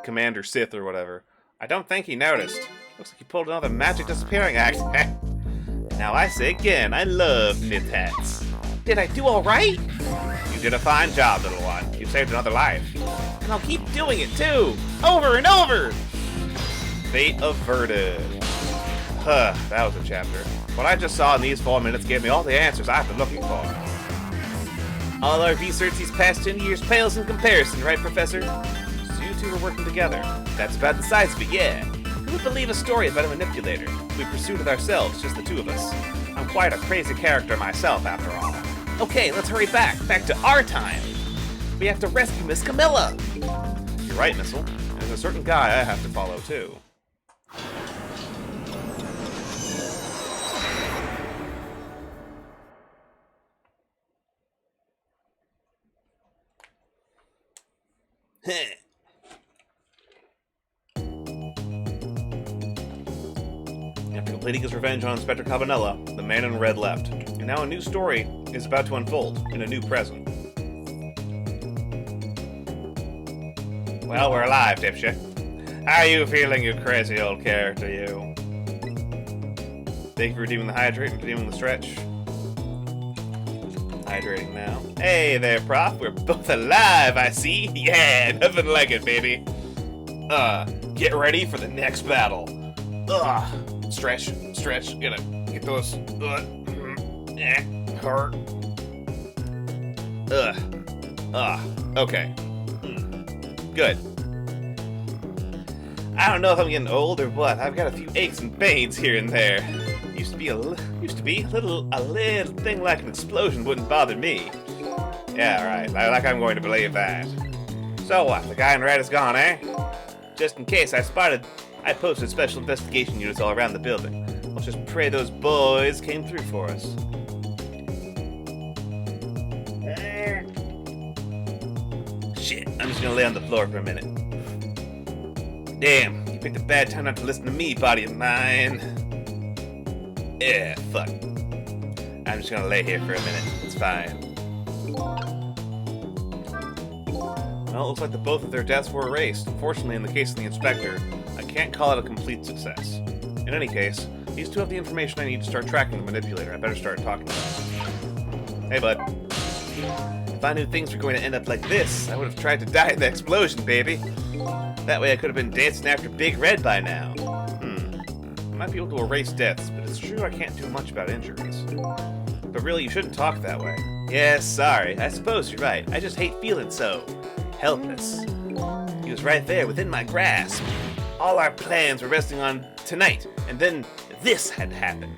Commander Sith or whatever. I don't think he noticed. Looks like he pulled another magic disappearing act. Now I say again, I love knit hats. Did I do all right? You did a fine job, little one. You saved another life. And I'll keep doing it too. Over and over. Fate averted. Huh, that was a chapter. What I just saw in these 4 minutes gave me all the answers I've been looking for. All our research these past 10 years pales in comparison, right, Professor? So you two were working together. That's about the size of it, yeah. Who would believe a story about a manipulator? We pursued it ourselves, just the two of us. I'm quite a crazy character myself, after all. Okay, let's hurry back to our time. We have to rescue Miss Camilla. You're right, Missile. There's a certain guy I have to follow, too. I have to go completing his revenge on Inspector Cabanella, the man in red left. And now a new story is about to unfold in a new present. Well, we're alive, dipshit. How are you feeling, you crazy old character, you? Thank you for redeeming the hydrate and redeeming the stretch. Hydrating now. Hey there, Prof. We're both alive, I see. Yeah, nothing like it, baby. Get ready for the next battle. Stretch. Gonna get those. Hurt. Okay. Good. I don't know if I'm getting old or what. I've got a few aches and pains here and there. Used to be a little thing like an explosion wouldn't bother me. Yeah, right. Like I'm going to believe that. So what? The guy in red is gone, eh? Just in case, I posted special investigation units all around the building. Let's just pray those boys came through for us. Shit, I'm just gonna lay on the floor for a minute. Damn, you picked a bad time not to listen to me, body of mine. Yeah, fuck. I'm just gonna lay here for a minute. It's fine. Well, it looks like both of their deaths were erased. Unfortunately, in the case of the inspector, I can't call it a complete success. In any case, these two have the information I need to start tracking the manipulator. I better start talking to them. Hey, bud. If I knew things were going to end up like this, I would have tried to die in the explosion, baby. That way I could have been dancing after Big Red by now. I might be able to erase deaths, but it's true I can't do much about injuries. But really, you shouldn't talk that way. Yes, sorry. I suppose you're right. I just hate feeling so helpless. He was right there within my grasp. All our plans were resting on tonight, and then this had happened.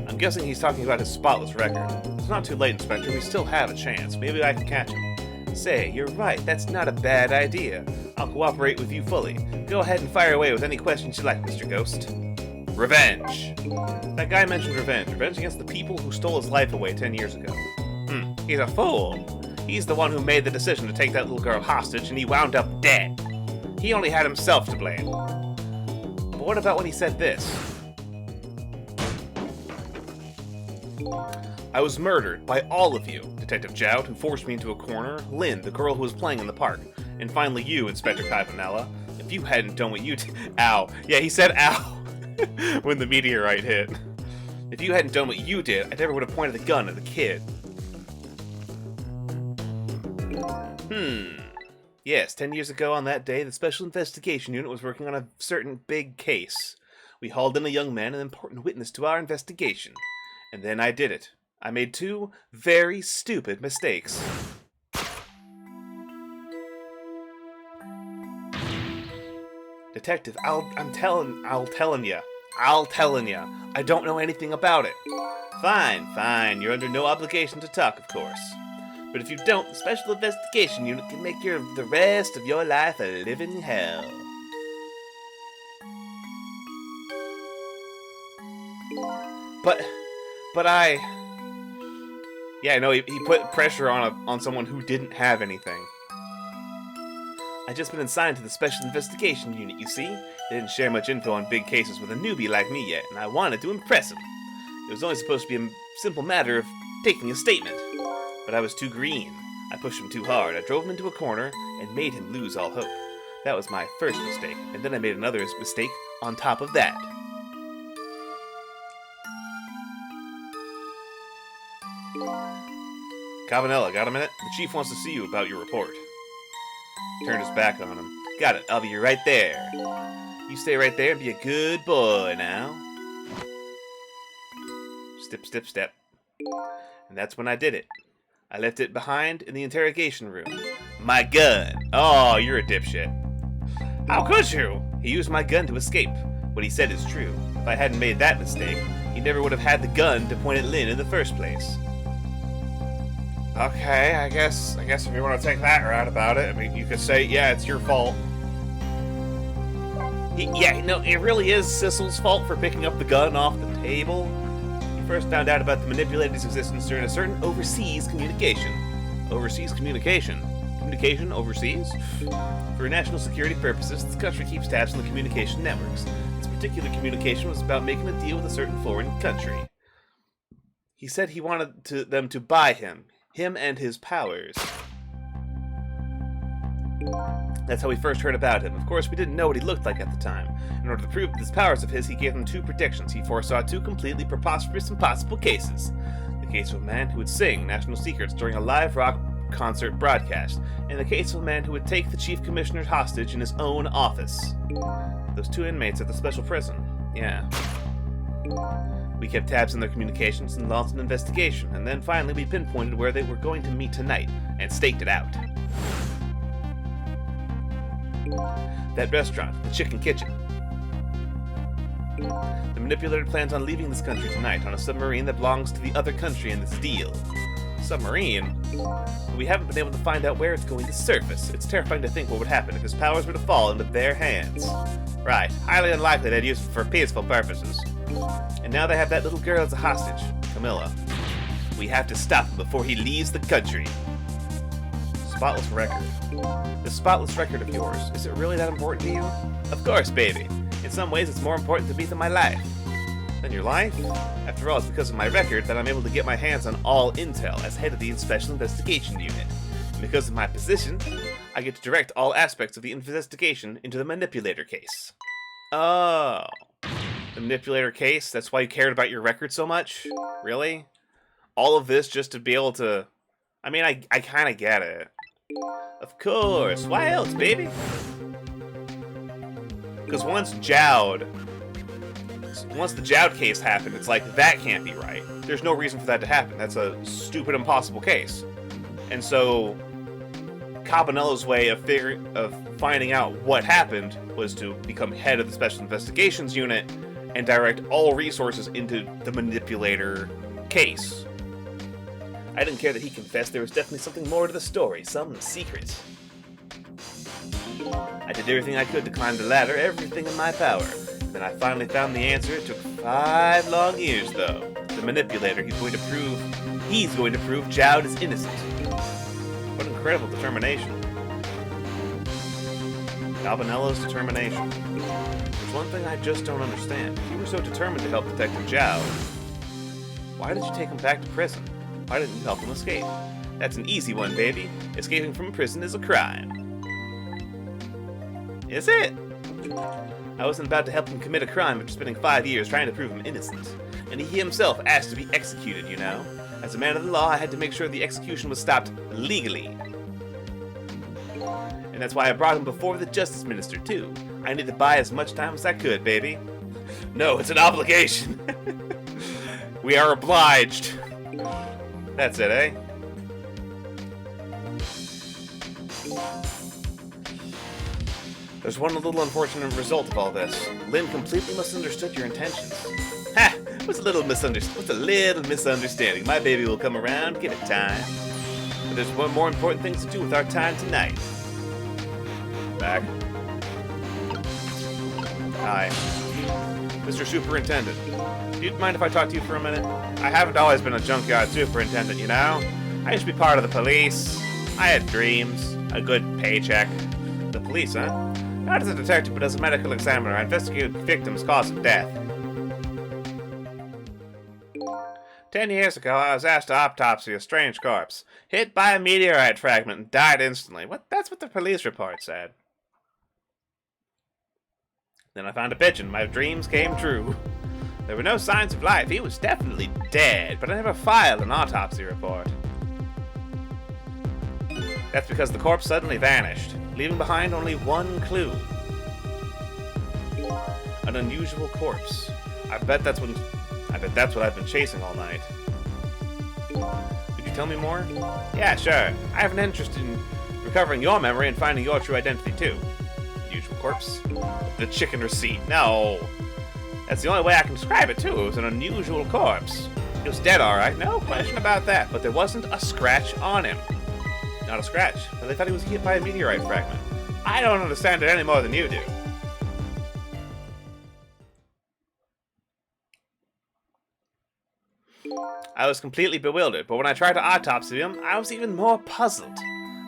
I'm guessing he's talking about his spotless record. It's not too late, Inspector. We still have a chance. Maybe I can catch him. Say, you're right. That's not a bad idea. I'll cooperate with you fully. Go ahead and fire away with any questions you like, Mr. Ghost. Revenge. That guy mentioned revenge. Revenge against the people who stole his life away 10 years ago. He's a fool. He's the one who made the decision to take that little girl hostage, and he wound up dead. He only had himself to blame. But what about when he said this? I was murdered by all of you. Detective Jout, who forced me into a corner, Lynn, the girl who was playing in the park, and finally you, Inspector Cabanella. If you hadn't done what you ow. Yeah, he said ow when the meteorite hit. If you hadn't done what you did, I never would have pointed the gun at the kid. Yes, 10 years ago on that day, the Special Investigation Unit was working on a certain big case. We hauled in a young man, an important witness to our investigation. And then I did it. I made two very stupid mistakes. Detective, I'll telling ya. I don't know anything about it. Fine. You're under no obligation to talk, of course. But if you don't, the Special Investigation Unit can make the rest of your life a living hell. But I... Yeah, no, he put pressure on someone who didn't have anything. I just been assigned to the Special Investigation Unit, you see? They didn't share much info on big cases with a newbie like me yet, and I wanted to impress him. It was only supposed to be a simple matter of taking a statement. But I was too green. I pushed him too hard. I drove him into a corner and made him lose all hope. That was my first mistake, and then I made another mistake on top of that. Cabanella, got a minute? The chief wants to see you about your report. Turned his back on him. Got it, I'll be right there. You stay right there and be a good boy now. Step. And that's when I did it. I left it behind in the interrogation room. My gun. Oh, you're a dipshit. How could you? He used my gun to escape. What he said is true. If I hadn't made that mistake, he never would have had the gun to point at Lynn in the first place. Okay, I guess if you want to take that route about it, I mean, you could say, yeah, it's your fault. It really is Sissel's fault for picking up the gun off the table. He first found out about the manipulator's existence during a certain overseas communication. Overseas communication? Communication overseas? For national security purposes, this country keeps tabs on the communication networks. It's particular communication was about making a deal with a certain foreign country. He said he wanted them to buy him and his powers. That's how we first heard about him. Of course, we didn't know what he looked like at the time. In order to prove these powers of his, he gave them two predictions. He foresaw two completely preposterous impossible cases. The case of a man who would sing national secrets during a live rock concert broadcast, and the case of a man who would take the chief commissioner hostage in his own office. Those two inmates at the special prison. Yeah. We kept tabs on their communications and launched an investigation, and then finally we pinpointed where they were going to meet tonight, and staked it out. That restaurant, the Chicken Kitchen. The manipulator plans on leaving this country tonight on a submarine that belongs to the other country in this deal. Submarine? But we haven't been able to find out where it's going to surface. It's terrifying to think what would happen if his powers were to fall into their hands. Right, highly unlikely they'd use it for peaceful purposes. And now they have that little girl as a hostage, Camilla. We have to stop him before he leaves the country. Spotless record. This spotless record of yours, is it really that important to you? Of course, baby. In some ways, it's more important to me than my life. Than your life? After all, it's because of my record that I'm able to get my hands on all intel as head of the Special Investigation Unit. And because of my position, I get to direct all aspects of the investigation into the manipulator case. Oh. The manipulator case? That's why you cared about your record so much? Really? All of this just to be able to... I mean, I kind of get it. Of course. Why else, baby? Because once the Jowd case happened, it's like, that can't be right. There's no reason for that to happen. That's a stupid, impossible case. And so, Cabanello's way of finding out what happened was to become head of the Special Investigations Unit and direct all resources into the manipulator case. I didn't care that he confessed. There was definitely something more to the story, some secret. I did everything I could to climb the ladder, everything in my power. Then I finally found the answer. It took 5 long years, though. The manipulator, he's going to prove Jowd is innocent. What incredible determination. Cabanello's determination. There's one thing I just don't understand. If you were so determined to help Detective Jowd, why did you take him back to prison? Why didn't you help him escape? That's an easy one, baby. Escaping from prison is a crime. Is it? I wasn't about to help him commit a crime after spending 5 years trying to prove him innocent. And he himself asked to be executed, you know? As a man of the law, I had to make sure the execution was stopped legally. And that's why I brought him before the Justice Minister, too. I needed to buy as much time as I could, baby. No, it's an obligation. We are obliged. That's it, eh? There's one little unfortunate result of all this. Lynn completely misunderstood your intentions. Ha! What's a little misunderstanding? My baby will come around, give it time. But there's one more important thing to do with our time tonight. Back. Hi. Mr. Superintendent. Do you mind if I talk to you for a minute? I haven't always been a junkyard superintendent, you know? I used to be part of the police. I had dreams. A good paycheck. The police, huh? Not as a detective, but as a medical examiner. I investigated victims' cause of death. 10 years ago, I was asked to autopsy a strange corpse. Hit by a meteorite fragment and died instantly. That's what the police report said. Then I found a pigeon. My dreams came true. There were no signs of life. He was definitely dead, but I never filed an autopsy report. That's because the corpse suddenly vanished, leaving behind only one clue. An unusual corpse. I bet that's what I've been chasing all night. Could you tell me more? Yeah, sure. I have an interest in recovering your memory and finding your true identity, too. Unusual corpse? The chicken receipt. No. That's the only way I can describe it, too. It was an unusual corpse. He was dead, all right. No question about that. But there wasn't a scratch on him. Not a scratch. But they thought he was hit by a meteorite fragment. I don't understand it any more than you do. I was completely bewildered, but when I tried to autopsy him, I was even more puzzled.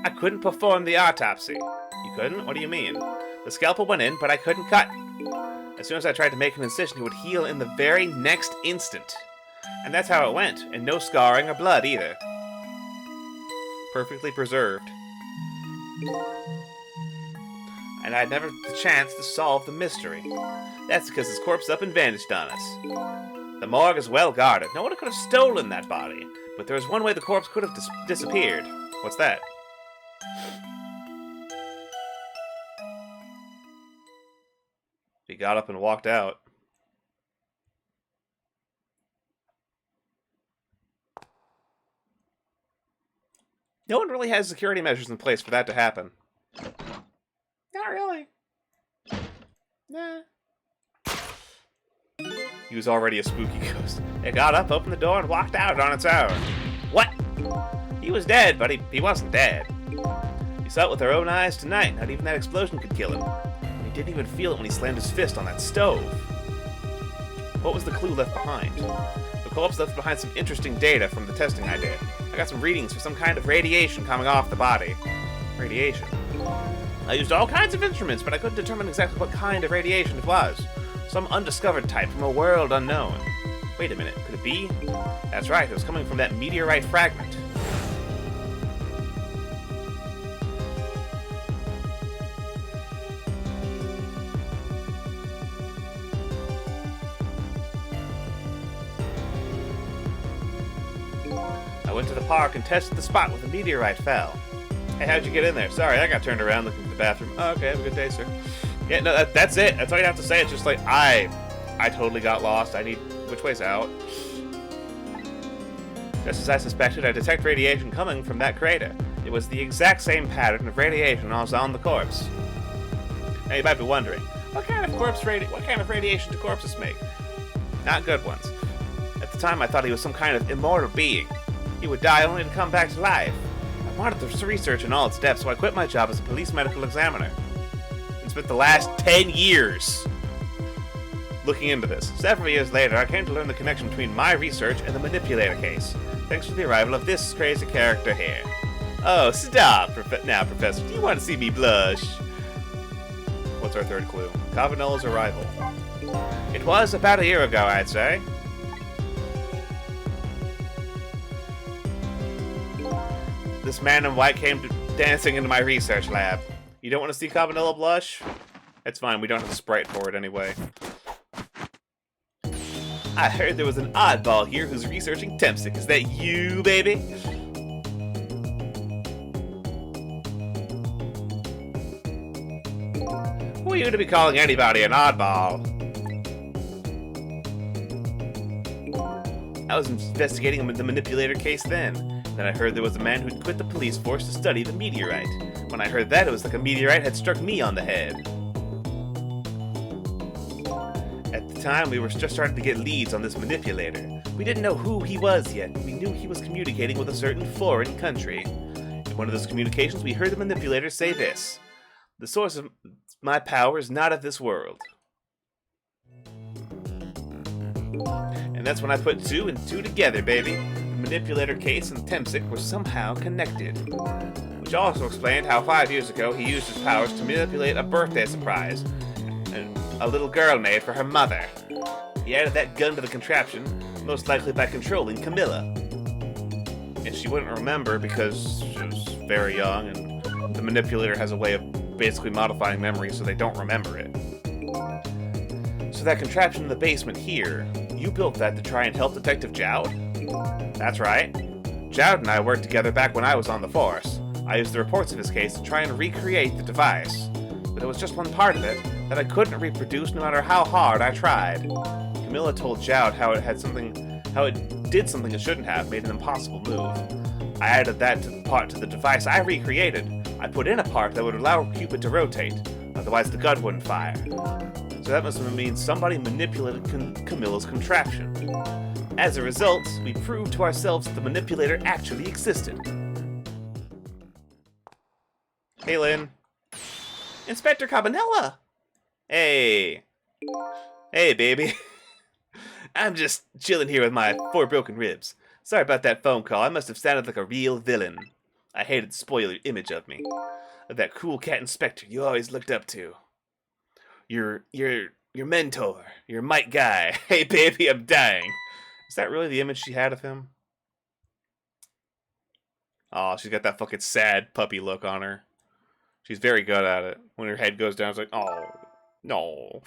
I couldn't perform the autopsy. You couldn't? What do you mean? The scalpel went in, but I couldn't cut. As soon as I tried to make an incision, it would heal in the very next instant. And that's how it went, and no scarring or blood either. Perfectly preserved. And I'd never the chance to solve the mystery. That's because his corpse up and vanished on us. The morgue is well guarded. No one could have stolen that body, but there was one way the corpse could have disappeared. What's that? He got up and walked out. No one really has security measures in place for that to happen. Not really. Nah. He was already a spooky ghost. It got up, opened the door, and walked out on its own. What? He was dead, but he wasn't dead. We saw it with our own eyes tonight. Not even that explosion could kill him. And he didn't even feel it when he slammed his fist on that stove. What was the clue left behind? The corpse left behind some interesting data from the testing I did. I got some readings for some kind of radiation coming off the body. Radiation. I used all kinds of instruments, but I couldn't determine exactly what kind of radiation it was. Some undiscovered type from a world unknown. Wait a minute, could it be? That's right, it was coming from that meteorite fragment. I went to the park and tested the spot where the meteorite fell. Hey, how'd you get in there? Sorry, I got turned around looking for the bathroom. Oh, okay, have a good day, sir. Yeah, no, that's it. That's all you have to say. It's just like, I totally got lost. Which way's out? Just as I suspected, I detect radiation coming from that crater. It was the exact same pattern of radiation I was on the corpse. Now you might be wondering, what kind of radiation do corpses make? Not good ones. At the time, I thought he was some kind of immortal being. He would die only to come back to life. I wanted the research in all its depth, so I quit my job as a police medical examiner. And spent the last 10 years looking into this. Several years later, I came to learn the connection between my research and the manipulator case, thanks to the arrival of this crazy character here. Oh, stop now, Professor. Do you want to see me blush? What's our third clue? Cavanella's arrival. It was about a year ago, I'd say. This man in white came dancing into my research lab. You don't want to see Cavanella blush? That's fine, we don't have a sprite for it anyway. I heard there was an oddball here who's researching Tempsic. Is that you, baby? Who are you to be calling anybody an oddball? I was investigating the manipulator case then. Then I heard there was a man who'd quit the police force to study the meteorite. When I heard that, it was like a meteorite had struck me on the head. At the time, we were just starting to get leads on this manipulator. We didn't know who he was yet, but we knew he was communicating with a certain foreign country. In one of those communications, we heard the manipulator say this: "The source of my power is not of this world." And that's when I put two and two together, baby. The manipulator case and Tempsic were somehow connected. Which also explained how 5 years ago he used his powers to manipulate a birthday surprise and a little girl made for her mother. He added that gun to the contraption, most likely by controlling Camilla. And she wouldn't remember because she was very young, and the manipulator has a way of basically modifying memories so they don't remember it. So that contraption in the basement here, you built that to try and help Detective Jowd? That's right. Jowd and I worked together back when I was on the force. I used the reports of his case to try and recreate the device. But it was just one part of it that I couldn't reproduce no matter how hard I tried. Camilla told Jowd how it did something it shouldn't have, made an impossible move. I added that to the device I recreated. I put in a part that would allow Cupid to rotate, otherwise the gun wouldn't fire. So that must mean somebody manipulated Camilla's contraption. As a result, we proved to ourselves that the manipulator actually existed. Hey, Lynn. Inspector Cabanella! Hey. Hey, baby. I'm just chilling here with my 4 broken ribs. Sorry about that phone call. I must have sounded like a real villain. I hated to spoil your image of me. Of that cool cat inspector you always looked up to. You're Your mentor. Your might guy. Hey, baby, I'm dying. Is that really the image she had of him? Oh, she's got that fucking sad puppy look on her. She's very good at it. When her head goes down, it's like, oh, no.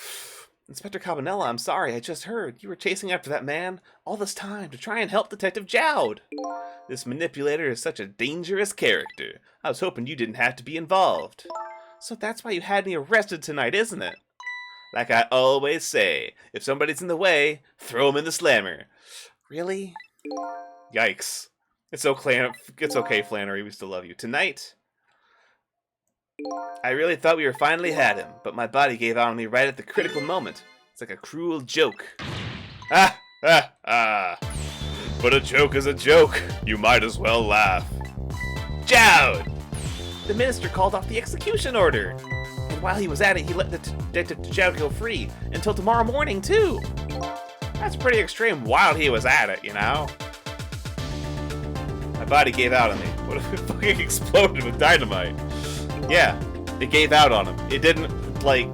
Inspector Cabanella, I'm sorry, I just heard. You were chasing after that man all this time to try and help Detective Jowd. This manipulator is such a dangerous character. I was hoping you didn't have to be involved. So that's why you had me arrested tonight, isn't it? Like I always say, if somebody's in the way, throw him in the slammer. Really? Yikes. It's okay, Flannery, we still love you. Tonight, I really thought we were finally had him, but my body gave out on me right at the critical moment. It's like a cruel joke. Ah! Ah! Ah! But a joke is a joke. You might as well laugh. Jowd! The minister called off the execution order. And while he was at it, he let the Detective Jowd go free until tomorrow morning, too. That's pretty extreme while he was at it, you know? My body gave out on me. What if it fucking exploded with dynamite? Yeah, it gave out on him. It didn't, like,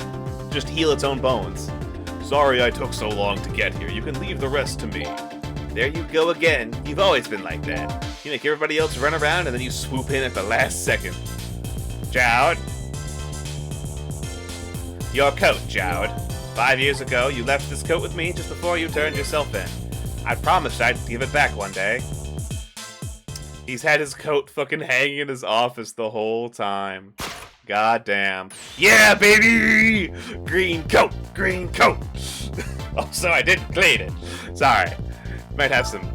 just heal its own bones. Sorry I took so long to get here. You can leave the rest to me. There you go again. You've always been like that. You make everybody else run around and then you swoop in at the last second. Jowd. Your coat, Jowd. 5 years ago, you left this coat with me just before you turned yourself in. I promised I'd give it back one day. He's had his coat fucking hanging in his office the whole time. God damn. Yeah, baby! Green coat! Green coat! Also, I didn't clean it. Sorry. Might have some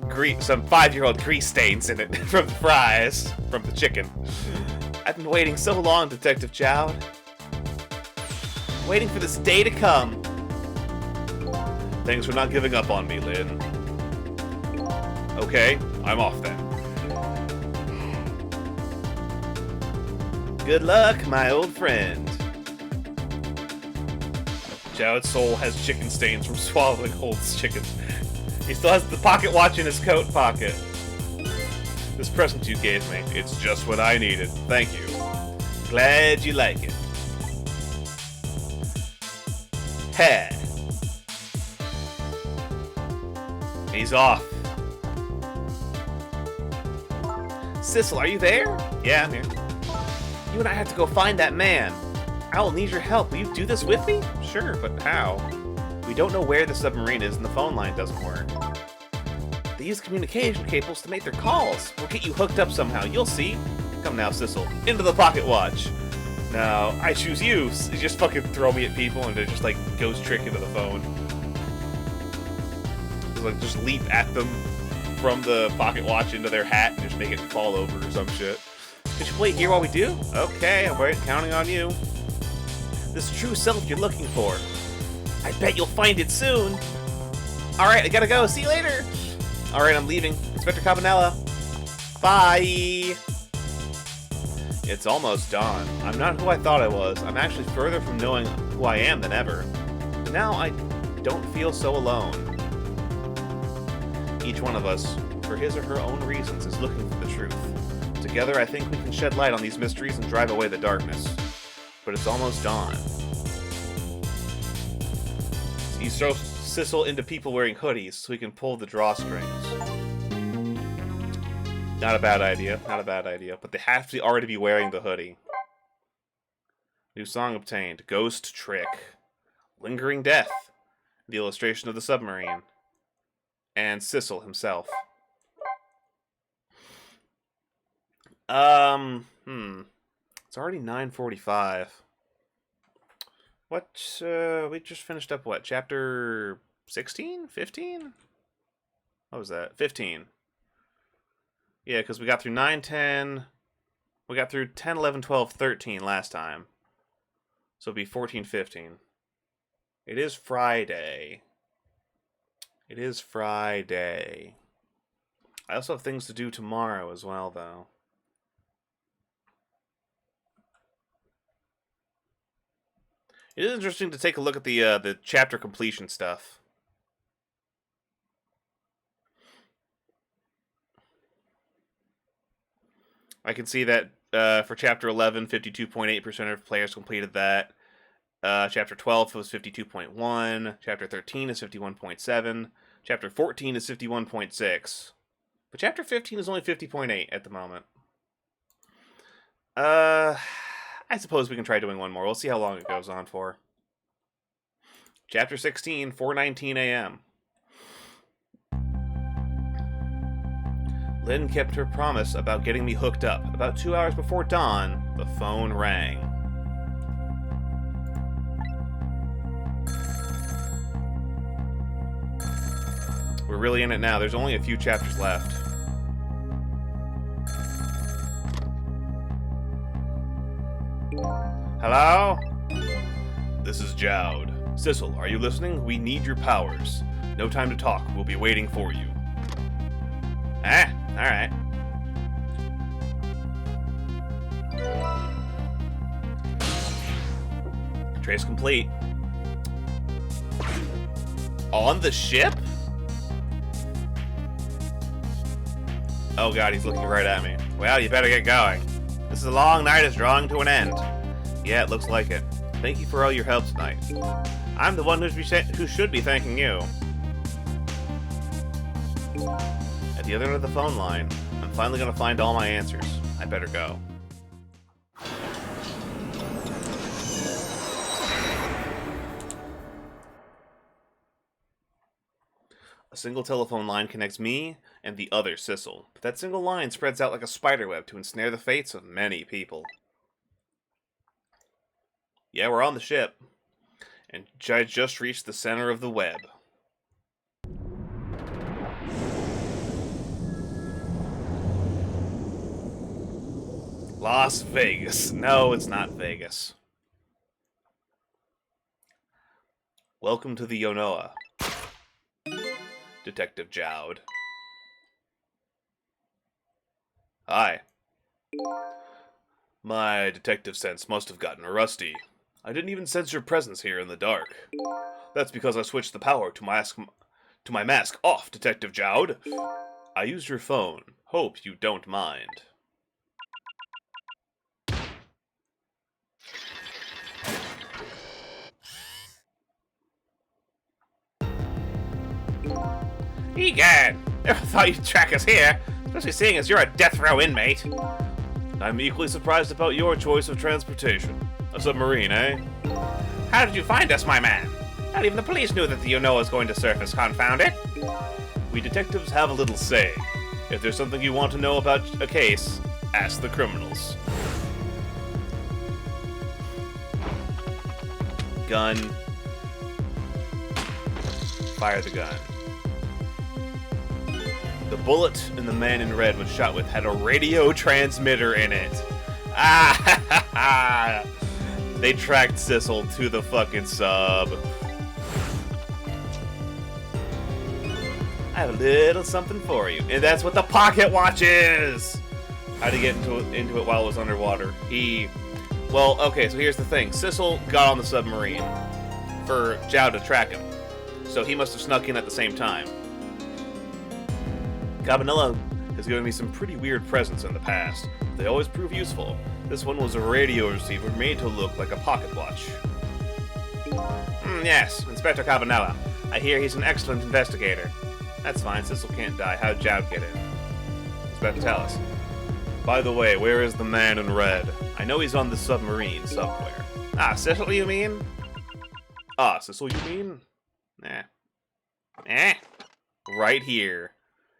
5-year-old grease stains in it from the fries, from the chicken. I've been waiting so long, Detective Jowd. Waiting for this day to come. Thanks for not giving up on me, Lynn. Okay, I'm off then. Good luck, my old friend. Jowd's soul has chicken stains from swallowing Holt's chicken. He still has the pocket watch in his coat pocket. This present you gave me, it's just what I needed. Thank you. Glad you like it. Ha! He's off. Sissel, are you there? Yeah, I'm here. You and I have to go find that man. I will need your help. Will you do this with me? Sure, but how? We don't know where the submarine is and the phone line doesn't work. They use communication cables to make their calls. We'll get you hooked up somehow. You'll see. Come now, Sissel. Into the pocket watch. No, I choose you. You just fucking throw me at people and they just like ghost trick into the phone. Just leap at them from the pocket watch into their hat and just make it fall over or some shit. Could you wait here while we do? Okay, I'm counting on you. This true self you're looking for. I bet you'll find it soon. Alright, I gotta go. See you later. Alright, I'm leaving. Inspector Cabanella. Bye. It's almost dawn. I'm not who I thought I was. I'm actually further from knowing who I am than ever. But now I don't feel so alone. Each one of us, for his or her own reasons, is looking for the truth. Together, I think we can shed light on these mysteries and drive away the darkness. But it's almost dawn. He throws Sissel into people wearing hoodies so he can pull the drawstrings. Not a bad idea. Not a bad idea. But they have to already be wearing the hoodie. New song obtained. Ghost Trick. Lingering Death. The illustration of the submarine. And Sissel himself. It's already 9:45. What, we just finished up, what, chapter 16? 15? What was that? 15. Yeah, because we got through 9, 10, we got through 10, 11, 12, 13 last time. So it'd be 14, 15. It is Friday. It is Friday. I also have things to do tomorrow as well, though. It is interesting to take a look at the chapter completion stuff. I can see that for chapter 11, 52.8% of players completed that. Chapter 12 was 52.1. Chapter 13 is 51.7. Chapter 14 is 51.6. But Chapter 15 is only 50.8 at the moment. I suppose we can try doing one more. We'll see how long it goes on for. Chapter 16, 4:19 a.m. Lynn kept her promise about getting me hooked up. About 2 hours before dawn, the phone rang. We're really in it now. There's only a few chapters left. Hello? This is Jowd. Sissel, are you listening? We need your powers. No time to talk. We'll be waiting for you. Ah, alright. Trace complete. On the ship? Oh god, he's looking right at me. Well, you better get going. This is a long night is drawing to an end. Yeah, it looks like it. Thank you for all your help tonight. I'm the one who should be thanking you. At the other end of the phone line, I'm finally gonna find all my answers. I better go. A single telephone line connects me and the other Sissel, but that single line spreads out like a spiderweb to ensnare the fates of many people. Yeah, we're on the ship, and I just reached the center of the web. Las Vegas. No, it's not Vegas. Welcome to the Yonoa. Detective Jowd. Hi. My detective sense must have gotten rusty. I didn't even sense your presence here in the dark. That's because I switched the power to my mask off, Detective Jowd. I used your phone. Hope you don't mind. Egad! Never thought you'd track us here, especially seeing as you're a death row inmate. I'm equally surprised about your choice of transportation. A submarine, eh? How did you find us, my man? Not even the police knew that the Yonoa was going to surface, confound it. We detectives have a little say. If there's something you want to know about a case, ask the criminals. Gun. Fire the gun. The bullet and the man in red was shot with had a radio transmitter in it. Ah ha ha ha! They tracked Sissel to the fucking sub. I have a little something for you, and that's what the pocket watch is. How to get into it while it was underwater? Well, okay. So here's the thing: Sissel got on the submarine for Jowd to track him, so he must have snuck in at the same time. Cabanella has given me some pretty weird presents in the past. They always prove useful. This one was a radio receiver made to look like a pocket watch. Yes, Inspector Cabanella. I hear he's an excellent investigator. That's fine, Sissel can't die. How'd Jowd get in? He's about to tell us. By the way, where is the man in red? I know he's on the submarine somewhere. Ah, Sissel, you mean? Ah, Sissel, you mean? Nah. Right here.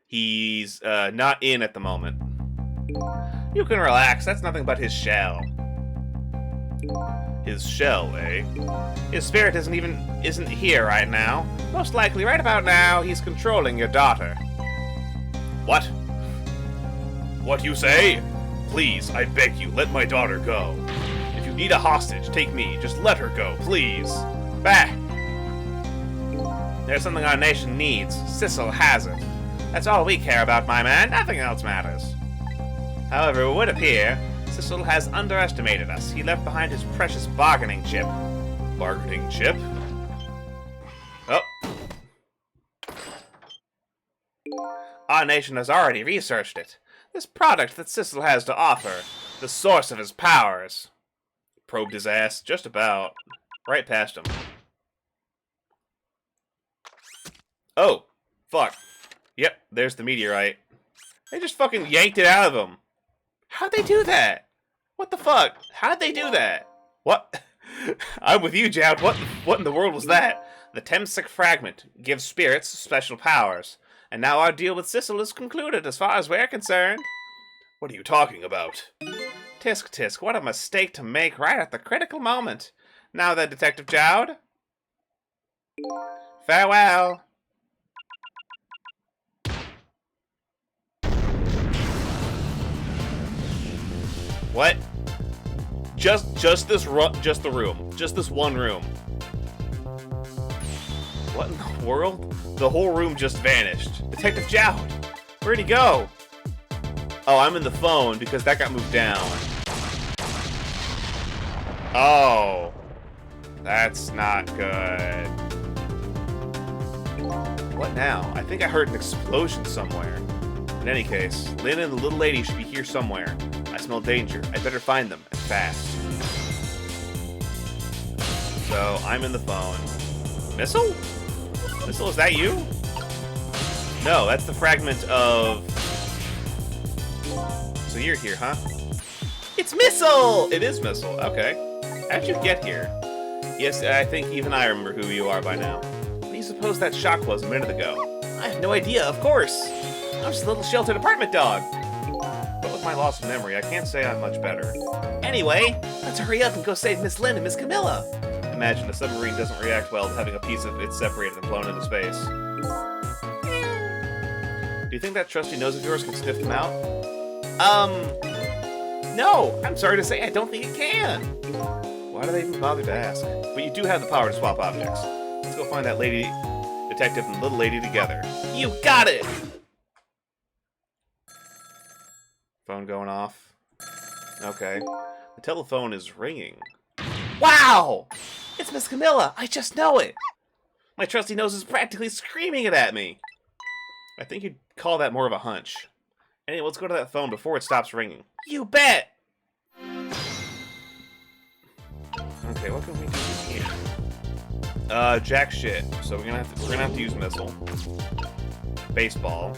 He's not in at the moment. You can relax, that's nothing but his shell. His shell, eh? His spirit isn't here right now. Most likely, right about now, he's controlling your daughter. What? What you say? Please, I beg you, let my daughter go. If you need a hostage, take me. Just let her go, please. Bah! There's something our nation needs. Sissel has it. That's all we care about, my man. Nothing else matters. However, it would appear Sissel has underestimated us. He left behind his precious bargaining chip. Bargaining chip? Oh. Our nation has already researched it. This product that Sissel has to offer, the source of his powers. Probed his ass, just about. Right past him. Oh, fuck. Yep, there's the meteorite. They just fucking yanked it out of him. How'd they do that? What the fuck? How'd they do that? What? I'm with you, Jad. What in the world was that? The Temsic fragment gives spirits special powers. And now our deal with Sissel is concluded as far as we're concerned. What are you talking about? Tisk tisk, what a mistake to make right at the critical moment. Now then, Detective Jowd. Farewell. What? Just the room. Just this one room. What in the world? The whole room just vanished. Detective Jowd, where'd he go? Oh, I'm in the phone because that got moved down. Oh. That's not good. What now? I think I heard an explosion somewhere. In any case, Lynn and the little lady should be here somewhere. I smell danger. I better find them, and fast. So, I'm in the phone. Missile? Missile, is that you? No, that's the fragment of... So you're here, huh? It's Missile! It is Missile, okay. How'd you get here? Yes, I think even I remember who you are by now. What do you suppose that shock was a minute ago? I have no idea, of course. I'm just a little sheltered apartment dog. But with my loss of memory, I can't say I'm much better. Anyway, let's hurry up and go save Miss Lynn and Miss Camilla. Imagine a submarine doesn't react well to having a piece of it separated and blown into space. Do you think that trusty nose of yours can sniff them out? No, I'm sorry to say I don't think it can. Why do they even bother to ask? But you do have the power to swap objects. Let's go find that lady detective and little lady together. You got it! Phone going off. Okay. The telephone is ringing. Wow! It's Miss Camilla! I just know it! My trusty nose is practically screaming it at me! I think you'd call that more of a hunch. Anyway, let's go to that phone before it stops ringing. You bet! Okay, what can we do here? Jack shit. So we're gonna have to use missile. Baseball.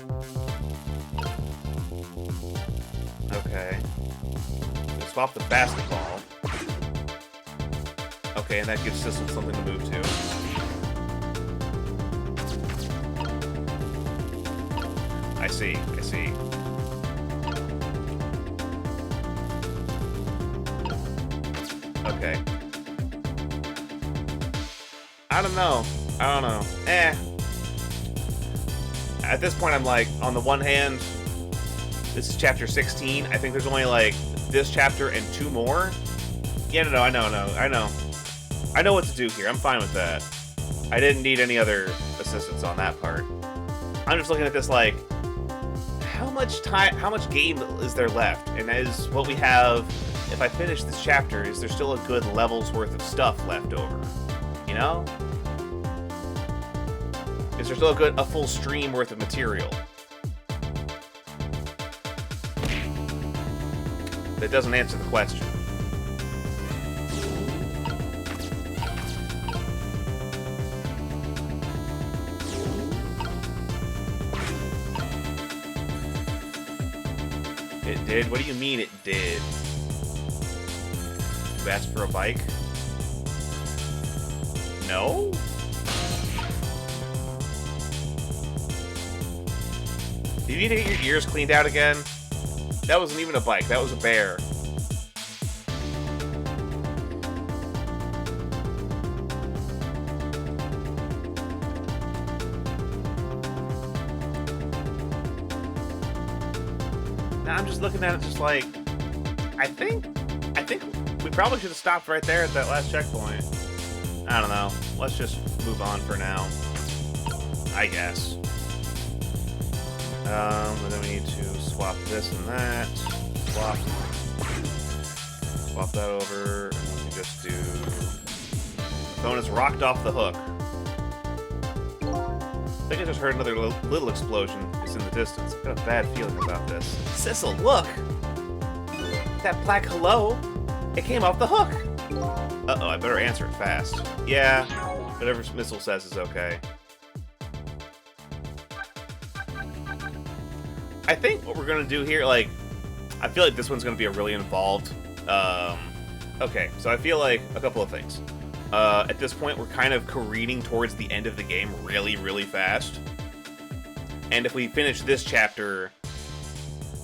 Okay. We'll swap the basketball. Okay, and that gives Sissel something to move to. I see. Okay. I don't know. At this point, I'm like, on the one hand, this is chapter 16. I think there's only, like, this chapter and 2 more. Yeah, no, I know. I know what to do here. I'm fine with that. I didn't need any other assistance on that part. I'm just looking at this like, how much game is there left? And is what we have, if I finish this chapter, is there still a good level's worth of stuff left over? You know? Is there still a full stream worth of material? That doesn't answer the question. It did? What do you mean it did? You asked for a bike? No? Do you need to get your ears cleaned out again? That wasn't even a bike, that was a bear. Now I'm just looking at it just like, I think we probably should have stopped right there at that last checkpoint. I don't know. Let's just move on for now, I guess. And then we need to swap this and that. Swap that over, and then we just do... The phone is rocked off the hook. I think I just heard another little explosion. It's in the distance. I've got a bad feeling about this. Sissel, look! That black hello! It came off the hook! Uh-oh, I better answer it fast. Yeah, whatever Missile says is okay. I think what we're gonna do here, like, I feel like this one's gonna be a really involved, okay, so I feel like a couple of things. At this point, we're kind of careening towards the end of the game really, really fast. And if we finish this chapter,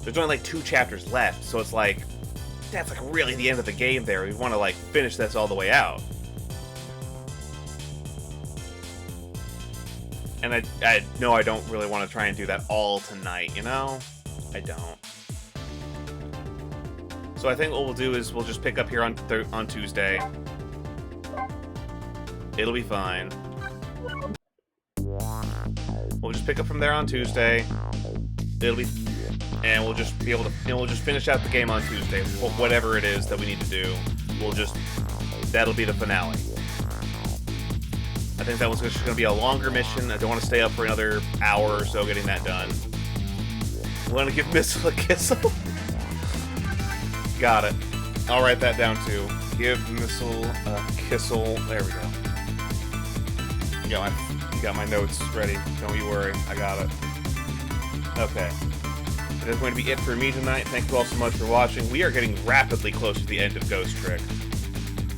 there's only like 2 chapters left, so it's like, that's like really the end of the game there. We want to like finish this all the way out. And I know I don't really want to try and do that all tonight, you know? I don't. So I think what we'll do is we'll just pick up here on Tuesday. It'll be fine. We'll just pick up from there on Tuesday. And we'll just be able to, we'll just finish out the game on Tuesday. Whatever it is that we need to do, that'll be the finale. I think that was just going to be a longer mission. I don't want to stay up for another hour or so getting that done. I'm going to give Missile a kissel. Got it. I'll write that down too. Give Missile a kissel. There we go. Got my notes ready. Don't you worry. I got it. Okay. That is going to be it for me tonight. Thank you all so much for watching. We are getting rapidly close to the end of Ghost Trick.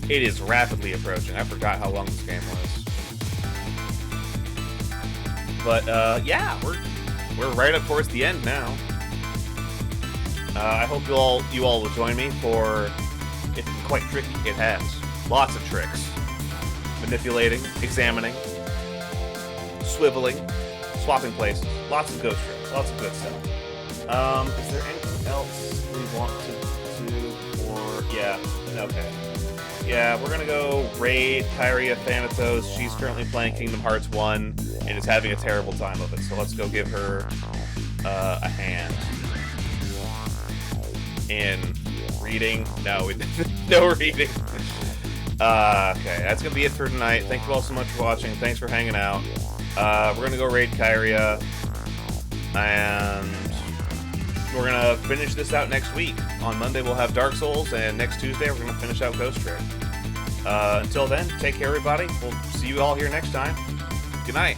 It is rapidly approaching. I forgot how long this game was. But, yeah, we're right up towards the end now. I hope you all will join me for... It's quite tricky. It has. Lots of tricks. Manipulating, examining, swiveling, swapping places. Lots of ghost tricks. Lots of good stuff. Is there anything else we want to do? Or... Yeah. Okay. Yeah, we're gonna go raid Kyria Thanatos. She's currently playing Kingdom Hearts 1 and is having a terrible time of it. So let's go give her a hand. In reading? No, no reading. Okay, that's gonna be it for tonight. Thank you all so much for watching. Thanks for hanging out. We're gonna go raid Kyria, and we're gonna finish this out next week. On Monday we'll have Dark Souls, and next Tuesday we're gonna finish out Ghost Trick. Until then, take care everybody. We'll see you all here next time. Good night.